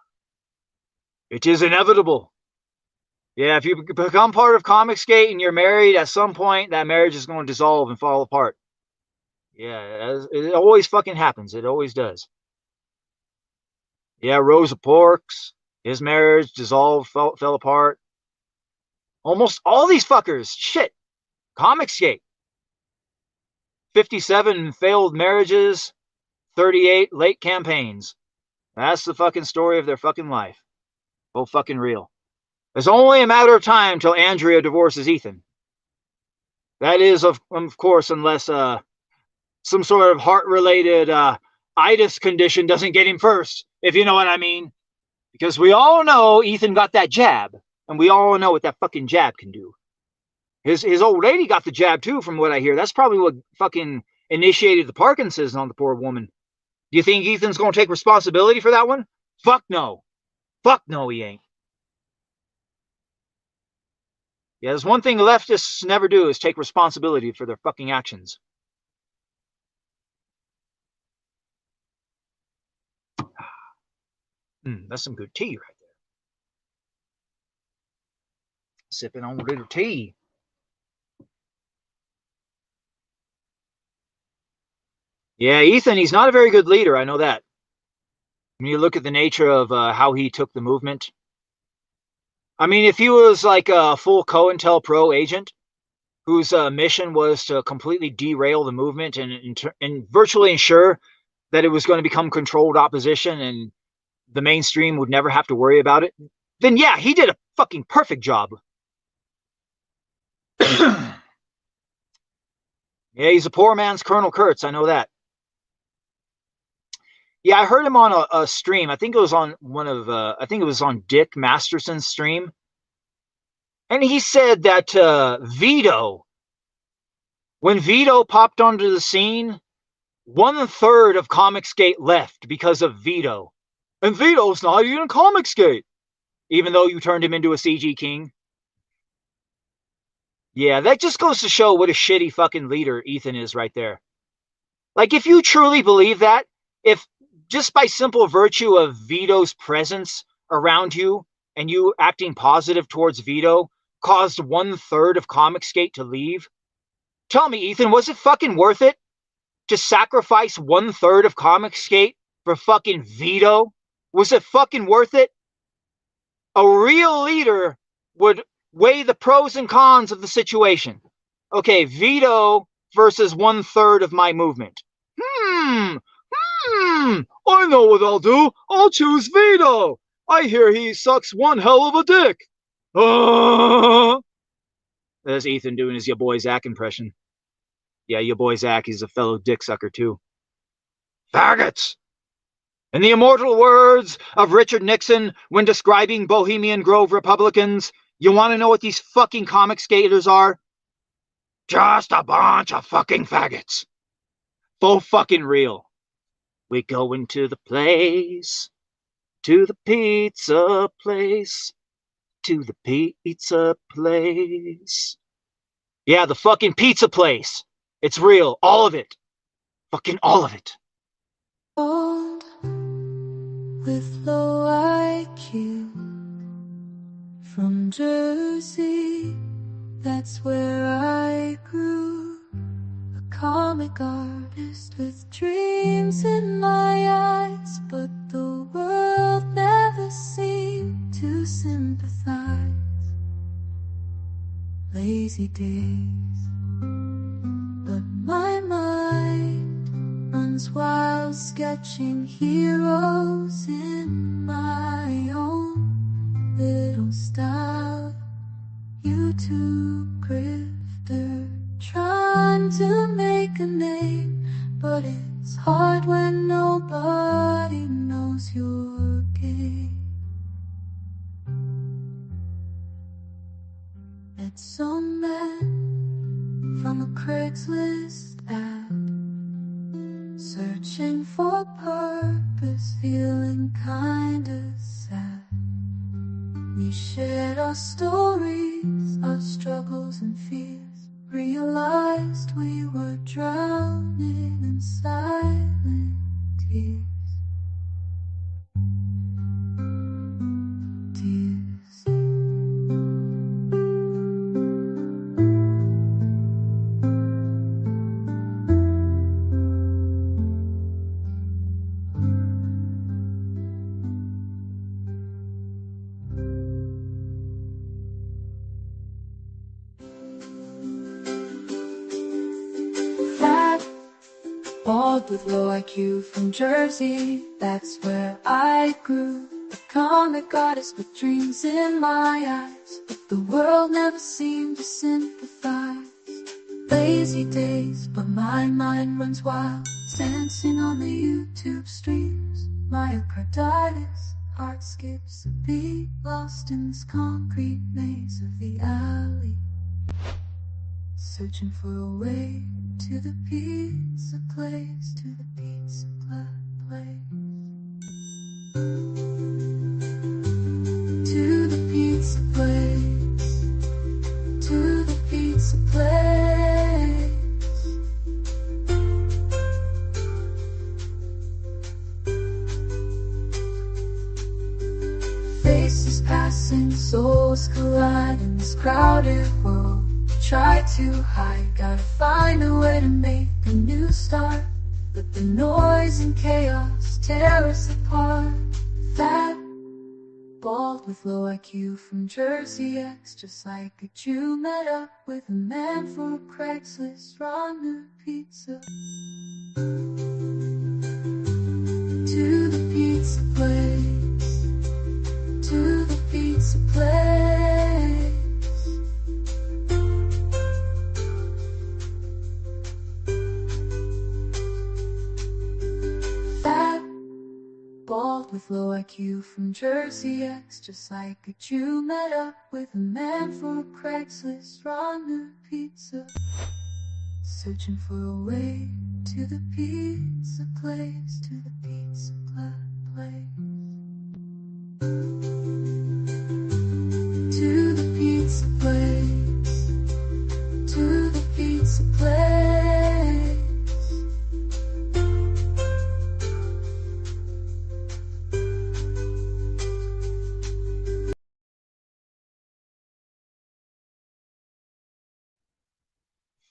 It is inevitable. Yeah, if you become part of Comicsgate and you're married, at some point, that marriage is going to dissolve and fall apart. Yeah, it always fucking happens. It always does. Yeah, Rosa Parks, his marriage dissolved, fell apart. Almost all these fuckers. Shit. Comicsgate. 57 failed marriages, 38 late campaigns. That's the fucking story of their fucking life. Both fucking real. It's only a matter of time till Andrea divorces Ethan. That is, of course, unless some sort of heart-related itis condition doesn't get him first, if you know what I mean. Because we all know Ethan got that jab, and we all know what that fucking jab can do. His old lady got the jab too, from what I hear. That's probably what fucking initiated the Parkinson's on the poor woman. Do you think Ethan's going to take responsibility for that one? Fuck no. Fuck no, he ain't. Yeah, there's one thing leftists never do is take responsibility for their fucking actions. That's some good tea right there. Sipping on a little tea. Yeah, Ethan, he's not a very good leader. I know that. When you look at the nature of how he took the movement. I mean, if he was like a full COINTELPRO agent whose mission was to completely derail the movement and virtually ensure that it was going to become controlled opposition and the mainstream would never have to worry about it, then yeah, he did a fucking perfect job. Yeah, he's a poor man's Colonel Kurtz. I know that. Yeah, I heard him on a stream. I think it was on I think it was on Dick Masterson's stream. And he said that Vito, when Vito popped onto the scene, 1/3 of Comicsgate left because of Vito. And Vito's not even Comicsgate, even though you turned him into a CG king. Yeah, that just goes to show what a shitty fucking leader Ethan is right there. Like, if you truly believe that, if just by simple virtue of Vito's presence around you and you acting positive towards Vito caused 1/3 of Comicsgate to leave, tell me, Ethan, was it fucking worth it to sacrifice 1/3 of Comicsgate for fucking Vito? Was it fucking worth it? A real leader would weigh the pros and cons of the situation. Okay, Vito versus 1/3 of my movement. I know what I'll do. I'll choose Vito. I hear he sucks one hell of a dick. There's Ethan doing his your boy Zach impression. Yeah, your boy Zach is a fellow dick sucker too. Faggots! In the immortal words of Richard Nixon when describing Bohemian Grove Republicans, you want to know what these fucking Comicsgaters are? Just a bunch of fucking faggots. Full fucking real. We go into the place To the pizza place. To the pizza place. Yeah, the fucking pizza place. It's real. All of it. Fucking all of it. With low IQ from Jersey, that's where I grew. A comic artist with dreams in my eyes, but the world never seemed to sympathize. Lazy days, but my mind runs wild, sketching heroes in my own little style. YouTube grifter, trying to make a name, but it's hard when nobody knows your game. Met some men from a Craigslist ad, searching for purpose, feeling kinda sad. We shared our stories, our struggles and fears, realized we were drowning in silent tears. Bald with low IQ from Jersey, that's where I grew. A comic artist with dreams in my eyes, but the world never seemed to sympathize. Lazy days, but my mind runs wild, dancing on the YouTube streams. Myocarditis, heart skips a beat, lost in this concrete maze of the alley. Searching for a way to the pizza place, to the pizza place. To the pizza place, to the pizza place. Faces passing, souls collide in this crowded world. Try to hide, gotta find a way to make a new start, but the noise and chaos tear us apart. Fat, bald with low IQ from Jersey X, just like a Jew, met up with a man for a Craigslist runner pizza. To the pizza place, to the pizza place. Bald with low IQ from Jersey X, just like a Jew, met up with a man for a Craigslist runner pizza. Searching for a way to the pizza place, to the pizza place. To the pizza place, to the pizza place.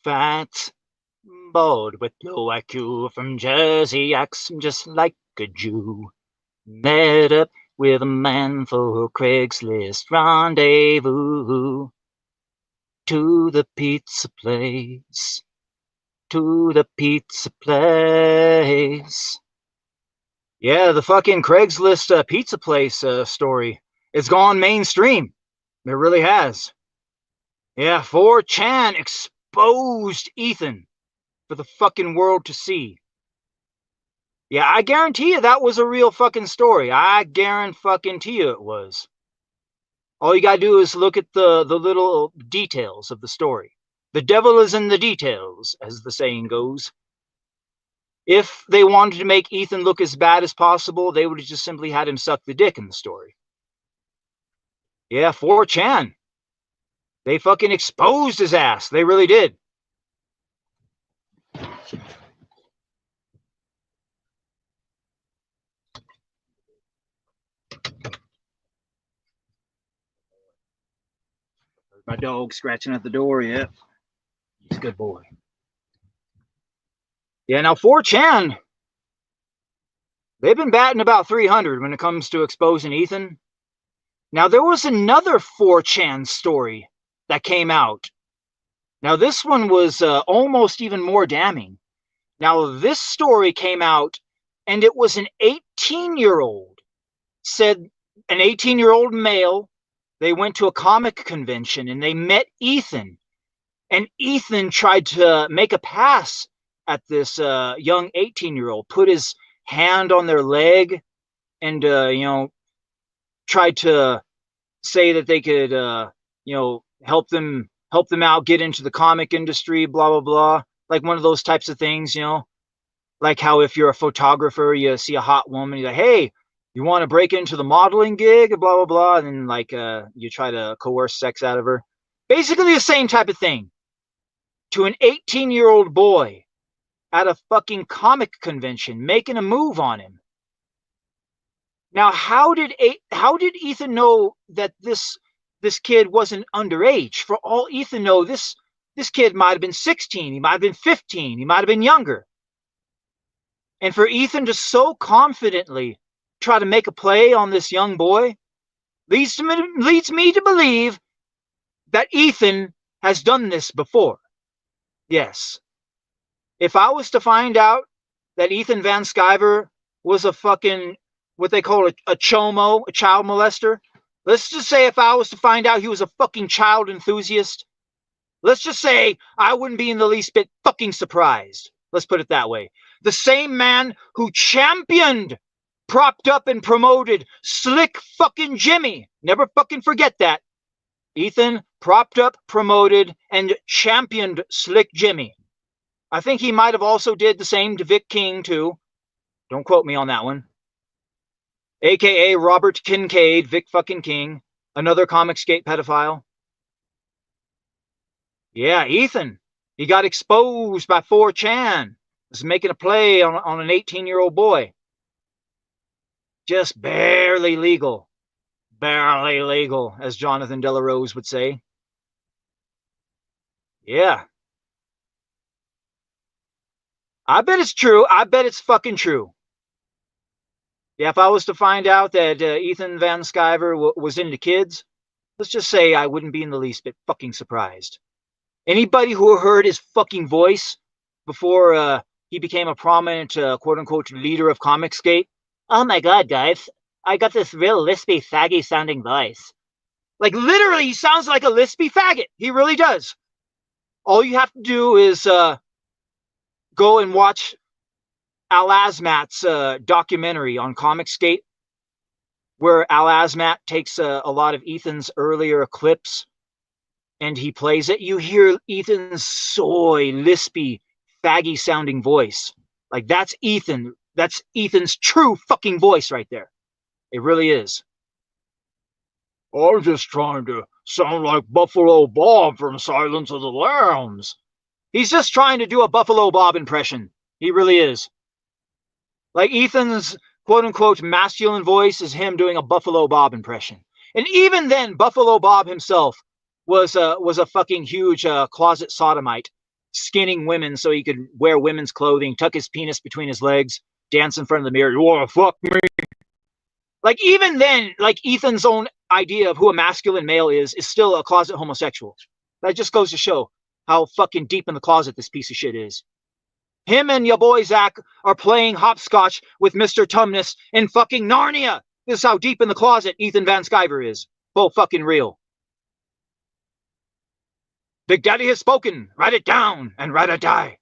Fat, bald with low IQ from Jersey X, just like a Jew. Met up with a man for Craigslist rendezvous. To the pizza place, to the pizza place. Yeah, the fucking Craigslist pizza place story. It's gone mainstream. It really has. Yeah, 4chan exposed Ethan for the fucking world to see. Yeah, I guarantee you that was a real fucking story. I guarantee you it was. All you gotta do is look at the little details of the story. The devil is in the details, as the saying goes. If they wanted to make Ethan look as bad as possible, they would have just simply had him suck the dick in the story. Yeah, 4chan. They fucking exposed his ass. They really did. My dog scratching at the door, yeah. He's a good boy. Yeah, now 4chan, they've been batting about 300 when it comes to exposing Ethan. Now, there was another 4chan story that came out. Now, this one was almost even more damning. Now, this story came out, and it was an 18-year-old. Said an 18-year-old male, they went to a comic convention, and they met Ethan. And Ethan tried to make a pass at this young 18-year-old, put his hand on their leg, and, tried to say that they could, help them out, get into the comic industry, blah, blah, blah. Like one of those types of things, like how if you're a photographer, you see a hot woman, you're like, hey, you want to break into the modeling gig, blah, blah, blah. And then like, you try to coerce sex out of her. Basically the same type of thing to an 18-year-old boy at a fucking comic convention, making a move on him. Now, how did Ethan know that this kid wasn't underage? For all Ethan know, this kid might have been 16, he might have been 15, he might have been younger. And for Ethan to so confidently try to make a play on this young boy leads me to believe that Ethan has done this before. Yes. If I was to find out that Ethan Van Sciver was a fucking, what they call a chomo, a child molester, let's just say if I was to find out he was a fucking child enthusiast, let's just say I wouldn't be in the least bit fucking surprised. Let's put it that way. The same man who championed, propped up, and promoted Slick fucking Jimmy. Never fucking forget that. Ethan propped up, promoted, and championed Slick Jimmy. I think he might have also did the same to Vic King, too. Don't quote me on that one. A.K.A. Robert Kincaid, Vic fucking King. Another Comicsgate pedophile. Yeah, Ethan. He got exposed by 4chan. Was making a play on an 18-year-old boy. Just barely legal. Barely legal, as Jonathan Delarose would say. Yeah. I bet it's true. I bet it's fucking true. Yeah, if I was to find out that Ethan Van Sciver was into kids, let's just say I wouldn't be in the least bit fucking surprised. Anybody who heard his fucking voice before he became a prominent, quote-unquote, leader of Comicsgate, oh my god, guys, I got this real lispy, faggy-sounding voice. Like, literally, he sounds like a lispy faggot. He really does. All you have to do is go and watch Al Asmat's documentary on Comicsgate, where Al Asmat takes a lot of Ethan's earlier clips and he plays it. You hear Ethan's soy, lispy, faggy sounding voice. Like, that's Ethan. That's Ethan's true fucking voice right there. It really is. I'm just trying to sound like Buffalo Bob from Silence of the Lambs. He's just trying to do a Buffalo Bob impression. He really is. Like, Ethan's quote-unquote masculine voice is him doing a Buffalo Bob impression. And even then, Buffalo Bob himself was a fucking huge closet sodomite, skinning women so he could wear women's clothing, tuck his penis between his legs, dance in front of the mirror. You wanna fuck me? Like, even then, like, Ethan's own idea of who a masculine male is still a closet homosexual. That just goes to show how fucking deep in the closet this piece of shit is. Him and your boy Zach are playing hopscotch with Mr. Tumnus in fucking Narnia. This is how deep in the closet Ethan Van Sciver is. Full fucking real. Big Daddy has spoken. Write it down and write or die.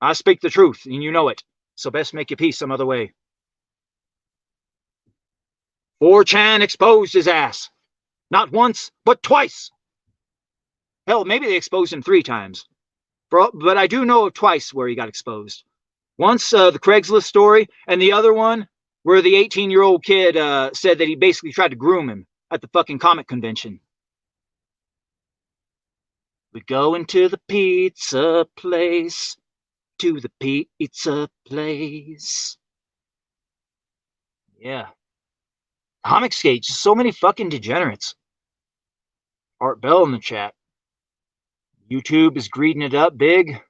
I speak the truth, and you know it. So best make your peace some other way. 4chan exposed his ass. Not once, but twice. Hell, maybe they exposed him 3 times. But I do know of twice where he got exposed. Once the Craigslist story, and the other one where the 18-year-old kid said that he basically tried to groom him at the fucking comic convention. We go into the pizza place, to the pizza place. Yeah. Comicsgate, just so many fucking degenerates. Art Bell in the chat. YouTube is greeding it up big.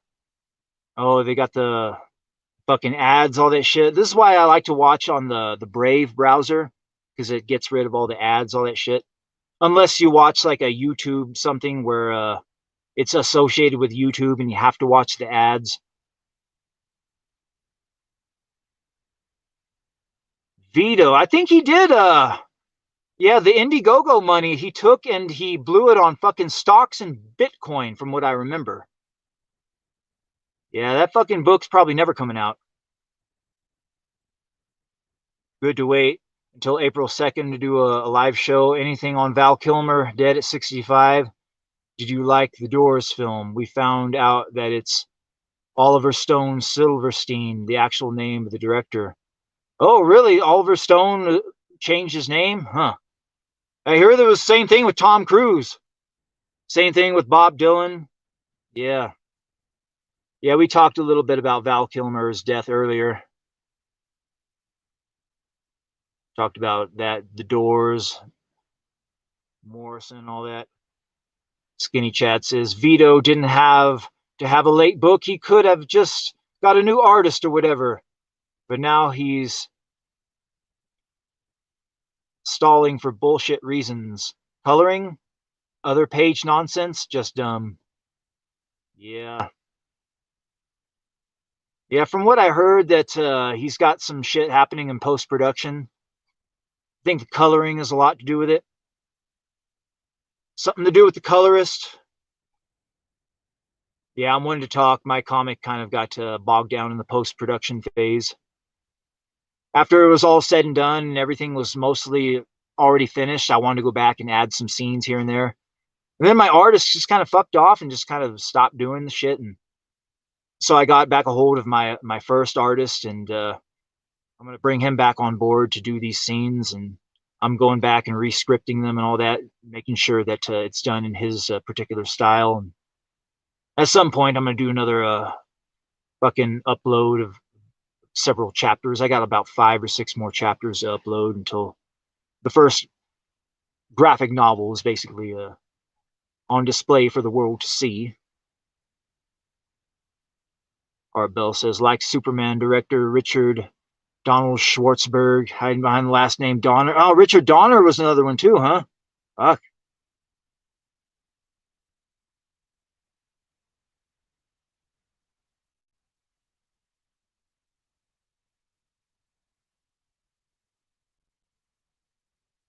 Oh, they got the fucking ads, all that shit. This is why I like to watch on the Brave browser, because it gets rid of all the ads, all that shit. Unless you watch like a YouTube something where it's associated with YouTube and you have to watch the ads. Vito, I think he did yeah, the Indiegogo money he took and he blew it on fucking stocks and Bitcoin, from what I remember. Yeah, that fucking book's probably never coming out. Good to wait until April 2nd to do a live show. Anything on Val Kilmer, Dead at 65? Did you like the Doors film? We found out that it's Oliver Stone Silverstein, the actual name of the director. Oh, really? Oliver Stone changed his name? Huh. I hear there was the same thing with Tom Cruise. Same thing with Bob Dylan. Yeah. Yeah, we talked a little bit about Val Kilmer's death earlier. Talked about that, the Doors, Morrison, all that. Skinny Chat says Vito didn't have to have a late book. He could have just got a new artist or whatever. But now he's stalling for bullshit reasons. Coloring? Other page nonsense? Just dumb. Yeah. Yeah, from what I heard that he's got some shit happening in post-production. I think the coloring has a lot to do with it. Something to do with the colorist. Yeah, I'm wanting to talk. My comic kind of got bogged down in the post-production phase. After it was all said and done and everything was mostly already finished, I wanted to go back and add some scenes here and there. And then my artist just kind of fucked off and just kind of stopped doing the shit. And so I got back a hold of my first artist, and I'm going to bring him back on board to do these scenes. And I'm going back and re-scripting them and all that, making sure that it's done in his particular style. And at some point, I'm going to do another fucking upload of several chapters. I got about 5 or 6 more chapters to upload until the first graphic novel is basically on display for the world to see. Art Bell says, like Superman director Richard Donald Schwartzberg, hiding behind the last name Donner. Oh, Richard Donner was another one too, huh? Fuck.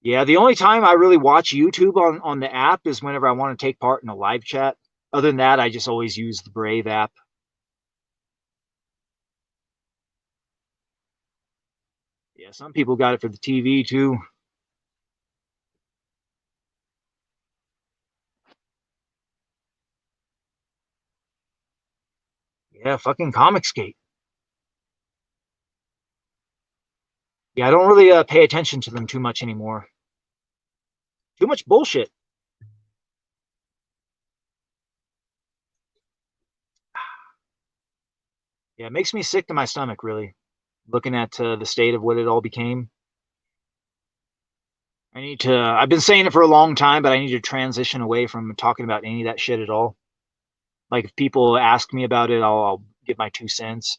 Yeah, the only time I really watch YouTube on the app is whenever I want to take part in a live chat. Other than that, I just always use the Brave app. Yeah, some people got it for the TV too. Yeah, fucking Comicsgate. Yeah, I don't really pay attention to them too much anymore. Too much bullshit. Yeah, it makes me sick to my stomach, really, looking at the state of what it all became. I've been saying it for a long time, but I need to transition away from talking about any of that shit at all. Like, if people ask me about it, I'll give my 2 cents.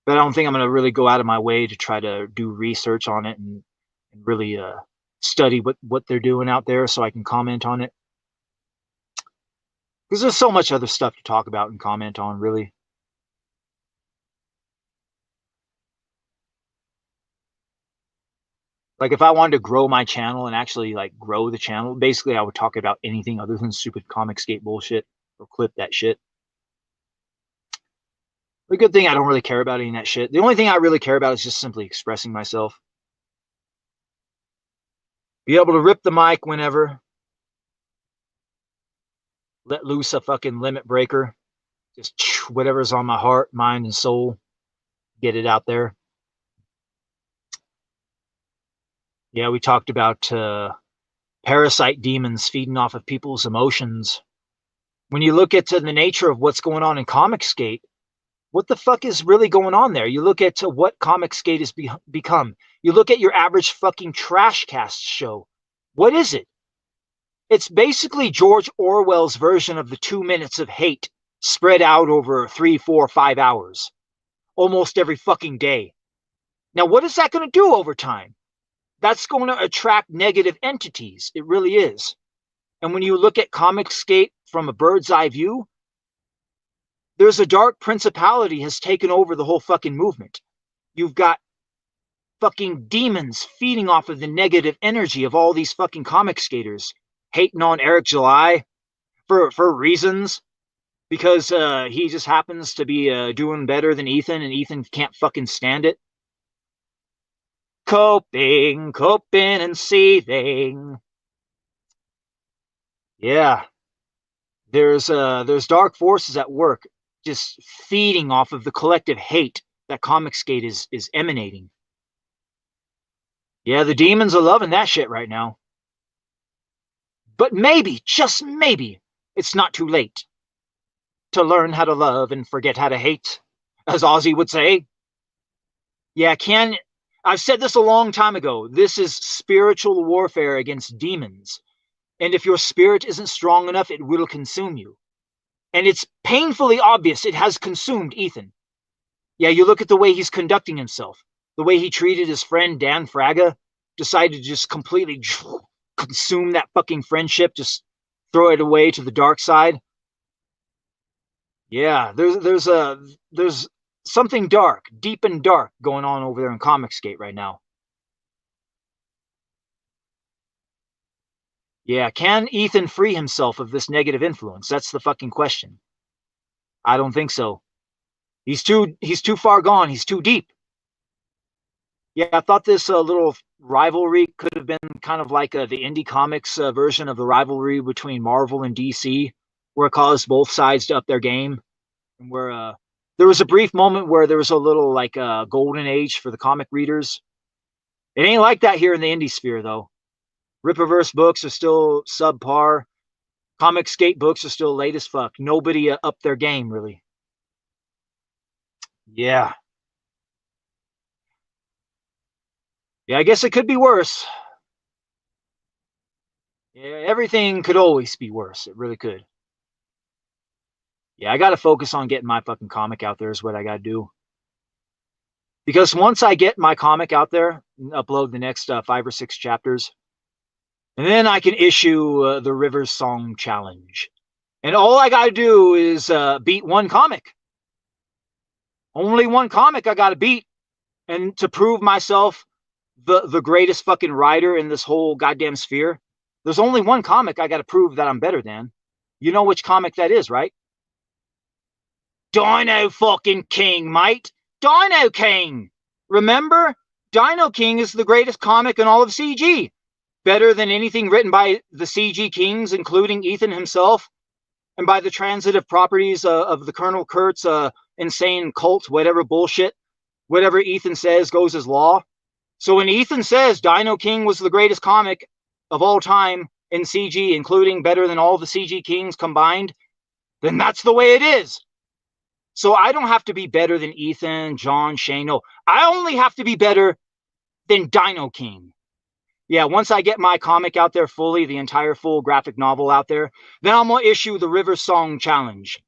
But I don't think I'm going to really go out of my way to try to do research on it and really study what they're doing out there so I can comment on it. Because there's so much other stuff to talk about and comment on, really. Like, if I wanted to grow my channel and actually, like, grow the channel, basically I would talk about anything other than stupid Comicsgate bullshit or clip that shit. The good thing I don't really care about any of that shit. The only thing I really care about is just simply expressing myself. Be able to rip the mic whenever. Let loose a fucking limit breaker. Just whatever's on my heart, mind, and soul. get it out there. Yeah, we talked about parasite demons feeding off of people's emotions. When you look at the nature of what's going on in Comicsgate, what the fuck is really going on there? You look at what Comicsgate has become. You look at your average fucking trash cast show. What is it? It's basically George Orwell's version of the 2 minutes of hate spread out over 3, 4, 5 hours. Almost every fucking day. Now, what is that going to do over time? That's going to attract negative entities. It really is. And when you look at Comicsgate from a bird's eye view, there's a dark principality has taken over the whole fucking movement. You've got fucking demons feeding off of the negative energy of all these fucking Comicsgaters, hating on Eric July for reasons, because he just happens to be doing better than Ethan, and Ethan can't fucking stand it. Coping and seething. Yeah. There's dark forces at work just feeding off of the collective hate that Comicsgate is emanating. Yeah, the demons are loving that shit right now. But maybe, just maybe, it's not too late to learn how to love and forget how to hate, as Ozzy would say. Yeah, I've said this a long time ago. This is spiritual warfare against demons. And if your spirit isn't strong enough, it will consume you. And it's painfully obvious it has consumed Ethan. Yeah, you look at the way he's conducting himself, the way he treated his friend Dan Fraga, decided to just completely consume that fucking friendship, just throw it away to the dark side. Yeah, there's something dark, deep and dark going on over there in Comicsgate right now. Yeah, can Ethan free himself of this negative influence? That's the fucking question. I don't think so. He's too far gone. He's too deep. Yeah, I thought this little rivalry could have been kind of like the indie comics version of the rivalry between Marvel and DC, where it caused both sides to up their game, and where there was a brief moment where there was a little like golden age for the comic readers. It ain't like that here in the indie sphere, though. Rippaverse books are still subpar. Comicsgate books are still late as fuck. Nobody upped their game, really. Yeah. Yeah, I guess it could be worse. Yeah, everything could always be worse. It really could. Yeah, I got to focus on getting my fucking comic out there is what I got to do. Because once I get my comic out there, and upload the next 5 or 6 chapters, and then I can issue the Rivers Song Challenge. And all I got to do is beat one comic. Only one comic I got to beat. And to prove myself the greatest fucking writer in this whole goddamn sphere, there's only one comic I got to prove that I'm better than. You know which comic that is, right? Dino fucking King, mate. Dino King. Remember? Dino King is the greatest comic in all of CG. Better than anything written by the CG Kings, including Ethan himself, and by the transitive properties of the Colonel Kurtz insane cult, whatever bullshit. Whatever Ethan says goes as law. So when Ethan says Dino King was the greatest comic of all time in CG, including better than all the CG Kings combined, then that's the way it is. So I don't have to be better than Ethan, John, Shane. No, I only have to be better than Dino King. Yeah, once I get my comic out there fully, the entire full graphic novel out there, then I'm going to issue the River Song Challenge.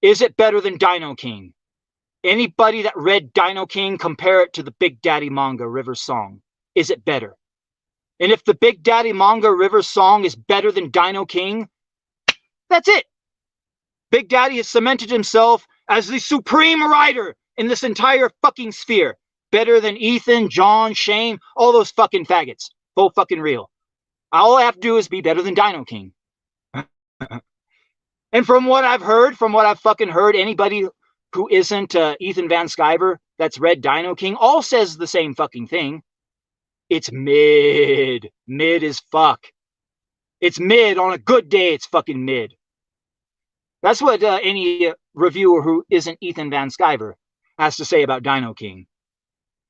Is it better than Dino King? Anybody that read Dino King, compare it to the Big Daddy manga River Song. Is it better? And if the Big Daddy manga River Song is better than Dino King, that's it. Big Daddy has cemented himself as the supreme writer in this entire fucking sphere. Better than Ethan, John, Shane, all those fucking faggots. Both fucking real. All I have to do is be better than Dino King. And from what I've heard, anybody who isn't Ethan Van Sciver that's read Dino King all says the same fucking thing. It's mid. Mid as fuck. It's mid. On a good day, it's fucking mid. That's what any reviewer who isn't Ethan Van Sciver. has to say about Dino King.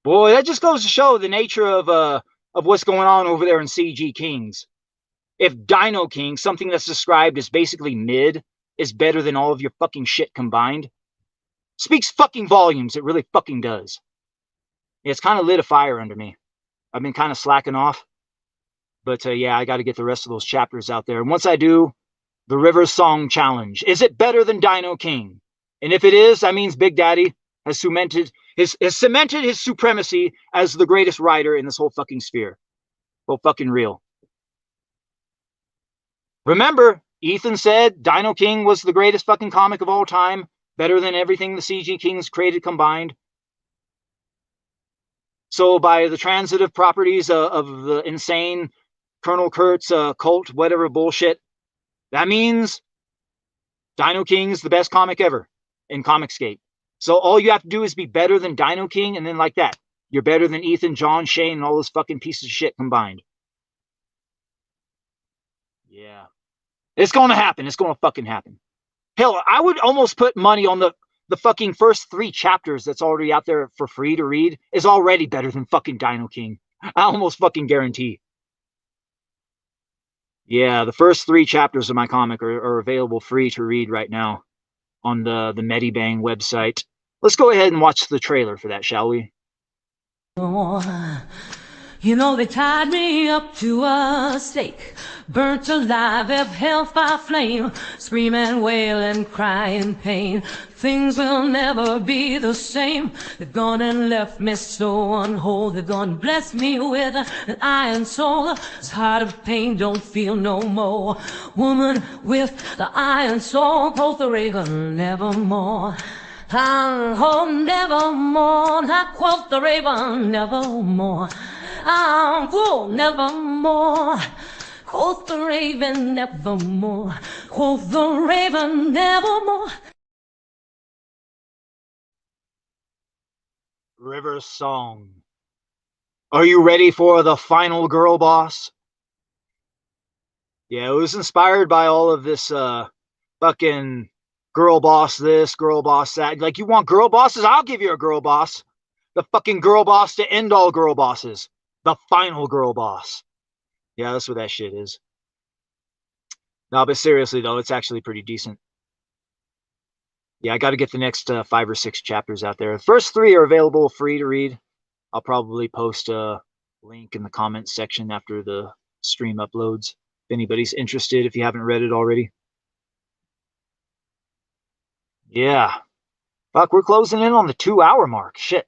Boy, that just goes to show the nature of what's going on over there in CG Kings. If Dino King, something that's described as basically mid, is better than all of your fucking shit combined, speaks fucking volumes. It really fucking does. It's kind of lit a fire under me. I've been kind of slacking off. But yeah, I got to get the rest of those chapters out there. And once I do, the River Song Challenge. Is it better than Dino King? And if it is, that means Big Daddy has cemented his supremacy as the greatest writer in this whole fucking sphere. Well, fucking real. Remember, Ethan said Dino King was the greatest fucking comic of all time, better than everything the CG Kings created combined. So by the transitive properties of the insane Colonel Kurt's cult, whatever bullshit, that means Dino King's the best comic ever in Comicscape. So all you have to do is be better than Dino King, and then like that, you're better than Ethan, John, Shane, and all those fucking pieces of shit combined. Yeah. It's going to happen. It's going to fucking happen. Hell, I would almost put money on the fucking first 3 chapters that's already out there for free to read is already better than fucking Dino King. I almost fucking guarantee. Yeah, the first 3 chapters of my comic are available free to read right now on the Medibang website. Let's go ahead and watch the trailer for that, shall we? You know they tied me up to a stake, burnt alive, if hellfire flame, screaming, wailing, crying pain. Things will never be the same. They've gone and left me so unwhole. They've gone and blessed me with an iron soul. This heart of pain don't feel no more. Woman with the iron soul, quoth the raven, nevermore. Oh, nevermore, I quoth the raven, nevermore. Oh, nevermore, quoth the raven, nevermore, quoth the raven, nevermore. River Song. Are you ready for the final girl boss? Yeah, it was inspired by all of this fucking girl boss this, girl boss that. Like, you want girl bosses? I'll give you a girl boss. The fucking girl boss to end all girl bosses. The final girl boss. Yeah, that's what that shit is. No, but seriously, though, it's actually pretty decent. Yeah, I got to get the next 5 or 6 chapters out there. The first 3 are available free to read. I'll probably post a link in the comments section after the stream uploads. If anybody's interested, if you haven't read it already. Yeah. Fuck, we're closing in on the 2-hour mark. Shit.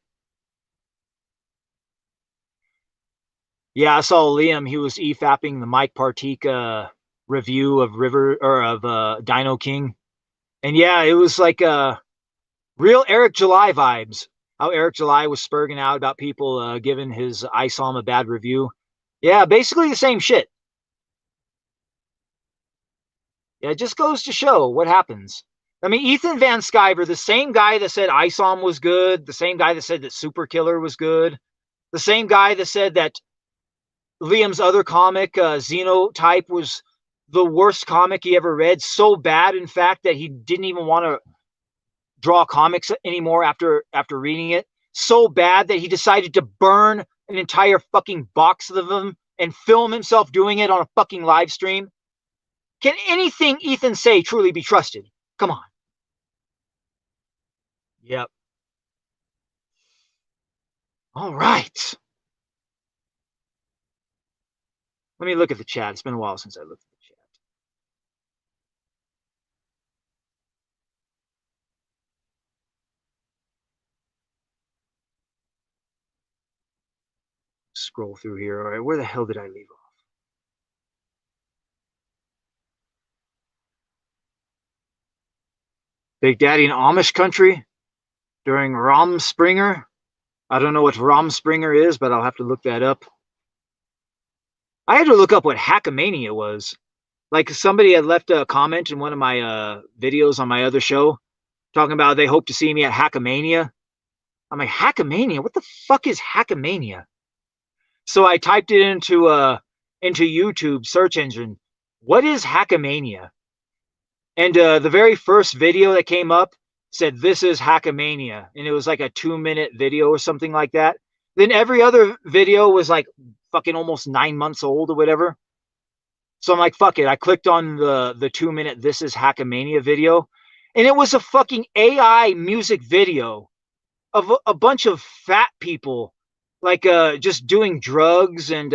Yeah, I saw Liam. He was e-fapping the Mike Partika review of Dino King. And yeah, it was like real Eric July vibes. How Eric July was spurging out about people giving his ISOM a bad review. Yeah, basically the same shit. Yeah, it just goes to show what happens. I mean, Ethan Van Sciver, the same guy that said ISOM was good, the same guy that said that Super Killer was good, the same guy that said that Liam's other comic, Xenotype, was the worst comic he ever read. So bad, in fact, that he didn't even want to draw comics anymore after reading it. So bad that he decided to burn an entire fucking box of them and film himself doing it on a fucking live stream. Can anything Ethan say truly be trusted? Come on. Yep. All right. Let me look at the chat. It's been a while since I looked at the chat. Scroll through here. All right, where the hell did I leave off? Big Daddy in Amish country during Romspringer. I don't know what Romspringer is, but I'll have to look that up. I had to look up what Hackamania was. Like, somebody had left a comment in one of my videos on my other show talking about they hope to see me at Hackamania. I'm like, Hackamania? What the fuck is Hackamania? So I typed it into YouTube search engine. What is Hackamania? And the very first video that came up said, "This is Hackamania," and it was like a 2-minute video or something like that. Then every other video was like fucking almost 9 months old or whatever. So I'm like, fuck it. I clicked on the 2-minute "This is Hackamania" video, and it was a fucking AI music video of a bunch of fat people, like just doing drugs and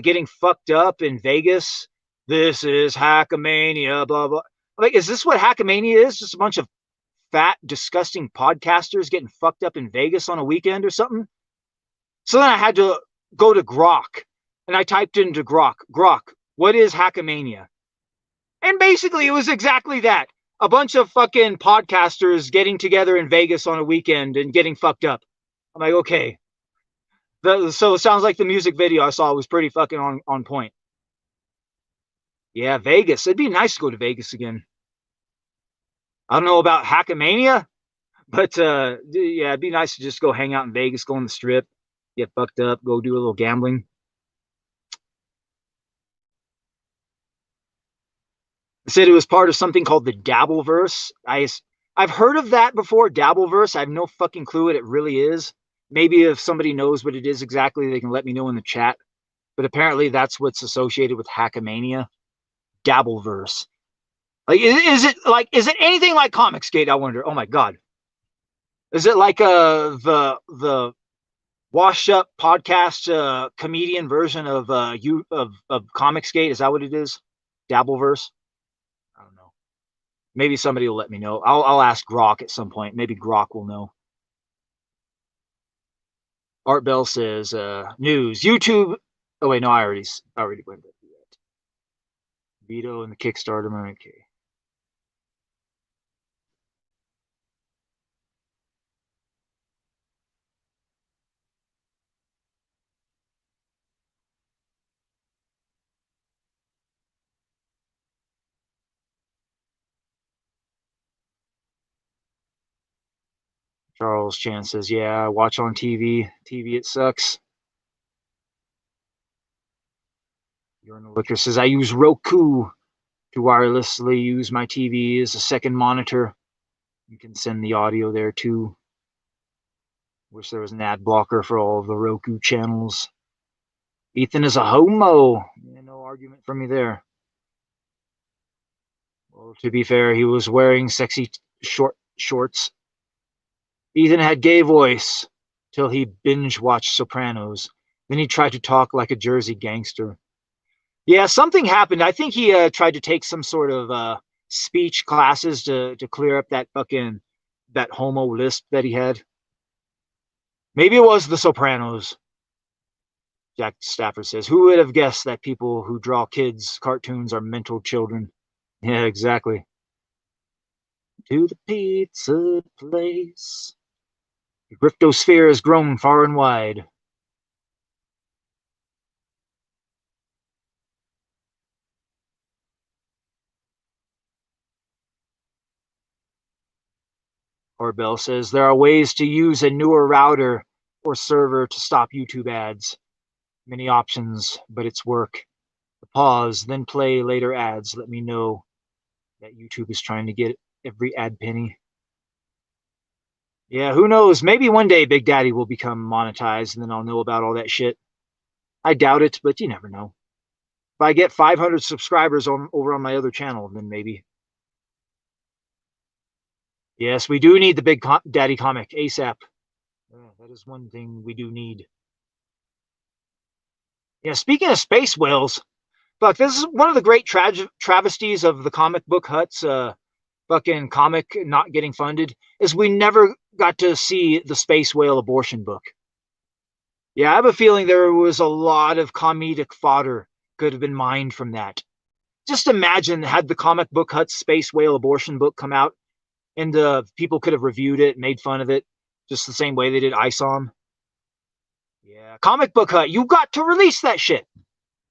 getting fucked up in Vegas. This is Hackamania, blah blah. Like, is this what Hackamania is? Just a bunch of fat, disgusting podcasters getting fucked up in Vegas on a weekend or something? So then I had to go to Grok, and I typed into Grok, what is Hackamania? And basically it was exactly that. A bunch of fucking podcasters getting together in Vegas on a weekend and getting fucked up. I'm like, okay. So it sounds like the music video I saw was pretty fucking on point. Yeah, Vegas. It'd be nice to go to Vegas again. I don't know about Hackamania, but yeah, it'd be nice to just go hang out in Vegas, go on the strip, get fucked up, go do a little gambling. It said it was part of something called the Dabbleverse. I've heard of that before, Dabbleverse. I have no fucking clue what it really is. Maybe if somebody knows what it is exactly, they can let me know in the chat. But apparently that's what's associated with Hackamania. Dabbleverse. Like, is it anything like Comicsgate, I wonder? Oh my god. Is it like the washed up podcast comedian version of Comicsgate? Is that what it is? Dabbleverse? I don't know. Maybe somebody will let me know. I'll ask Grok at some point. Maybe Grok will know. Art Bell says, news. YouTube. Oh wait, no, I already went through that. Veto and the Kickstarter. Okay. Charles Chan says, yeah, I watch on TV. TV, it sucks. Urinal Liquor says, I use Roku to wirelessly use my TV as a second monitor. You can send the audio there too. Wish there was an ad blocker for all of the Roku channels. Ethan is a homo. Yeah, no argument from me there. Well, to be fair, he was wearing sexy shorts. Ethan had gay voice till he binge watched Sopranos. Then he tried to talk like a Jersey gangster. Yeah, something happened. I think he tried to take some sort of speech classes to clear up that fucking that homo lisp that he had. Maybe it was the Sopranos. Jack Stafford says, who would have guessed that people who draw kids' cartoons are mental children? Yeah, exactly. To the pizza place. The griftosphere has grown far and wide. Orbell says, there are ways to use a newer router or server to stop YouTube ads. Many options, but it's work. The pause, then play later ads. Let me know that YouTube is trying to get every ad penny. Yeah, who knows? Maybe one day Big Daddy will become monetized and then I'll know about all that shit. I doubt it, but you never know. If I get 500 subscribers over on my other channel, then maybe. Yes, we do need the Big Daddy comic ASAP. Yeah, that is one thing we do need. Yeah, speaking of space whales, fuck, this is one of the great travesties of the comic book huts, fucking comic not getting funded, is we never got to see the space whale abortion book. Yeah, I have a feeling there was a lot of comedic fodder could have been mined from that. Just imagine had the comic book hut's space whale abortion book come out and people could have reviewed it, made fun of it, just the same way they did ISOM. Yeah, comic book hut, you got to release that shit.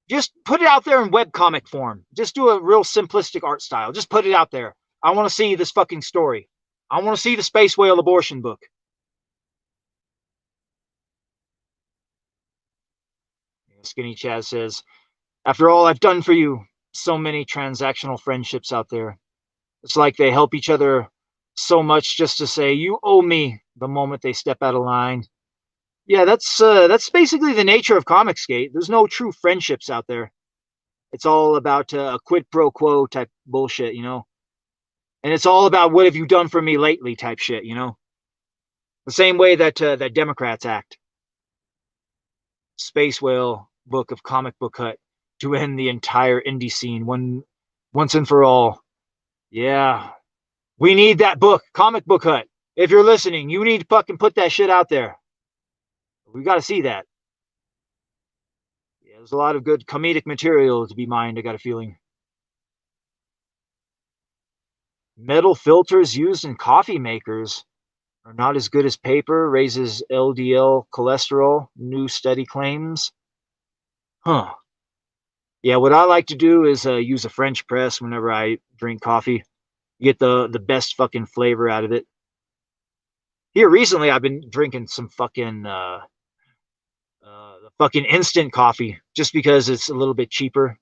Just put it out there in webcomic form. Just do a real simplistic art style. Just put it out there. I want to see this fucking story. I want to see the space whale abortion book. Skinny Chaz says, after all I've done for you, so many transactional friendships out there. It's like they help each other so much just to say, you owe me the moment they step out of line. Yeah, that's basically the nature of Comicsgate. There's no true friendships out there. It's all about a quid pro quo type bullshit, you know? And it's all about what have you done for me lately type shit, you know? The same way that that Democrats act. Space Whale book of Comic Book Hut to end the entire indie scene once and for all. Yeah. We need that book, Comic Book Hut. If you're listening, you need to fucking put that shit out there. We got to see that. Yeah, there's a lot of good comedic material to be mined, I got a feeling. Metal filters used in coffee makers are not as good as paper, raises LDL cholesterol, new study claims. Huh. Yeah, what I like to do is use a French press whenever I drink coffee. Get the best fucking flavor out of it. Here recently, I've been drinking some fucking the fucking instant coffee just because it's a little bit cheaper.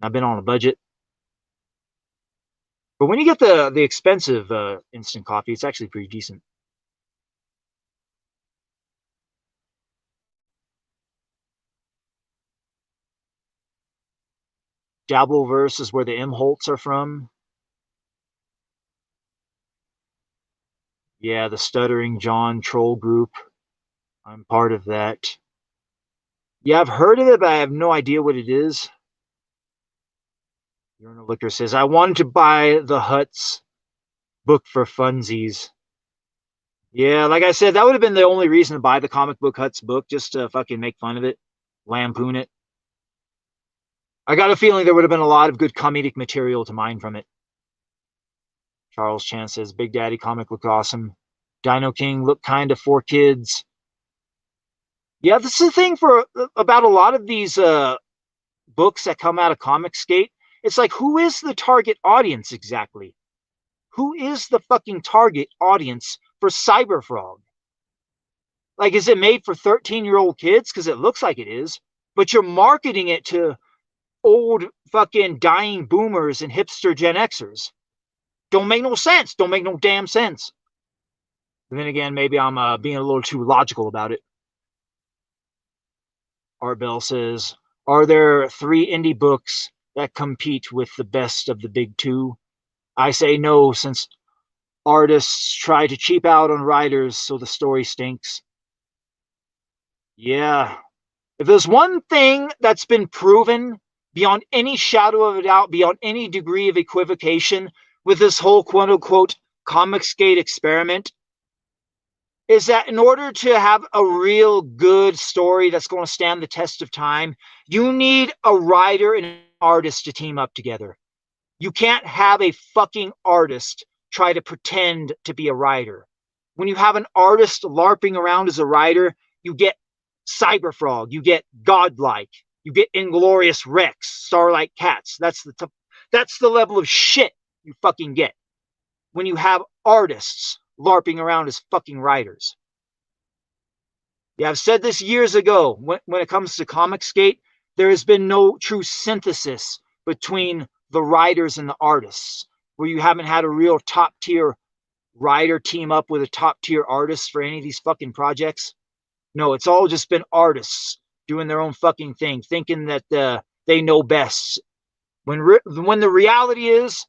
I've been on a budget. But when you get the expensive instant coffee, it's actually pretty decent. Dabbleverse is where the Imholtz are from. Yeah, the Stuttering John troll group. I'm part of that. Yeah, I've heard of it, but I have no idea what it is. Urinal Liquor says, I wanted to buy the Huts book for funsies. Yeah, like I said, that would have been the only reason to buy the Comic Book Huts book, just to fucking make fun of it, lampoon it. I got a feeling there would have been a lot of good comedic material to mine from it. Charles Chan says, Big Daddy comic looked awesome. Dino King looked kind of for kids. Yeah, this is the thing about a lot of these books that come out of Comicsgate. It's like, who is the target audience exactly? Who is the fucking target audience for Cyberfrog? Like, is it made for 13-year-old kids? Because it looks like it is. But you're marketing it to old fucking dying boomers and hipster Gen Xers. Don't make no sense. Don't make no damn sense. And then again, maybe I'm being a little too logical about it. Art Bell says, are there 3 indie books that compete with the best of the big 2? I say no, since artists try to cheap out on writers so the story stinks. Yeah. If there's one thing that's been proven beyond any shadow of a doubt, beyond any degree of equivocation with this whole quote-unquote Comicsgate experiment, is that in order to have a real good story that's going to stand the test of time, you need a writer and an artist to team up together. You can't have a fucking artist try to pretend to be a writer. When you have an artist LARPing around as a writer, you get Cyberfrog, you get Godlike, you get Inglorious Rex, Starlight Cats. That's the level of shit you fucking get when you have artists LARPing around as fucking writers. Yeah, I've said this years ago. When it comes to Comicsgate, there has been no true synthesis between the writers and the artists, where you haven't had a real top-tier writer team up with a top-tier artist for any of these fucking projects. No, it's all just been artists doing their own fucking thing, thinking that they know best. When the reality is,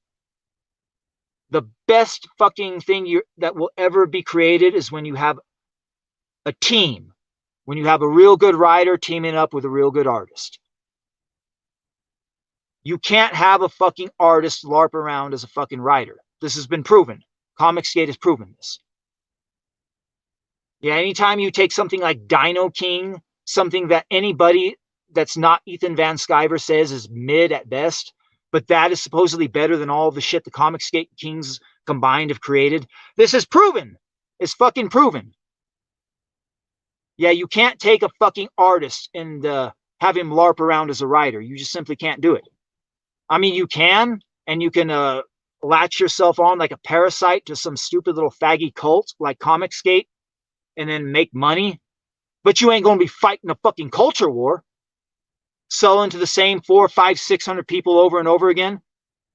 the best fucking thing that will ever be created is when you have a team. When you have a real good writer teaming up with a real good artist. You can't have a fucking artist LARP around as a fucking writer. This has been proven. Comicsgate has proven this. Yeah, anytime you take something like Dino King, something that anybody that's not Ethan Van Sciver says is mid at best, but that is supposedly better than all the shit the Comicsgate Kings combined have created. This is proven. It's fucking proven. Yeah, you can't take a fucking artist and have him LARP around as a writer. You just simply can't do it. I mean, you can, and you can latch yourself on like a parasite to some stupid little faggy cult like Comicsgate and then make money. But you ain't going to be fighting a fucking culture war, selling to the same 400, 500, 600 people over and over again.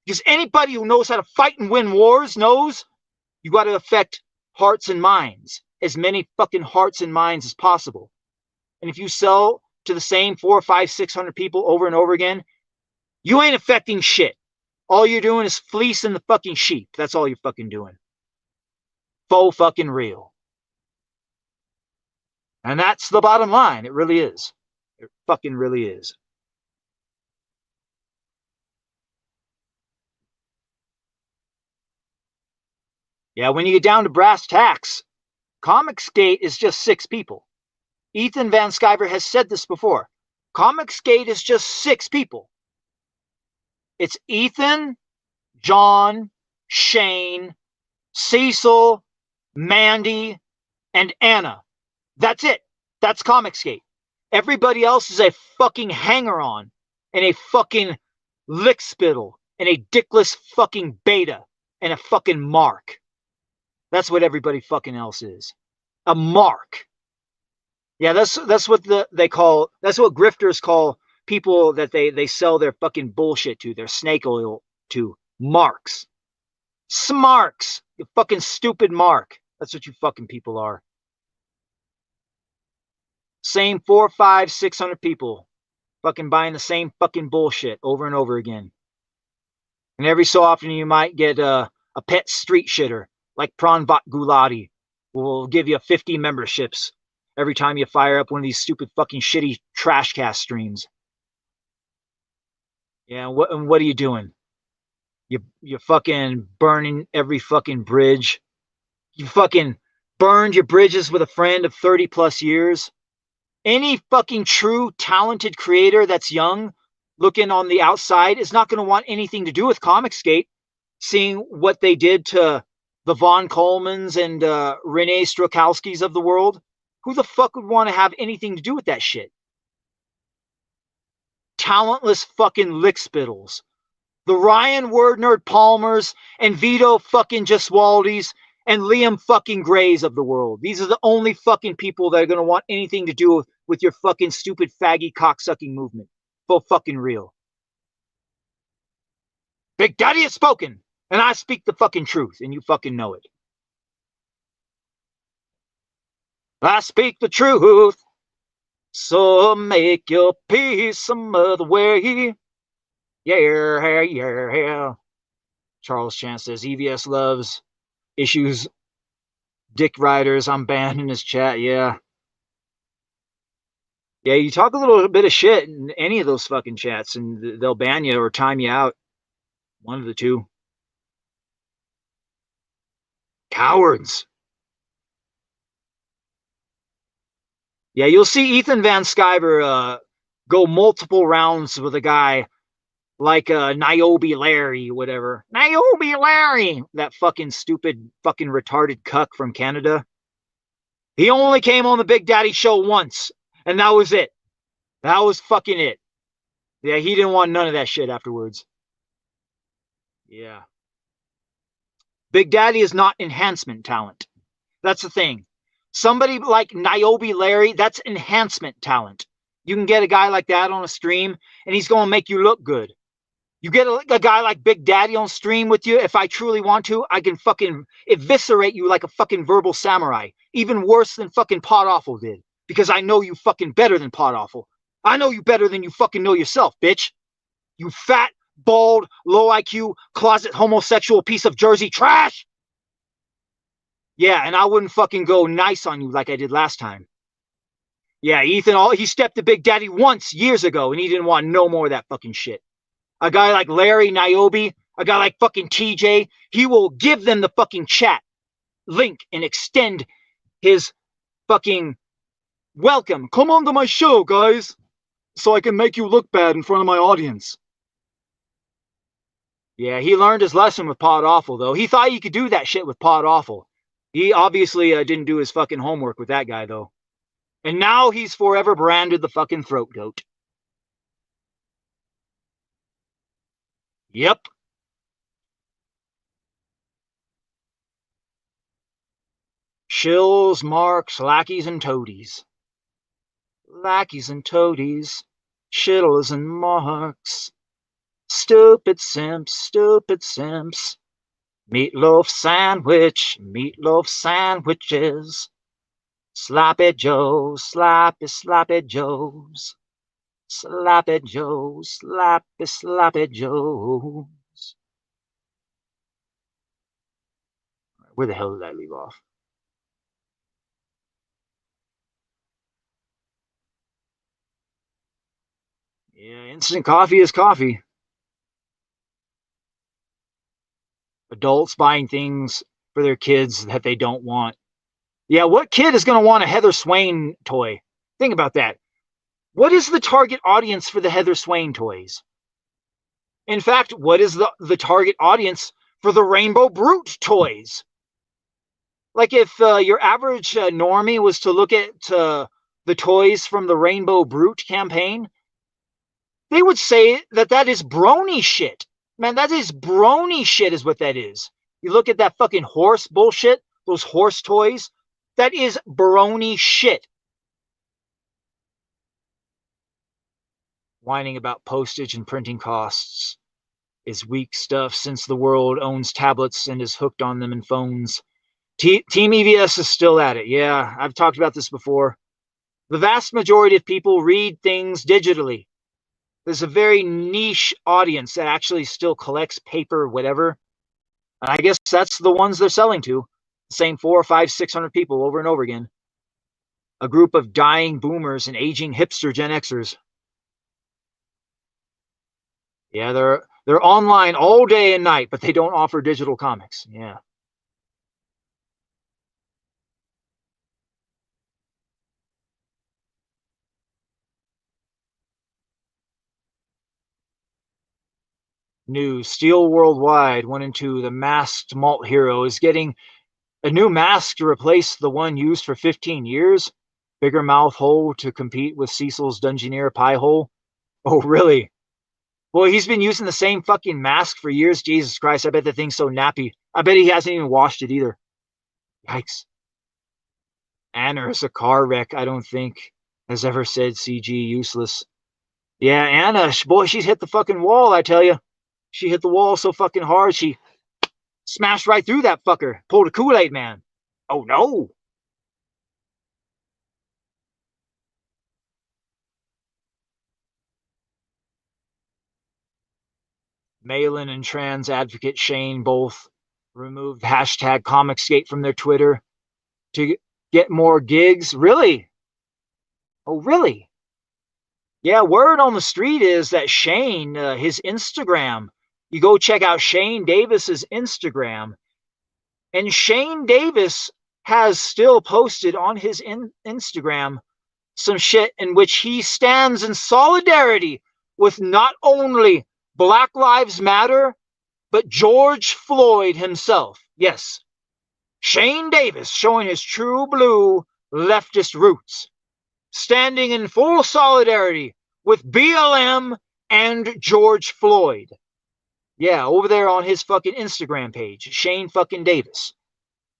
Because anybody who knows how to fight and win wars knows You got to affect hearts and minds, as many fucking hearts and minds as possible. And if you sell to the same 400, 500, 600 people over and over again, you ain't affecting shit. All you're doing is fleecing the fucking sheep. That's all you're fucking doing. Faux fucking real. And that's the bottom line. It really is. It fucking really is. Yeah, when you get down to brass tacks, Comicsgate is just 6 people. Ethan Van Sciver has said this before. Comicsgate is just 6 people. It's Ethan, John, Shane, Cecil, Mandy, and Anna. That's it. That's Comicsgate. Everybody else is a fucking hanger-on and a fucking lickspittle and a dickless fucking beta and a fucking mark. That's what everybody fucking else is. A mark. Yeah, that's what they call, that's what grifters call people that they sell their fucking bullshit to, their snake oil to. Marks. Smarks. You fucking stupid mark. That's what you fucking people are. Same 400, 500, 600 people fucking buying the same fucking bullshit over and over again. And every so often you might get a pet street shitter like Pranvat Gulati will give you 50 memberships every time you fire up one of these stupid fucking shitty trash cast streams. Yeah, what are you doing? You're fucking burning every fucking bridge. You fucking burned your bridges with a friend of 30 plus years. Any fucking true talented creator that's young, looking on the outside, is not going to want anything to do with Comicsgate, seeing what they did to the Von Colemans and Renee Strokowskis of the world. Who the fuck would want to have anything to do with that shit? Talentless fucking lickspittles. The Ryan Wordnerd Palmers and Vito fucking Gesualdis and Liam fucking Grays of the world. These are the only fucking people that are going to want anything to do with your fucking stupid faggy cocksucking movement. For fucking real. Big Daddy has spoken, and I speak the fucking truth, and you fucking know it. I speak the truth, so make your peace some other way. Yeah. Charles Chance says EVS loves issues dick riders. I'm banned in his chat. Yeah, you talk a little bit of shit in any of those fucking chats and they'll ban you or time you out. One of the two. Cowards. Yeah, you'll see Ethan Van Sciver go multiple rounds with a guy like Niobe Larry, whatever. Niobe Larry! That fucking stupid, fucking retarded cuck from Canada. He only came on the Big Daddy show once, and that was it. That was fucking it. Yeah, he didn't want none of that shit afterwards. Yeah. Big Daddy is not enhancement talent. That's the thing. Somebody like Niobe Larry, that's enhancement talent. You can get a guy like that on a stream, and he's going to make you look good. You get a guy like Big Daddy on stream with you, if I truly want to, I can fucking eviscerate you like a fucking verbal samurai. Even worse than fucking Pot Awful did. Because I know you fucking better than Pot Awful. I know you better than you fucking know yourself, bitch. You fat, bald, low IQ, closet homosexual piece of Jersey trash. Yeah, and I wouldn't fucking go nice on you like I did last time. Yeah, Ethan, he stepped to Big Daddy once years ago, and he didn't want no more of that fucking shit. A guy like Larry Niobe, a guy like fucking TJ, he will give them the fucking chat link and extend his fucking welcome. Come on to my show, guys, so I can make you look bad in front of my audience. Yeah, he learned his lesson with Pot Awful, though. He thought he could do that shit with Pot Awful. He obviously didn't do his fucking homework with that guy, though. And now he's forever branded the fucking throat goat. Yep. Shills, marks, lackeys, and toadies. Lackeys and toadies. Shills and marks. Stupid simps, stupid simps. Meatloaf sandwich, meatloaf sandwiches. Sloppy Joe, sloppy Joes. Sloppy Joe, sloppy Joes. Where the hell did I leave off? Yeah, instant coffee is coffee. Adults buying things for their kids that they don't want. Yeah, what kid is going to want a Heather Swain toy? Think about that. What is the target audience for the Heather Swain toys? In fact, what is the target audience for the Rainbow Brute toys? Like if your average normie was to look at the toys from the Rainbow Brute campaign, they would say that that is brony shit. Man, that is brony shit is what that is. You look at that fucking horse bullshit, those horse toys, that is brony shit. Whining about postage and printing costs is weak stuff since the world owns tablets and is hooked on them in phones. Team EVS is still at it. Yeah, I've talked about this before. The vast majority of people read things digitally. There's a very niche audience that actually still collects paper, whatever. And I guess that's the ones they're selling to. The same 400, 500, 600 people over and over again. A group of dying boomers and aging hipster Gen Xers. Yeah, they're online all day and night, but they don't offer digital comics. Yeah. News. Steel Worldwide 1 and 2. The masked malt hero is getting a new mask to replace the one used for 15 years. Bigger mouth hole to compete with Cecil's Dungeoneer pie hole. Oh, really? Well, he's been using the same fucking mask for years. Jesus Christ, I bet the thing's so nappy. I bet he hasn't even washed it either. Yikes. Anna is a car wreck, I don't think, has ever said CG useless. Yeah, Anna, boy, she's hit the fucking wall, I tell you. She hit the wall so fucking hard, she smashed right through that fucker. Pulled a Kool-Aid man. Oh, no. Malin and trans advocate Shane both removed hashtag Comicsgate from their Twitter to get more gigs. Really? Oh, really? Yeah, word on the street is that Shane, his Instagram, you go check out Shane Davis's Instagram, and Shane Davis has still posted on his Instagram some shit in which he stands in solidarity with not only Black Lives Matter, but George Floyd himself. Yes, Shane Davis showing his true blue leftist roots, standing in full solidarity with BLM and George Floyd. Yeah, over there on his fucking Instagram page, Shane fucking Davis.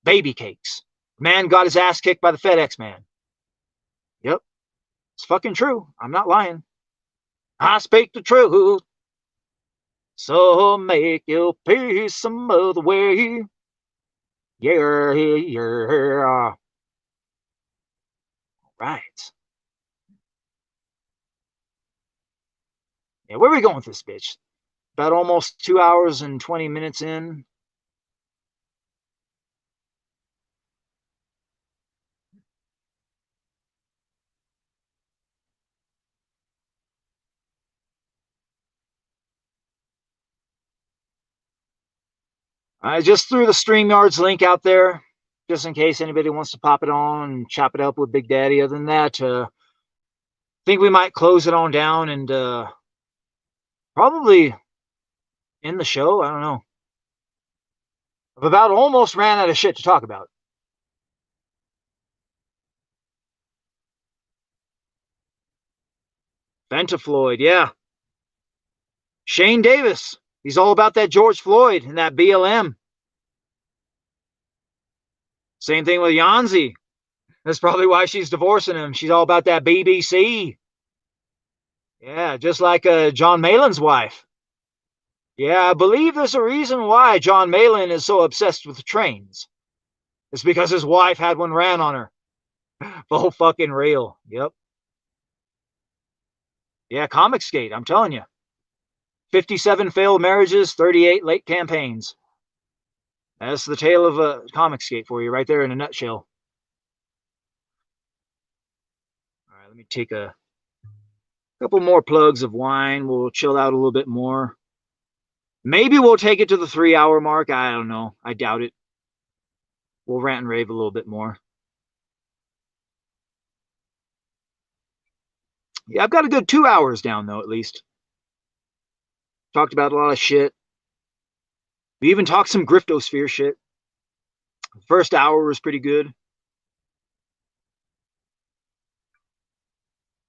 Baby cakes. Man got his ass kicked by the FedEx man. Yep, it's fucking true. I'm not lying. I speak the truth. So make your peace some other way. Yeah, yeah. Right. Yeah, where are we going with this bitch? About almost 2 hours and 20 minutes in. I just threw the StreamYard's link out there, just in case anybody wants to pop it on and chop it up with Big Daddy. Other than that, I think we might close it on down and probably end the show. I don't know. I've about almost ran out of shit to talk about. Floyd, yeah. Shane Davis. He's all about that George Floyd and that BLM. Same thing with Yanzi. That's probably why she's divorcing him. She's all about that BBC. Yeah, just like John Malin's wife. Yeah, I believe there's a reason why John Malin is so obsessed with trains. It's because his wife had one ran on her. Full fucking real. Yep. Yeah, comic skate, I'm telling you. 57 failed marriages, 38 late campaigns. That's the tale of a comic skate for you right there in a nutshell. All right, let me take a couple more plugs of wine. We'll chill out a little bit more. Maybe we'll take it to the 3-hour mark. I don't know. I doubt it. We'll rant and rave a little bit more. Yeah, I've got a good 2 hours down, though, at least. Talked about a lot of shit. We even talked some griftosphere shit. The first hour was pretty good.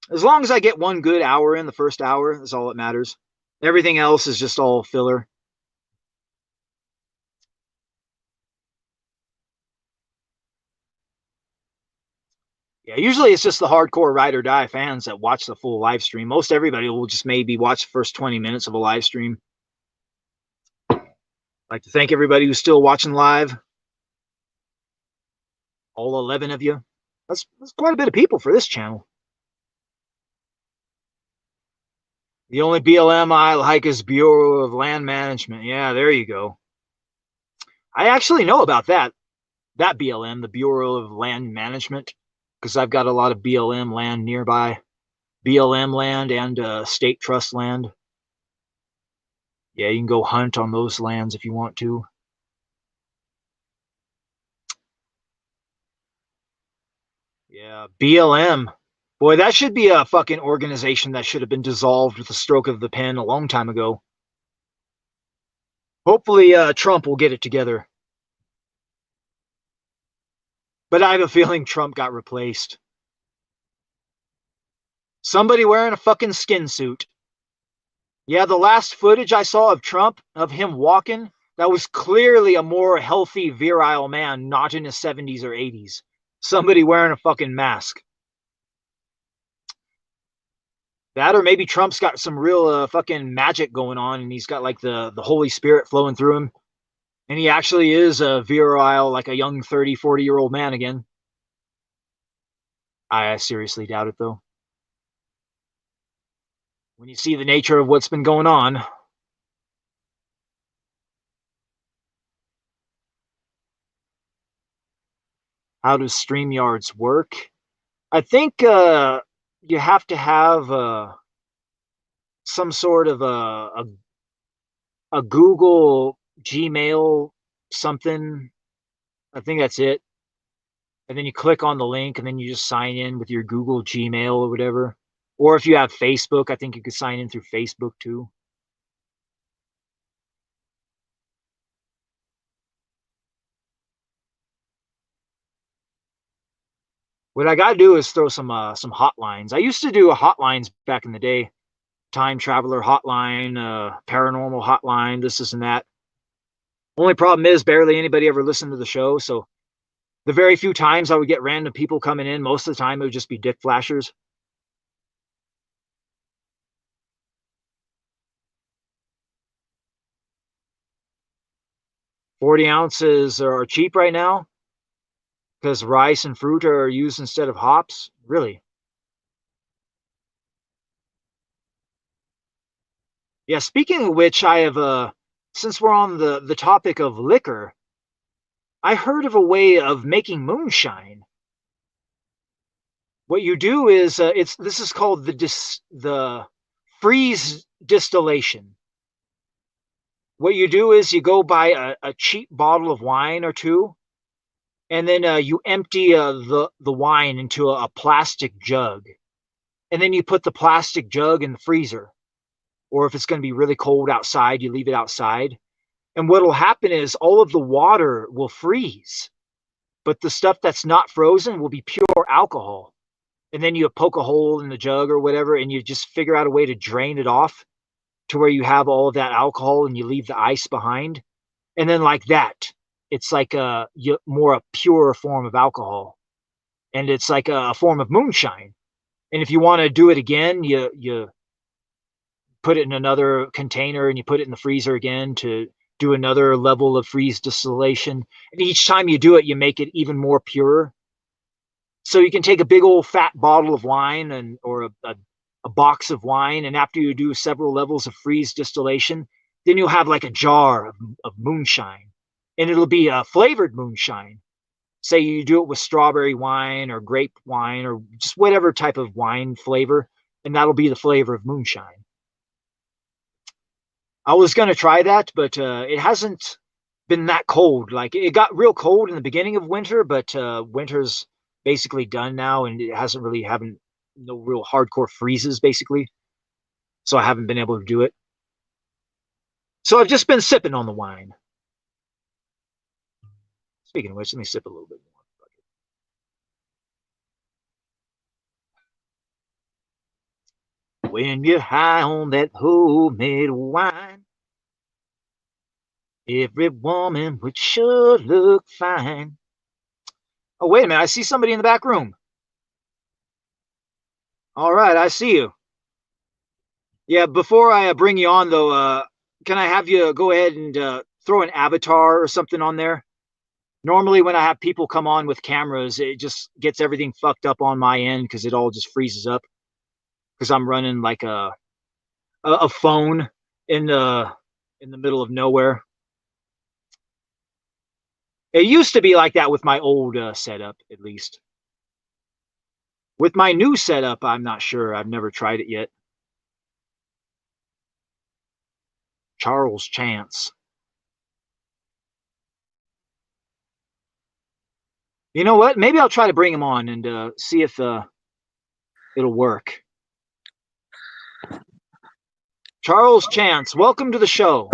As long as I get one good hour in the first hour, that's all that matters. Everything else is just all filler. Yeah, usually it's just the hardcore ride or die fans that watch the full live stream. Most everybody will just maybe watch the first 20 minutes of a live stream. I'd like to thank everybody who's still watching live. All 11 of you. That's quite a bit of people for this channel. The only BLM I like is Bureau of Land Management. Yeah, there you go. I actually know about that BLM, the Bureau of Land Management, because I've got a lot of BLM land nearby. BLM land and state trust land. Yeah, you can go hunt on those lands if you want to. Yeah, BLM. Boy, that should be a fucking organization that should have been dissolved with a stroke of the pen a long time ago. Hopefully, Trump will get it together. But I have a feeling Trump got replaced. Somebody wearing a fucking skin suit. Yeah, the last footage I saw of Trump, of him walking, that was clearly a more healthy, virile man, not in his 70s or 80s. Somebody wearing a fucking mask. That, or maybe Trump's got some real fucking magic going on, and he's got like the Holy Spirit flowing through him. And he actually is a virile, like a young 30, 40-year-old man again. I seriously doubt it, though. When you see the nature of what's been going on. How does StreamYards work? I think you have to have some sort of a Google Gmail something. I think that's it. And then you click on the link and then you just sign in with your Google Gmail or whatever. Or if you have Facebook, I think you could sign in through Facebook too. What I got to do is throw some hotlines. I used to do hotlines back in the day. Time traveler hotline, paranormal hotline, this and that. Only problem is barely anybody ever listened to the show, so the very few times I would get random people coming in, most of the time it would just be dick flashers. $40 ounces are cheap right now because rice and fruit are used instead of hops. Really? Yeah, speaking of which, I have since we're on the topic of liquor, I heard of a way of making moonshine. What you do is this is called the freeze distillation. What you do is you go buy a cheap bottle of wine or two, and then you empty the wine into a plastic jug, and then you put the plastic jug in the freezer. Or if it's going to be really cold outside, you leave it outside. And what will happen is all of the water will freeze, but the stuff that's not frozen will be pure alcohol. And then you poke a hole in the jug or whatever, and you just figure out a way to drain it off to where you have all of that alcohol and you leave the ice behind. And then like that, it's like a more pure form of alcohol. And it's like a form of moonshine. And if you want to do it again, you put it in another container and you put it in the freezer again to do another level of freeze distillation. And each time you do it, you make it even more pure. So you can take a big old fat bottle of wine or a box of wine, and after you do several levels of freeze distillation, then you'll have like a jar of moonshine, and it'll be a flavored moonshine. Say you do it with strawberry wine or grape wine or just whatever type of wine flavor, and that'll be the flavor of moonshine. I was going to try that, but it hasn't been that cold. Like, it got real cold in the beginning of winter, but winter's basically done now, and it hasn't really having no real hardcore freezes basically. So I haven't been able to do it. So I've just been sipping on the wine. Speaking of which, let me sip a little bit more. When you're high on that homemade wine, every woman would sure look fine. Oh, wait a minute. I see somebody in the back room. All right, I see you. Yeah, before I bring you on, though, can I have you go ahead and throw an avatar or something on there? Normally, when I have people come on with cameras, it just gets everything fucked up on my end because it all just freezes up. Because I'm running like a phone in the middle of nowhere. It used to be like that with my old setup, at least. With my new setup, I'm not sure. I've never tried it yet. Charles Chance. You know what? Maybe I'll try to bring him on and see if it'll work. Charles Chance, welcome to the show.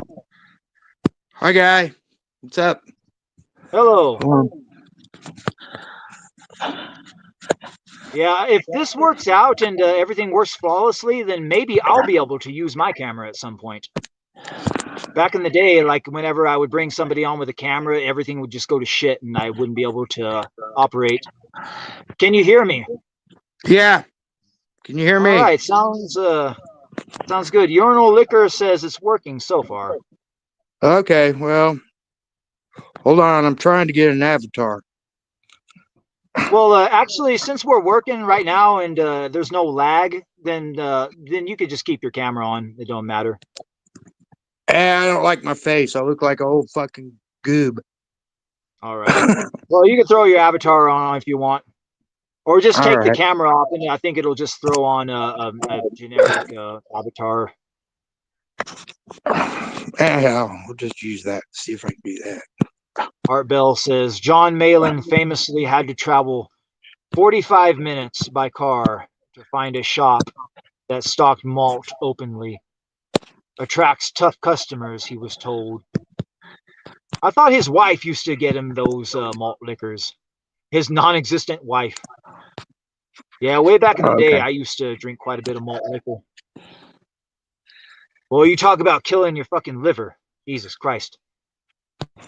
Hi, Guy. What's up? Hello. Yeah, if this works out and everything works flawlessly, then maybe I'll be able to use my camera at some point. Back in the day, like whenever I would bring somebody on with a camera, everything would just go to shit and I wouldn't be able to operate. Can you hear me? Yeah. Can you hear me? All right, sounds good. Urinal Liquor says it's working so far. Okay, well, hold on. I'm trying to get an avatar. Well, actually, since we're working right now and there's no lag, then you could just keep your camera on. It don't matter. I don't like my face. I look like a whole fucking goob. All right. Well, you can throw your avatar on if you want. Or just take the camera off, and I think it'll just throw on a generic avatar. We'll just use that. See if I can do that. Art Bell says, John Malin famously had to travel 45 minutes by car to find a shop that stocked malt openly. Attracts tough customers, he was told. I thought his wife used to get him those malt liquors. His non-existent wife. Yeah, way back in the day, I used to drink quite a bit of malt liquor. Well, you talk about killing your fucking liver. Jesus Christ.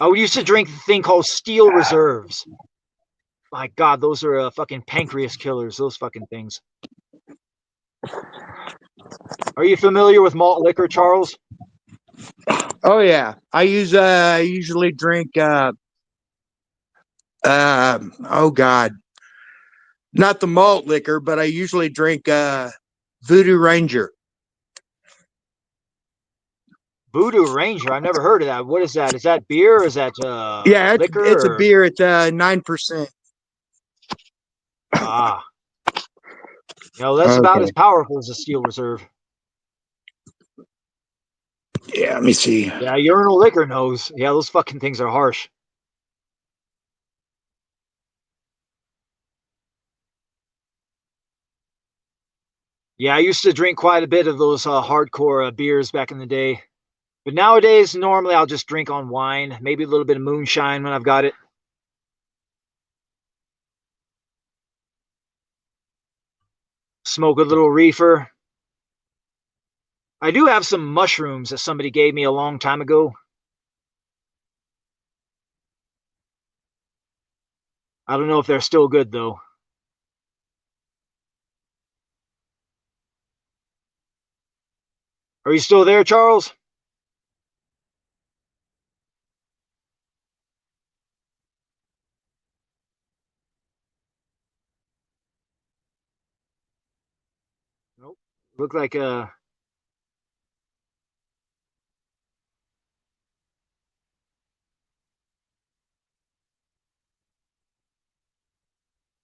I used to drink a thing called Steel Reserves. My God, those are fucking pancreas killers, those fucking things. Are you familiar with malt liquor, Charles? Oh, yeah. I usually drink, oh, God. Not the malt liquor, but I usually drink Voodoo Ranger. Voodoo Ranger? I've never heard of that. What is that? Is that beer or is that yeah, liquor? It's a beer. It's 9%. Ah. That's about as powerful as a Steel Reserve. Yeah, let me see. Yeah, Urinal Liquor knows. Yeah, those fucking things are harsh. Yeah, I used to drink quite a bit of those hardcore beers back in the day. But nowadays, normally I'll just drink on wine, maybe a little bit of moonshine when I've got it. Smoke a little reefer. I do have some mushrooms that somebody gave me a long time ago. I don't know if they're still good, though. Are you still there, Charles? Nope. Look like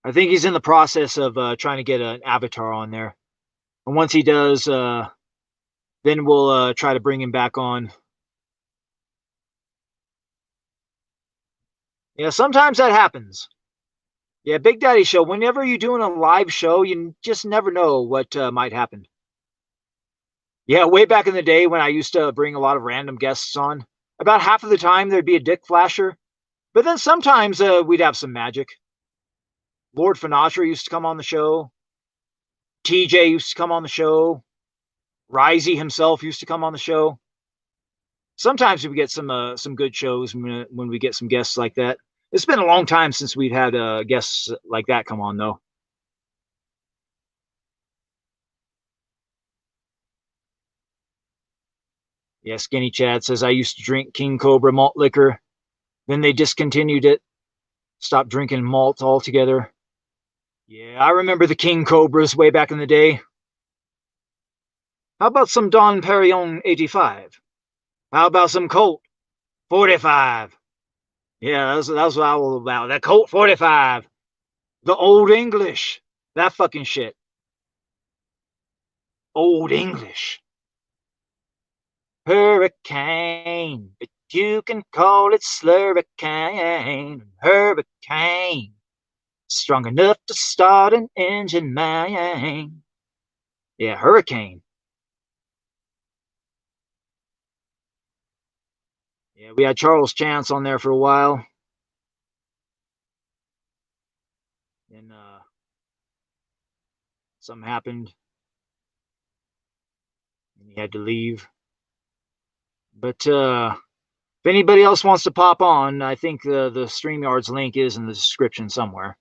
I think he's in the process of trying to get an avatar on there. And once he does, then we'll try to bring him back on. Yeah, sometimes that happens. Yeah, Big Daddy Show. Whenever you're doing a live show, you just never know what might happen. Yeah, way back in the day when I used to bring a lot of random guests on, about half of the time there'd be a dick flasher, but then sometimes we'd have some magic. Lord Finatra used to come on the show. TJ used to come on the show. Risey himself used to come on the show. Sometimes we get some good shows when we get some guests like that. It's been a long time since we've had guests like that come on, though. Yeah, Skinny Chad says, I used to drink King Cobra malt liquor. Then they discontinued it. Stopped drinking malt altogether. Yeah, I remember the King Cobras way back in the day. How about some Dom Perignon 85? How about some Colt 45? Yeah, that's what I was all about. That Colt 45. The Old English. That fucking shit. Old English. Hurricane. But you can call it slurricane. Hurricane. Strong enough to start an engine, man. Yeah, Hurricane. Yeah, we had Charles Chance on there for a while. And something happened. And he had to leave. But if anybody else wants to pop on, I think the StreamYard's link is in the description somewhere.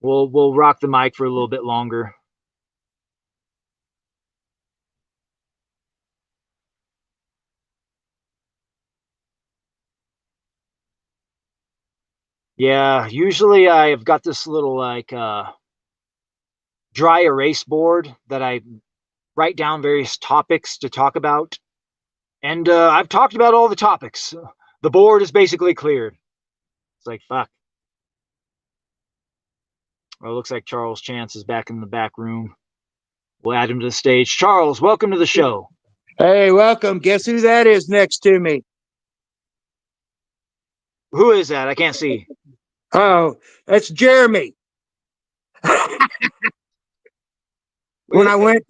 We'll rock the mic for a little bit longer. Yeah, usually I've got this little like dry erase board that I write down various topics to talk about. And I've talked about all the topics. The board is basically cleared. It's like, fuck. Well, it looks like Charles Chance is back in the back room. We'll add him to the stage. Charles, welcome to the show. Hey, welcome. Guess who that is next to me? Who is that? I can't see. Oh, that's Jeremy. When I went,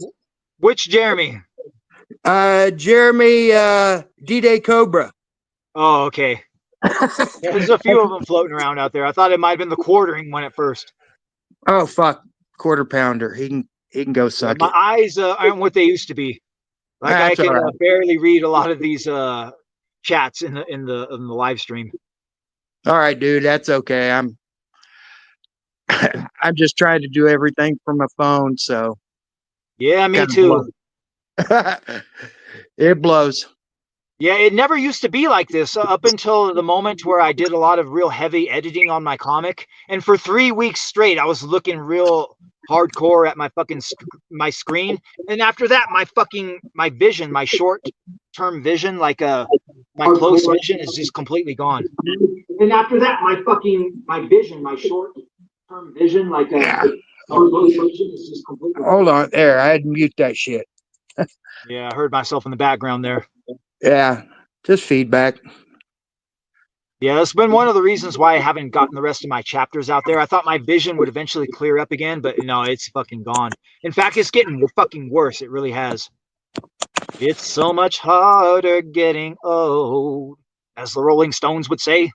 which Jeremy? Jeremy D-Day Cobra. Oh, okay. There's a few of them floating around out there. I thought it might have been the quartering one at first. Oh fuck, quarter pounder. He can go suck it. My eyes aren't what they used to be. Like I can barely read a lot of these chats in the live stream. All right, dude, that's okay. I'm just trying to do everything from my phone, so yeah, me too. It blows. Yeah, it never used to be like this up until the moment where I did a lot of real heavy editing on my comic, and for 3 weeks straight, I was looking real hardcore at my fucking my screen, and after that, my vision, my short-term vision, like my close vision, is just completely gone. And after that, my vision, my short-term vision, like close vision, is just completely gone. Hold on, there. I had to mute that shit. Yeah, I heard myself in the background there. Yeah, just feedback. Yeah, that's been one of the reasons why I haven't gotten the rest of my chapters out there. I thought my vision would eventually clear up again, but no, it's fucking gone. In fact, it's getting fucking worse. It really has. It's so much harder getting old, as the Rolling Stones would say.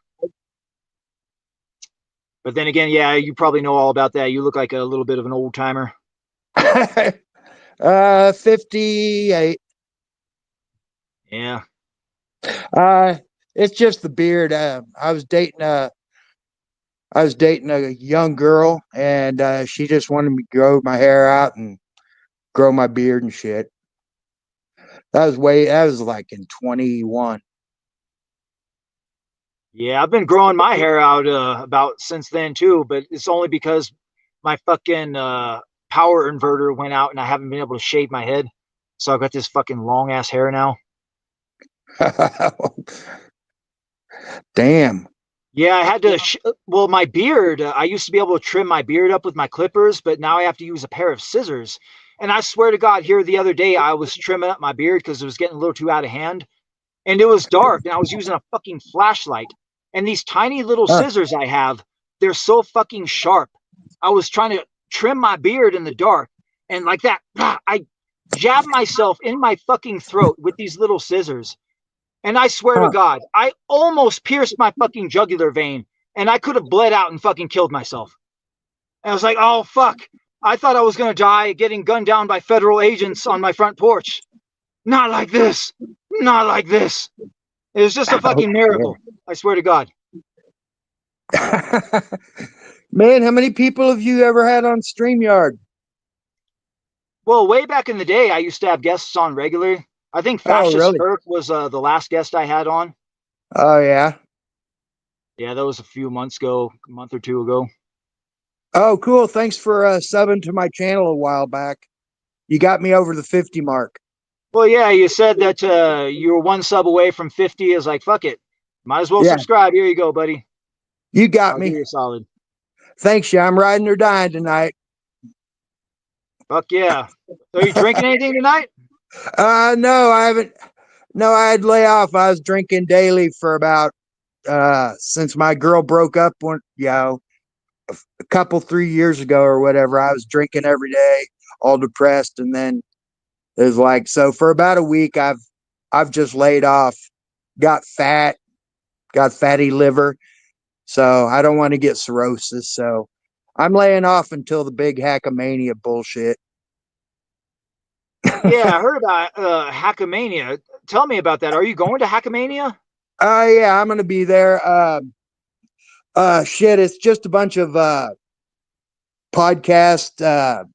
But then again, yeah, you probably know all about that. You look like a little bit of an old timer. 58. Yeah. It's just the beard. I was dating a young girl, and she just wanted me to grow my hair out, and grow my beard and shit. That was like in 21. Yeah, I've been growing my hair out about since then too, but it's only because my fucking power inverter went out and I haven't been able to shave my head. So I've got this fucking long ass hair now. Damn. Yeah, I had to. Well, my beard, I used to be able to trim my beard up with my clippers, but now I have to use a pair of scissors. And I swear to God, here the other day, I was trimming up my beard because it was getting a little too out of hand. And it was dark, and I was using a fucking flashlight. And these tiny little scissors I have, they're so fucking sharp. I was trying to trim my beard in the dark, and like that, I jabbed myself in my fucking throat with these little scissors. And I swear to God, I almost pierced my fucking jugular vein, and I could have bled out and fucking killed myself. And I was like, oh, fuck. I thought I was going to die getting gunned down by federal agents on my front porch. Not like this. Not like this. It was just a fucking miracle. I swear to God. Man, how many people have you ever had on StreamYard? Well, way back in the day, I used to have guests on regularly. I think Fascist really? Kirk was the last guest I had on. Oh, yeah. Yeah, that was a few months ago, a month or two ago. Oh, cool. Thanks for subbing to my channel a while back. You got me over the 50 mark. Well, yeah, you said that you were one sub away from 50. I was like, fuck it. Might as well subscribe. Here you go, buddy. You got I'll me. give you solid. Thanks, yeah. I'm riding or dying tonight. Fuck yeah. So are you drinking anything tonight? No, I haven't. No, I had lay off. I was drinking daily for about since my girl broke up a couple 3 years ago or whatever. I was drinking every day, all depressed, and then it was like so for about a week I've just laid off, got fat, got fatty liver, so I don't want to get cirrhosis. So I'm laying off until the big Hackamania bullshit. Yeah, I heard about Hackamania. Tell me about that. Are you going to Hackamania? Yeah, I'm gonna be there. Shit, it's just a bunch of podcast, a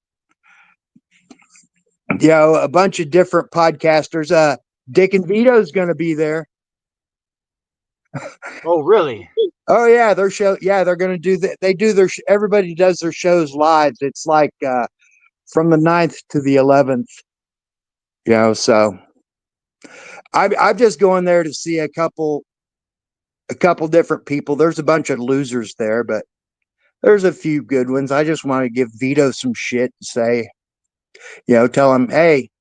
bunch of different podcasters. Dick and Vito's gonna be there. Oh, really? Oh yeah, their show. Yeah, they're gonna do that. They do their. Everybody does their shows live. It's like from the 9th to the 11th. So I'm just going there to see a couple different people. There's a bunch of losers there, but there's a few good ones. I just want to give Vito some shit and say, tell him, hey,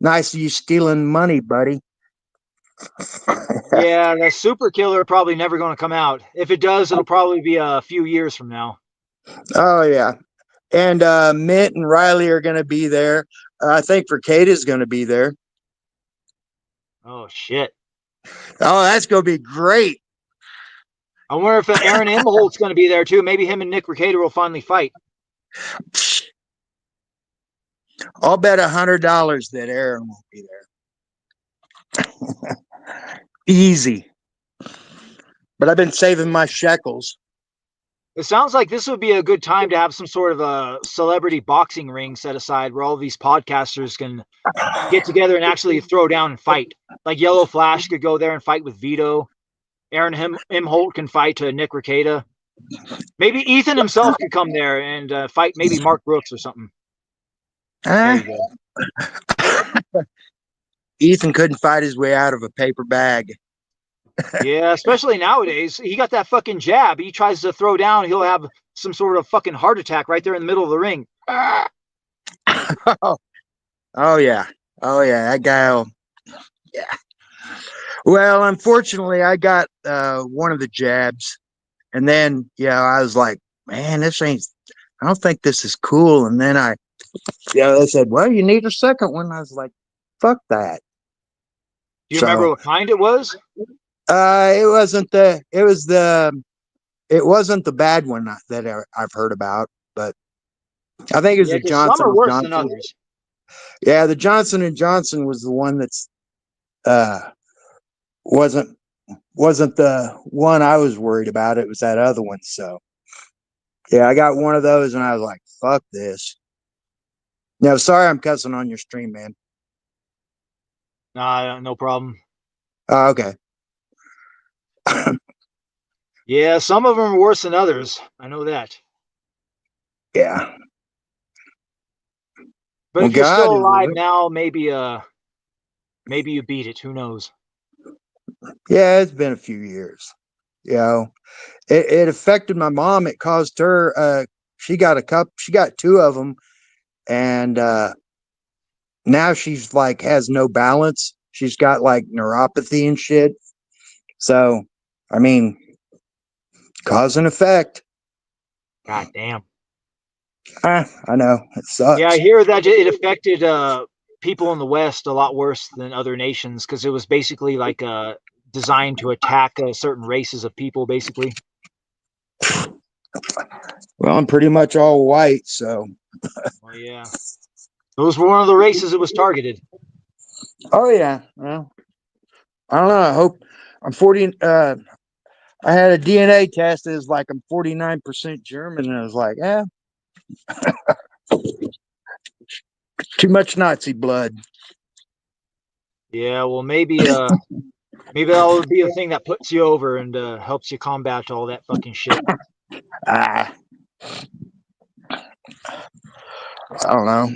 nice of you stealing money, buddy. Yeah, the Super Killer probably never going to come out. If it does, it'll probably be a few years from now. Oh yeah, and Mint and Riley are going to be there. I think Verkada's going to be there. Oh shit! Oh, that's going to be great. I wonder if Aaron Imholt's going to be there too. Maybe him and Nick Verkada will finally fight. I'll bet $100 that Aaron won't be there. Easy. But I've been saving my shekels. It sounds like this would be a good time to have some sort of a celebrity boxing ring set aside where all these podcasters can get together and actually throw down and fight. Like Yellow Flash could go there and fight with Vito. Aaron Imholt can fight Nick Rekieta. Maybe Ethan himself could come there and fight maybe Mark Brooks or something. There you go. Ethan couldn't fight his way out of a paper bag. Yeah, especially nowadays. He got that fucking jab. He tries to throw down, he'll have some sort of fucking heart attack right there in the middle of the ring. Oh yeah. That guy. Yeah. Well, unfortunately, I got one of the jabs, and then I was like, man, this ain't. I don't think this is cool. And then they said, well, you need a second one. I was like, fuck that. Do you remember what kind it was? It wasn't the. It wasn't the bad one that I've heard about, but I think it was the Johnson. Some are worse Johnson. than others. Yeah, the Johnson & Johnson was the one that's wasn't the one I was worried about. It was that other one. So yeah, I got one of those, and I was like, fuck this. No, sorry, I'm cussing on your stream, man. Nah, no problem. Okay. Yeah, some of them are worse than others. I know that. Yeah. But Well, if you're God still is alive real. now, maybe you beat it. Who knows? Yeah, it's been a few years. You know, it affected my mom. It caused her. She got a cup. She got two of them, and now she's like has no balance. She's got like neuropathy and shit. So, I mean, cause and effect. God damn. I know it Yeah, I sucks. hear that it affected people in the West a lot worse than other nations because it was basically like designed to attack certain races of people, basically. Well, I'm pretty much all white, so. Well, yeah, those were one of the races it was targeted. Oh yeah. Well, I don't know. I hope I'm 40. I had a DNA test. It was like I'm 49% German, and I was like, too much Nazi blood. Yeah, well, maybe that'll be the thing that puts you over and helps you combat all that fucking shit. I don't know.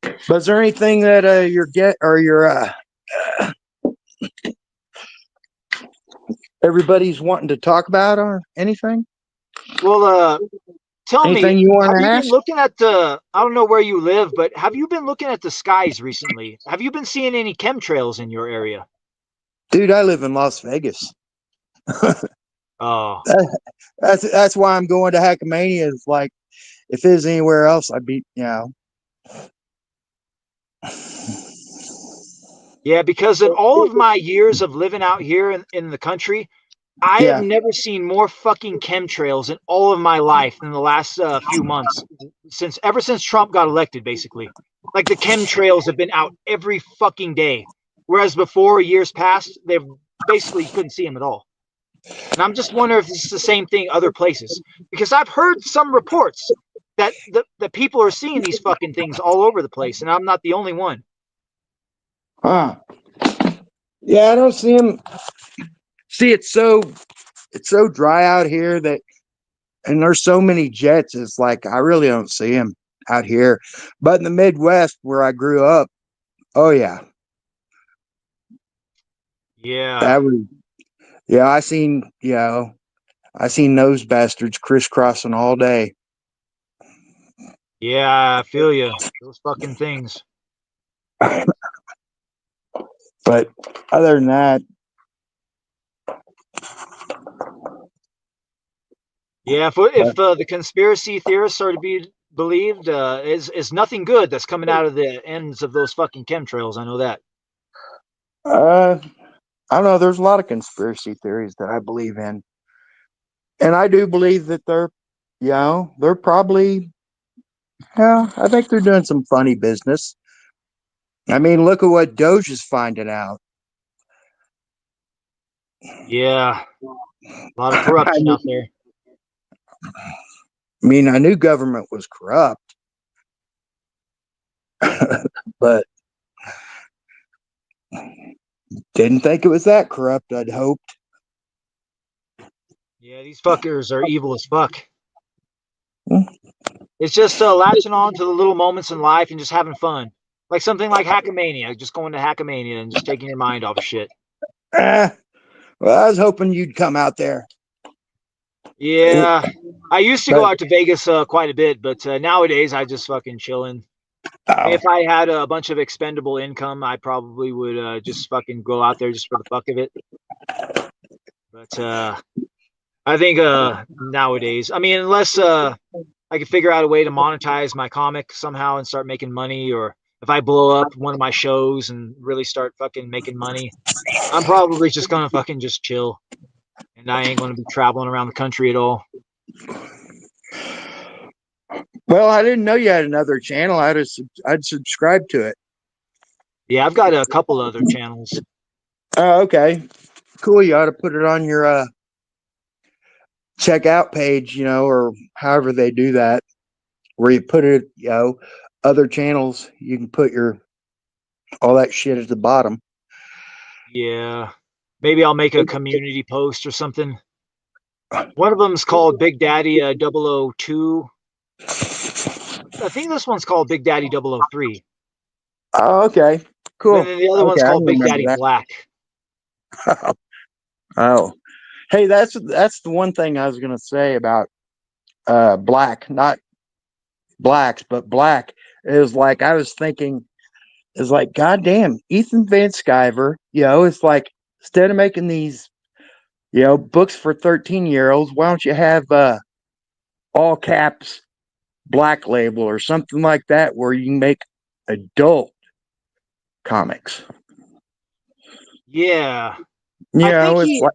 But is there anything that everybody's wanting to talk about or anything? Well, tell me, Anything you want have to you been ask? looking at the? I don't know where you live, but have you been looking at the skies recently? Have you been seeing any chemtrails in your area? Dude, I live in Las Vegas. Oh, That's why I'm going to Hackamania. It's like if it was anywhere else, I'd be, yeah, because in all of my years of living out here in the country, I have yeah. never seen more fucking chemtrails in all of my life than the last few months, ever since Trump got elected, basically. Like the chemtrails have been out every fucking day, whereas before, years past, they basically couldn't see them at all. And I'm just wondering if it's the same thing other places, because I've heard some reports that the people are seeing these fucking things all over the place, and I'm not the only one. Huh. Yeah, I don't see them. See, it's so dry out here and there's so many jets. It's like I really don't see them out here. But in the Midwest, where I grew up, oh yeah, Yeah, that was yeah. I seen those bastards crisscrossing all day. yeah, I feel you. Those fucking things. But other than that, Yeah, if the conspiracy theorists are to be believed, is nothing good that's coming out of the ends of those fucking chemtrails. I know that. I don't know. There's a lot of conspiracy theories that I believe in, and I do believe that they're probably, yeah. I think they're doing some funny business. I mean, look at what Doge is finding out. Yeah, a lot of I corruption out there. mean, I knew government was corrupt, but didn't think it was that corrupt. I'd hoped. Yeah, these fuckers are evil as fuck. Hmm. It's just latching on to the little moments in life and just having fun. Like something like Hackamania, just going to Hackamania and just taking your mind off of shit. Well, I was hoping you'd come out there. Yeah, I used to go But out to Vegas quite a bit, but nowadays I just fucking chilling. oh, If I had a bunch of expendable income, I probably would just fucking go out there just for the fuck of it. But I think nowadays, I mean, unless I could figure out a way to monetize my comic somehow and start making money, or if I blow up one of my shows and really start fucking making money, I'm probably just gonna fucking just chill, and I ain't gonna be traveling around the country at all. well, I didn't know you had another channel. I'd subscribe to it. Yeah, I've got a couple other channels. Oh, okay, cool. You ought to put it on your checkout page, or however they do that, where you put it, other channels, you can put your all that shit at the bottom. Yeah. Maybe I'll make a community post or something. One of them's called Big Daddy 002. I think this one's called Big Daddy 003. Oh, okay. Cool. And then the other one's Okay, I called Big remember Daddy that. Black. Oh. Hey, that's the one thing I was gonna say about black, not blacks, but black is like I was thinking is like, goddamn, Ethan Van Sciver, it's like instead of making these, books for 13-year-olds, why don't you have all caps Black Label or something like that where you can make adult comics. Yeah. It's like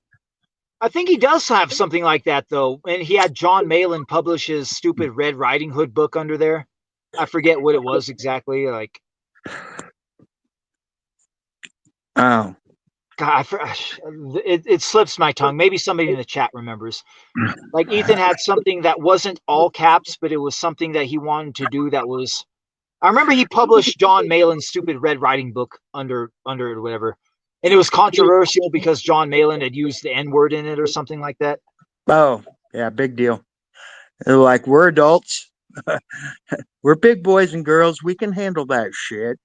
I think he does have something like that though. And he had John Malin publish his stupid Red Riding Hood book under there. I forget what it was exactly. Like, oh, God, it slips my tongue. Maybe somebody in the chat remembers. Like Ethan had something that wasn't all caps, but it was something that he wanted to do that was. I remember he published John Malin's stupid Red Riding book under it or whatever, and it was controversial because John Malin had used the N-word in it or something like that. oh, yeah, big deal. They're like, we're adults. We're big boys and girls. We can handle that shit.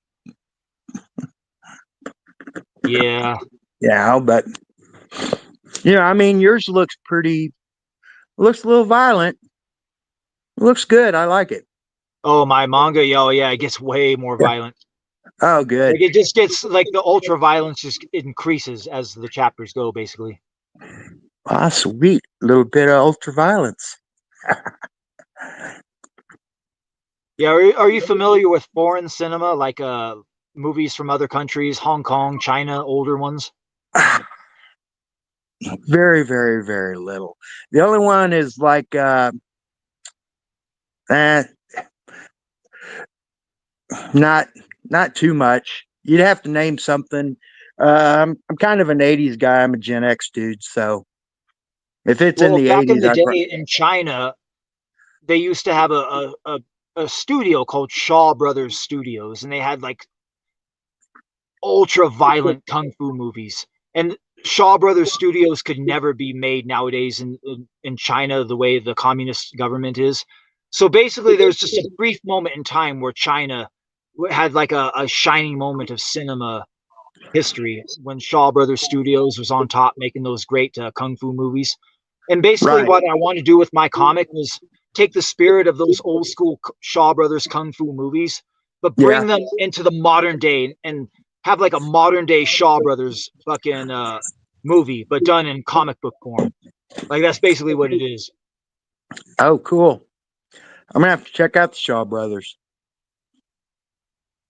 Yeah. Yeah, but I mean, yours looks a little violent. It looks good. I like it. Oh, my manga, yeah, it gets way more violent. Oh, good. Like it just gets like the ultra violence just increases as the chapters go, basically. Ah, sweet. A little bit of ultra violence. Yeah, are you familiar with foreign cinema, like movies from other countries, Hong Kong, China, older ones? Very, very, very little. The only one is like not too much. You'd have to name something. I'm kind of an 80s guy. I'm a Gen X dude, so if it's in Well, the back in 80s, the day in China, they used to have a studio called Shaw Brothers Studios, and they had like ultra violent kung fu movies. And Shaw Brothers Studios could never be made nowadays in China the way the communist government is. So basically, there's just a brief moment in time where China had like a shining moment of cinema history when Shaw Brothers Studios was on top making those great kung fu movies. And basically, Right. what I wanted to do with my comic was take the spirit of those old school Shaw Brothers kung fu movies, but bring them into the modern day and have like a modern day Shaw Brothers fucking movie, but done in comic book form. Like that's basically what it is. Oh, cool. I'm gonna have to check out the Shaw Brothers.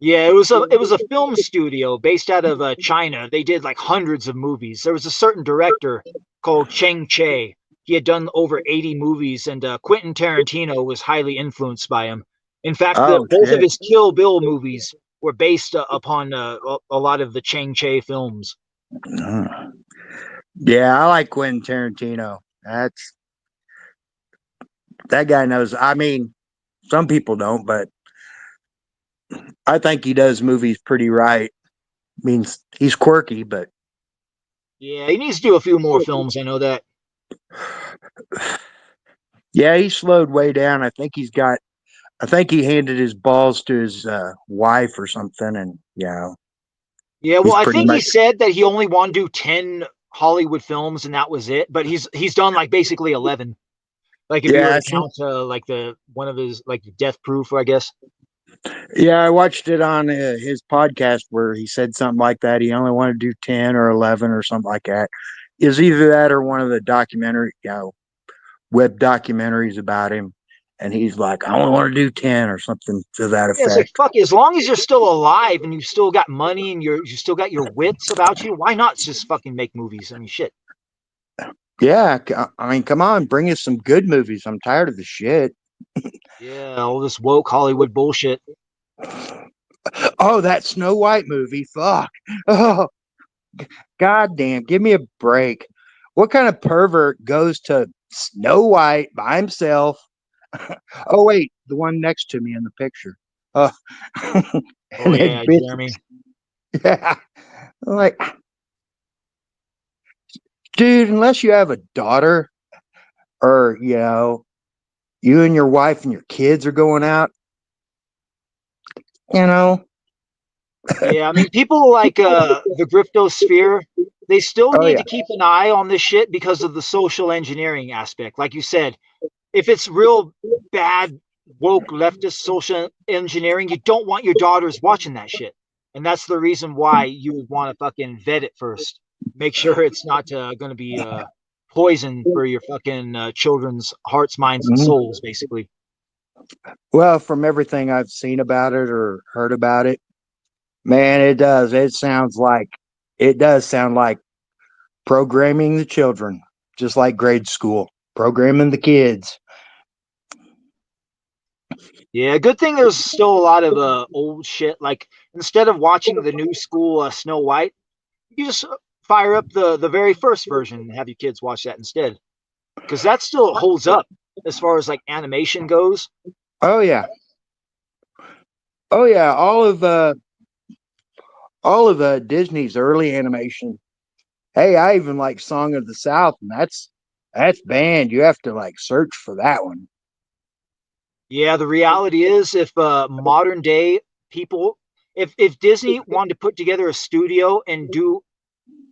Yeah, it was a film studio based out of China. They did like hundreds of movies. There was a certain director called Cheng Che. He had done over 80 movies, and Quentin Tarantino was highly influenced by him. In fact, Oh, both of shit. his Kill Bill movies were based upon a lot of the Cheng Che films. Yeah, I like Quentin Tarantino. That guy knows. I mean, some people don't, but I think he does movies pretty right. Means he's quirky, but Yeah, he needs to do a few more films. I know that. yeah, he slowed way down. I think he handed his balls to his wife or something, and Yeah, well, he's I pretty think he much. said that he only wanted to do 10 Hollywood films, and that was it. But he's done like basically 11. Like if you were Yeah, to count like the one of his like Death Proof, I guess. yeah, I watched it on his podcast where he said something like that. He only wanted to do 10 or 11 or something like that. Is either that or one of the web documentaries about him. And he's like, I only want to do 10 or something to that Yeah, it's like effect. fuck. As long as you're still alive and you still got money and you still got your wits about you, why not just fucking make movies? I mean, shit. Yeah, I mean, come on, bring us some good movies. I'm tired of the shit. Yeah, all this woke Hollywood bullshit. Oh, that Snow White movie. Fuck. Oh, goddamn. Give me a break. What kind of pervert goes to Snow White by himself? Oh, wait, the one next to me in the picture. Uh, Oh and yeah, then bitch, Jeremy. yeah, I'm like, dude, unless you have a daughter or you and your wife and your kids are going out, you know. Yeah, I mean, people like the Griftosphere, they still Oh need yeah, to keep an eye on this shit because of the social engineering aspect. Like you said, if it's real bad woke leftist social engineering, you don't want your daughters watching that shit. And that's the reason why you would want to fucking vet it first. Make sure it's not going to be poison for your fucking children's hearts, minds, and mhm. souls, basically. Well, from everything I've seen about it or heard about it, man, it does. It does sound like programming the children, just like grade school, programming the kids. Yeah, good thing there's still a lot of old shit. Like instead of watching the new school Snow White, you just fire up the very first version and have your kids watch that instead, because that still holds up as far as like animation goes. Oh yeah, oh yeah. All of Disney's early animation. Hey, I even like Song of the South, and that's banned. You have to like search for that one. Yeah, the reality is, if modern day people, if Disney wanted to put together a studio and do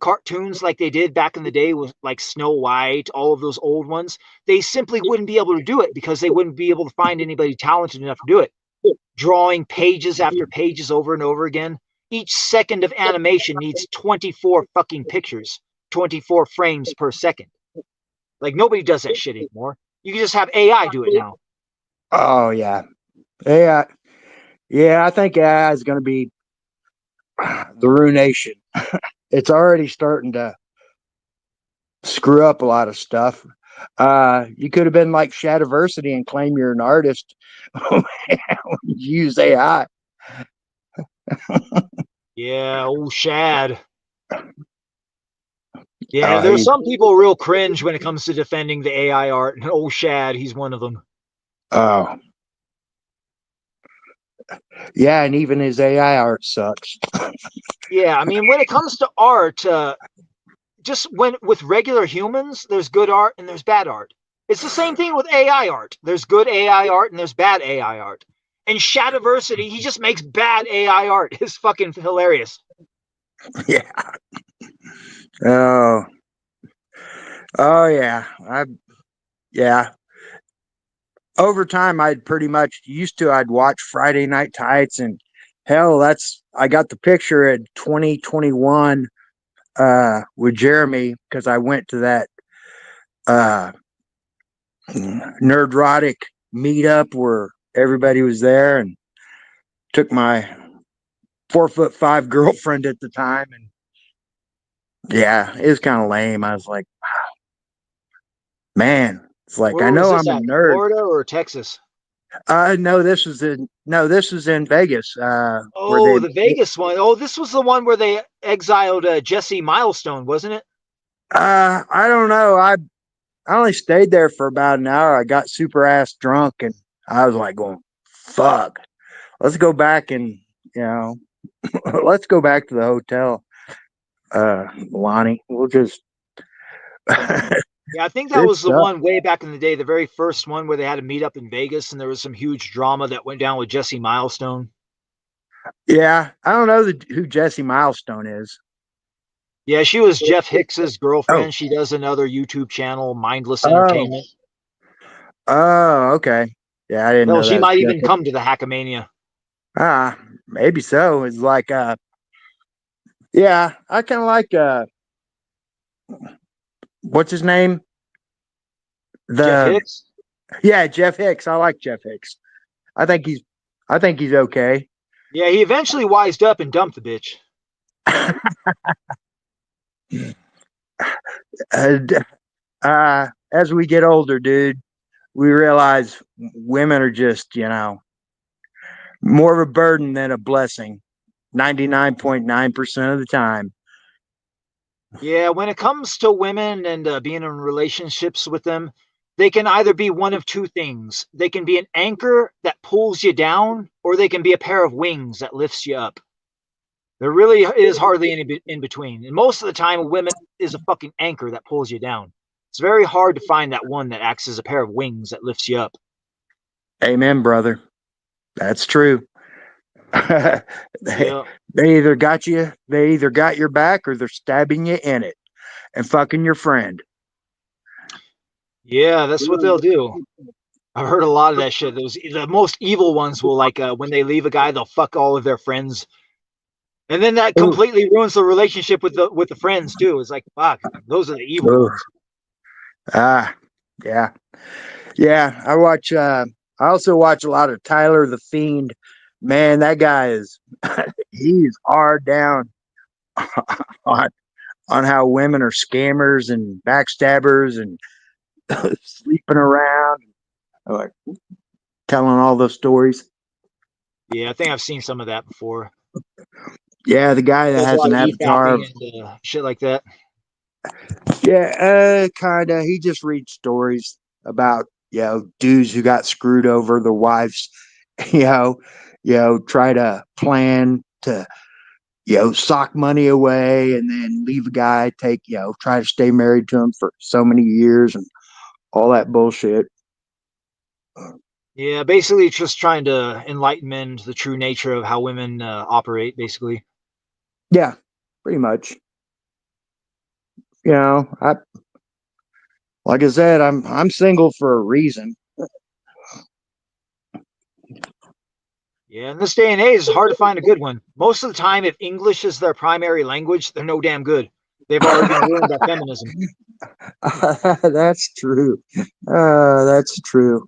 cartoons like they did back in the day with like Snow White, all of those old ones, they simply wouldn't be able to do it because they wouldn't be able to find anybody talented enough to do it. Drawing pages after pages over and over again. Each second of animation needs 24 fucking pictures, 24 frames per second. Like nobody does that shit anymore. You can just have AI do it now. Oh yeah, yeah, yeah. I think AI is going to be the ruination. It's already starting to screw up a lot of stuff. You could have been like Shadiversity and claim you're an artist. when you use AI. Yeah, oh Shad. Yeah, Oh, there's some people real cringe when it comes to defending the AI art, and oh Shad, he's one of them. oh, yeah, and even his AI art sucks. Yeah, I mean, when it comes to art, just when with regular humans, there's good art and there's bad art. It's the same thing with AI art. There's good AI art and there's bad AI art. And Shadiversity, he just makes bad AI art. It's fucking hilarious. Yeah. Oh. Oh yeah. Yeah. Over time I'd pretty much I'd watch Friday Night Tights, and hell, I got the picture at 2021 with Jeremy because I went to that uh nerdrotic meetup where everybody was there, and took my 4'5" girlfriend at the time, and yeah, it was kind of lame. I was like, man, it's like I Where was know this I'm a at? nerd. Florida or Texas? No, this was in Vegas. Where Oh, the Vegas one. Oh, this was the one where they exiled Jesse Milestone, wasn't it? I don't know. I only stayed there for about an hour. I got super ass drunk, and I was like going, fuck. Let's go back and you know, let's go back to the hotel. Lonnie, we'll just Yeah, I think that good was the stuff. one way back in the day, the very first one where they had a meet up in Vegas and there was some huge drama that went down with Jesse Milestone. Yeah, I don't know who Jesse Milestone is. Yeah, she was Jeff Hicks's Oh, girlfriend. She does another YouTube channel, Mindless oh, Entertainment. oh, okay. Yeah, I didn't Hell, know she that was might even Jeff. come to the Hackamania. Maybe so. It's like yeah, I kind of like what's his name? Jeff The Hicks? Yeah, Jeff Hicks. I like Jeff Hicks. I think he's I think he's okay. Yeah, he eventually wised up and dumped the bitch. And, as we get older, dude, we realize women are just, more of a burden than a blessing. 99.9% of the time. Yeah, when it comes to women and being in relationships with them, they can either be one of two things. They can be an anchor that pulls you down, or they can be a pair of wings that lifts you up. There really is hardly any in between. And most of the time, a woman is a fucking anchor that pulls you down. It's very hard to find that one that acts as a pair of wings that lifts you up. Amen, brother. That's true. they, Yeah. they either got your back, or they're stabbing you in it and fucking your friend. Yeah, that's what they'll do. I've heard a lot of that shit. The most evil ones will, like, when they leave a guy, they'll fuck all of their friends, and then that completely ruins the relationship with the friends too. It's like, fuck, those are the evil ones. Yeah. I also watch a lot of Tyler the Fiend. Man, that guy is he's hard down on how women are scammers and backstabbers and sleeping around, like telling all those stories. Yeah, I think I've seen some of that before. Yeah, the guy that has an avatar, and shit like that. Yeah, kinda. He just reads stories about dudes who got screwed over, their wives, try to plan to sock money away and then leave a guy, try to stay married to him for so many years and all that bullshit. Yeah, basically just trying to enlighten men to the true nature of how women operate, basically. Yeah, pretty much. Like I said, I'm single for a reason. Yeah, in this day and age, it's hard to find a good one. Most of the time, if English is their primary language, they're no damn good. They've already been ruined by feminism. That's true. That's true.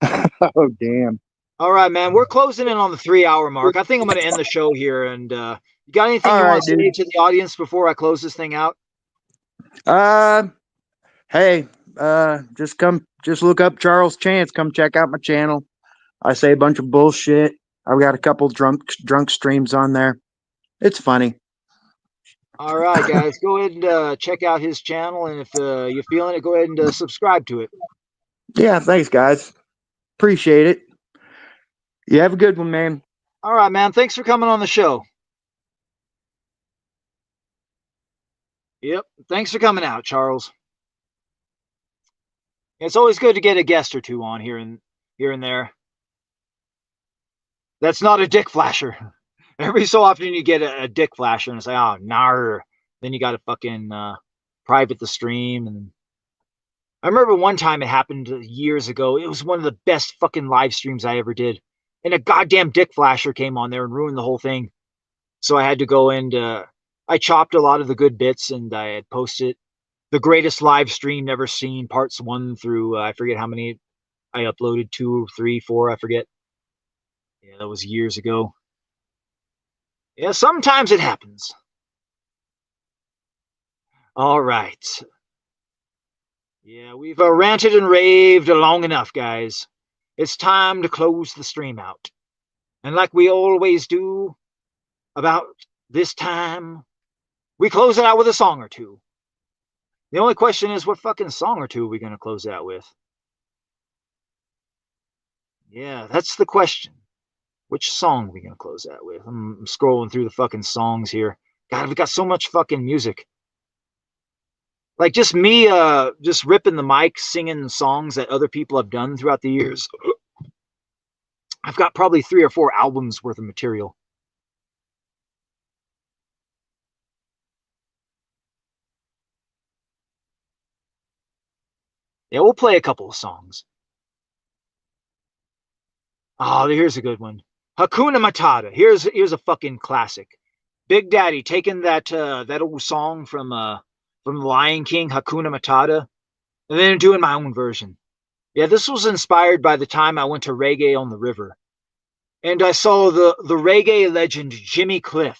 Oh, damn. All right, man. We're closing in on the 3-hour mark. I think I'm going to end the show here. And you got anything you want to say to the audience before I close this thing out? Hey, just look up Charles Chance. Come check out my channel. I say a bunch of bullshit. I've got a couple drunk streams on there. It's funny. All right, guys, go ahead and check out his channel. And if you're feeling it, go ahead and subscribe to it. Yeah, thanks, guys. Appreciate it. You have a good one, man. All right, man. Thanks for coming on the show. Yep. Thanks for coming out, Charles. It's always good to get a guest or two on here and there. That's not a dick flasher. Every so often you get a dick flasher and it's like, oh, nar. Then you got to fucking private the stream. And I remember one time it happened years ago. It was one of the best fucking live streams I ever did. And a goddamn dick flasher came on there and ruined the whole thing. So I had to go and I chopped a lot of the good bits and I had posted the greatest live stream never seen, parts 1 through I forget how many I uploaded, 2, 3, 4, I forget. Yeah, that was years ago. Yeah, sometimes it happens. All right. Yeah, we've ranted and raved long enough, guys. It's time to close the stream out. And like we always do about this time, we close it out with a song or two. The only question is, what fucking song or two are we going to close it out with? Yeah, that's the question. Which song are we going to close that with? I'm scrolling through the fucking songs here. God, we got so much fucking music. Like just me just ripping the mic, singing songs that other people have done throughout the years. I've got probably 3 or 4 albums worth of material. Yeah, we'll play a couple of songs. Oh, here's a good one. Hakuna Matata. Here's a fucking classic. Big Daddy taking that old song from The Lion King, Hakuna Matata, and then doing my own version. Yeah, this was inspired by the time I went to Reggae on the River. And I saw the reggae legend Jimmy Cliff.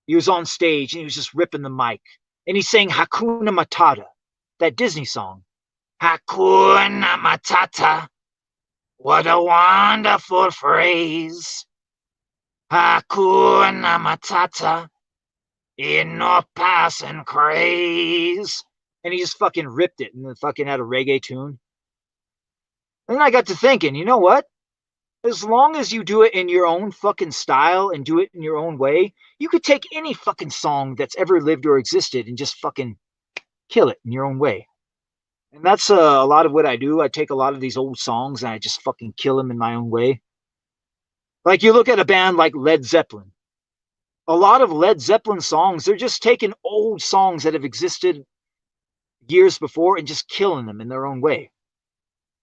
He was on stage and he was just ripping the mic. And he sang Hakuna Matata, that Disney song. Hakuna Matata. What a wonderful phrase. Hakuna Matata. In no passing craze. and he just fucking ripped it and fucking had a reggae tune. And then I got to thinking, you know what? As long as you do it in your own fucking style and do it in your own way, you could take any fucking song that's ever lived or existed and just fucking kill it in your own way. And that's a lot of what I do. I take a lot of these old songs and I just fucking kill them in my own way. Like you look at a band like Led Zeppelin. A lot of Led Zeppelin songs, they're just taking old songs that have existed years before and just killing them in their own way.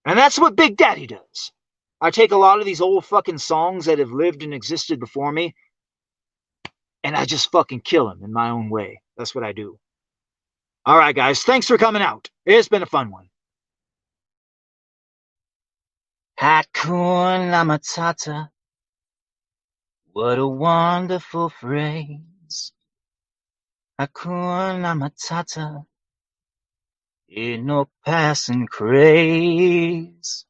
And that's what Big Daddy does. I take a lot of these old fucking songs that have lived and existed before me, and I just fucking kill them in my own way. That's what I do. All right, guys, thanks for coming out. It's been a fun one. Hakuna Matata. What a wonderful phrase. Hakuna Matata. Ain't no passing craze.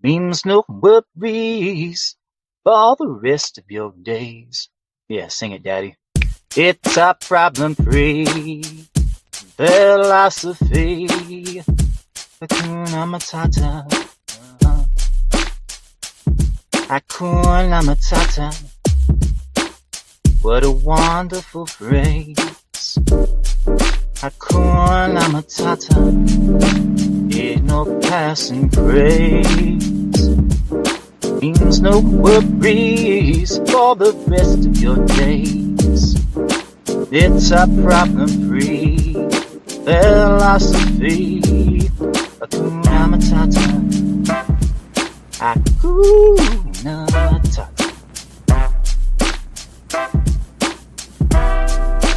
Means no worries for all the rest of your days. Yeah, sing it, Daddy. It's a problem-free philosophy. Hakuna Matata. Hakuna Matata. What a wonderful phrase. Hakuna Matata. Ain't no passing craze. Means no worries for the rest of your days. It's a problem-free philosophy. Hakuna Matata. Hakuna Matata.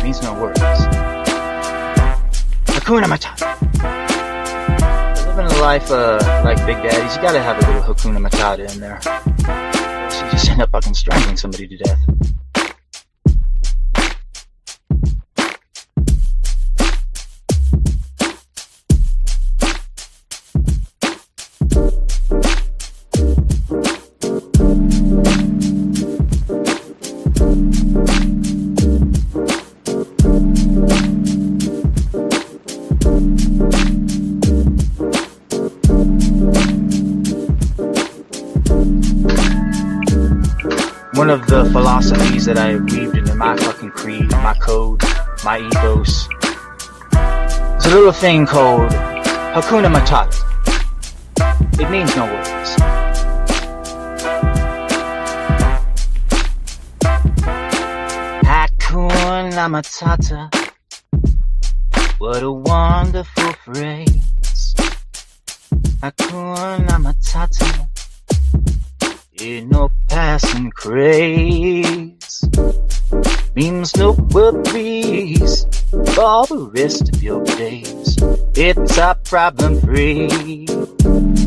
Means no worries. Hakuna Matata. Living a life like Big Daddy's, you gotta have a little Hakuna Matata in there. So you just end up fucking strangling somebody to death. One of the philosophies that I weaved into my fucking creed, my code, my ethos, is a little thing called Hakuna Matata. It means no worries. Hakuna Matata. What a wonderful phrase. Hakuna Matata. Ain't no passing craze. Means no worries for all the rest of your days. It's a problem-free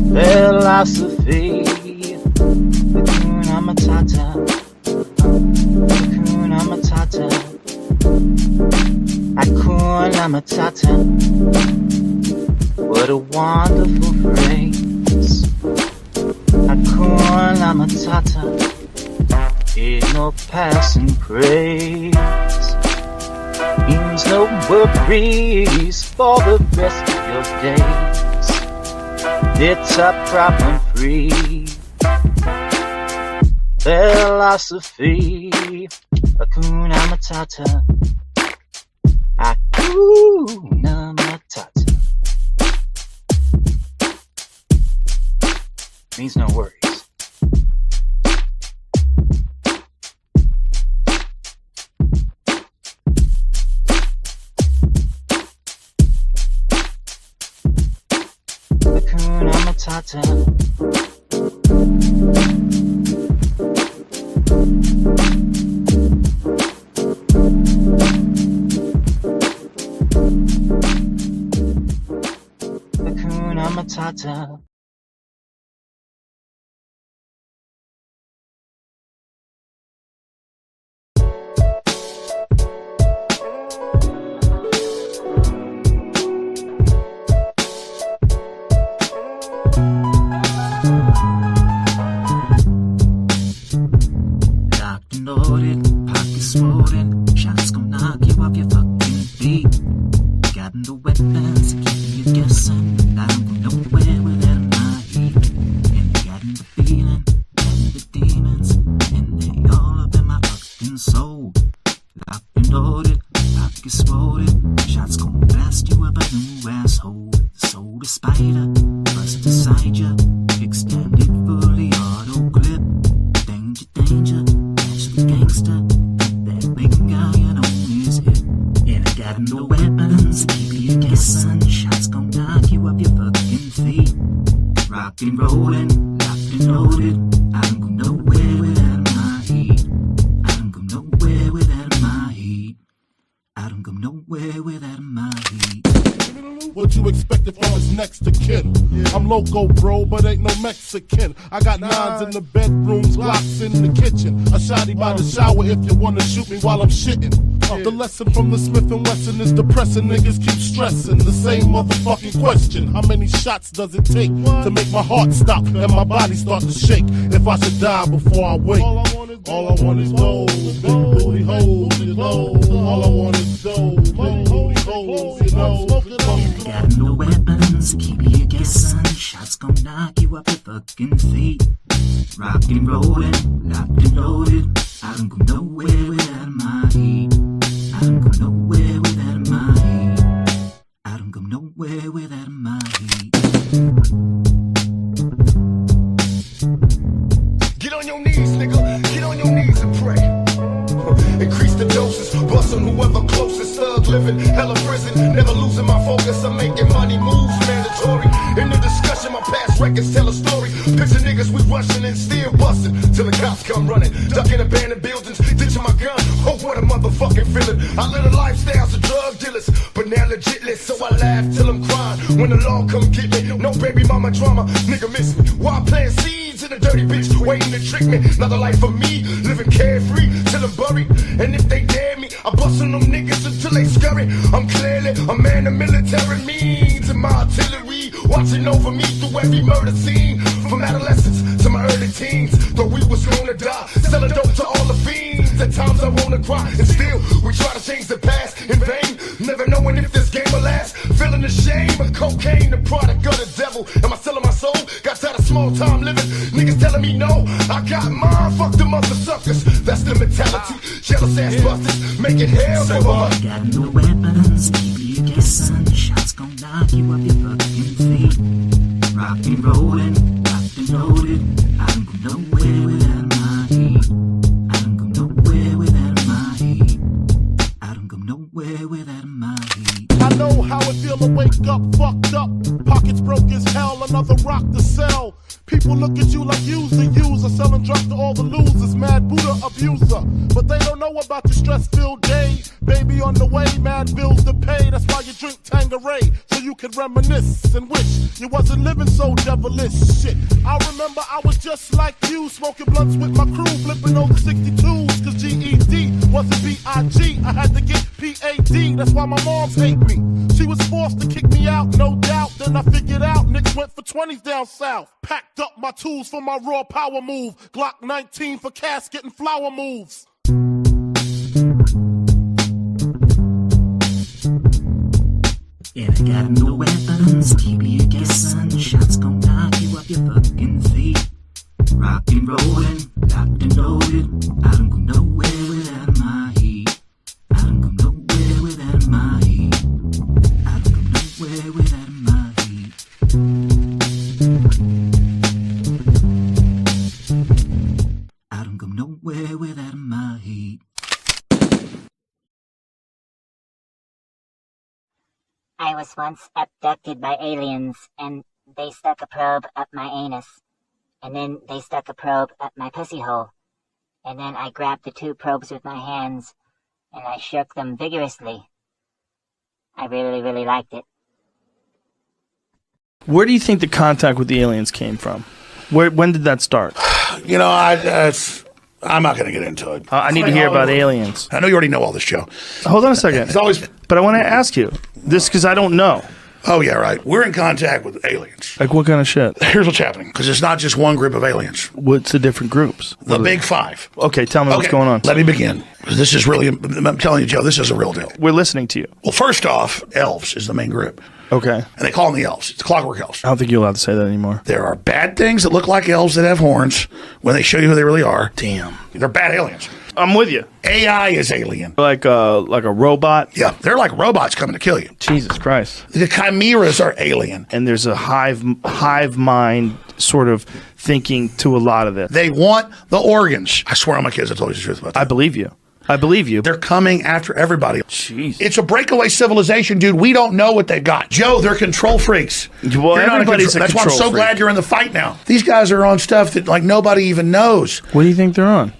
philosophy. Hakuna Matata. Hakuna Matata. Hakuna Matata. What a wonderful phrase. Hakuna Matata. Ain't no passing craze. Means no worries for the rest of your days. It's a problem-free philosophy. Hakuna Matata. Hakuna Matata. Means no worries. Hakuna Matata. Hakuna Matata. Locked and loaded, pockets swollen, shots gon' knock you off your fucking feet. Got the weapon. bust you up a new asshole. Sold a spider, bust inside ya. Extended fully auto clip. Danger, danger, catch the gangster. That big guy on his hip. And I got no weapons, keep you guessing. Shots gon' knock you up your fucking feet. Rock and rollin', locked and loaded. I don't go nowhere without my heat. I don't go nowhere without my heat. I don't go nowhere without my heat. What you expected from his next to kin? I'm loco, bro, but ain't no Mexican. I got nines in the bedrooms, Glocks in the kitchen. A shotty by the shower if you wanna shoot me while I'm shitting. The lesson from the Smith & Wesson is depressing. Niggas keep stressing the same motherfucking question. How many shots does it take to make my heart stop and my body start to shake? If I should die before I wake, all I want is dough, big booty hoes, you know. All I want is dough, big booty hoes, you know. Got no weapons, keep you guessing. Shots gon' knock you up your fucking feet. Rock and rollin', locked and loaded. I don't go nowhere without my heat. I don't go nowhere without my heat. I don't go nowhere without my heat. Get on your knees, nigga. Get on your knees and pray. Increase the doses, bust on whoever closest. Thug living, hella prison, never losing my focus. I'm making money moves mandatory. In the discussion, my past records tell a story. Picture niggas we rushing and still busting till the cops come running. Ducking abandoned buildings, ditching my gun. Oh, what a motherfucking feeling. I live a lifestyle of drug dealers, but now legitless, so I laugh till I'm crying. When the law come get me, no baby mama drama, nigga miss me. While planting seeds in a dirty bitch, waiting to trick me. Another life for me, living carefree till I'm buried. And if they dare me, I bust on them niggas until they scurry. I'm clearly a man of military means, and my artillery watching over me through every murder scene. From adolescence to my early teens, thought we was gonna die, selling dope to all the fiends. At times I wanna cry, and still we try to change the past in vain. Never knowing if this game will last. Feeling the shame of cocaine, the product of the devil. Am I selling my soul? Got tired of small time living. Niggas telling me no, I got mine. Fuck them other suckers. That's the mentality. Jealous ass busters, making hell for us. Got no weapons, keep you guessing. Shots gon' knock you up your fucking feet. Rock and rollin', locked and loaded. I don't go nowhere without my heat. I don't go nowhere without my heat. I don't go nowhere without my heat. I know how it feel to wake up fucked up. Pockets broke as hell, another rock to sell. People look at you like you's the user, selling drugs to all the losers, mad Buddha abuser. But they don't know about your stress-filled day. Baby on the way, mad bills to pay. That's why you drink Tanqueray, so you can reminisce and wish you wasn't living so devilish. Shit, I remember I was just like you, smoking blunts with my crew, flipping over 62s, cause GED wasn't B.I.G. I had to get P.A.D. That's why my moms hate me. She was forced to kick me out, no doubt. Then I figured out niggas went for 20s down south. Packed up my tools for my raw power move. Glock 19 for casket and flower moves. And I got no weapons, keep you guessing. Shots gon' knock you up your fucking feet. Rock and rollin', locked and loaded. I don't go nowhere without my heat. I don't go nowhere without my heat. I don't go nowhere without my heat. I don't go nowhere without my heat. I was once abducted by aliens, and they stuck a probe up my anus. And then they stuck a probe up my pussy hole. And then I grabbed the two probes with my hands, and I shook them vigorously. I really, really liked it. Where do you think the contact with the aliens came from? When did that start? You know, I'm not going to get into it. I need to hear about aliens. I know you already know all this, Joe. Hold on a second. It's always, but I want to ask you this because I don't know. Oh, yeah, right. We're in contact with aliens. Like what kind of shit? Here's what's happening, because it's not just one group of aliens. What's the different groups? The big five. Okay, tell me what's going on. Let me begin. This is really, I'm telling you, Joe, this is a real deal. We're listening to you. Well, first off, elves is the main group. Okay. And they call them the elves. It's clockwork elves. I don't think you're allowed to say that anymore. There are bad things that look like elves that have horns when they show you who they really are. Damn. They're bad aliens. I'm with you. AI is alien. Like a robot? Yeah, they're like robots coming to kill you. Jesus Christ. The chimeras are alien. And there's a hive mind sort of thinking to a lot of this. They want the organs. I swear on my kids I told you the truth about that. I believe you. I believe you. They're coming after everybody. Jeez. It's a breakaway civilization, dude. We don't know what they got. Joe, they're control freaks. Well, everybody's That's why I'm so glad you're in the fight now. These guys are on stuff that like nobody even knows. What do you think they're on?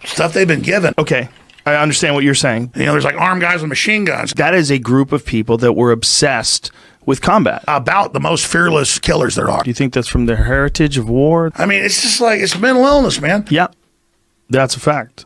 Stuff they've been given. Okay. I understand what you're saying. You know, there's like armed guys with machine guns. That is a group of people that were obsessed with combat. About the most fearless killers there are. Do you think that's from their heritage of war? I mean, it's just like, it's mental illness, man. Yeah. That's a fact.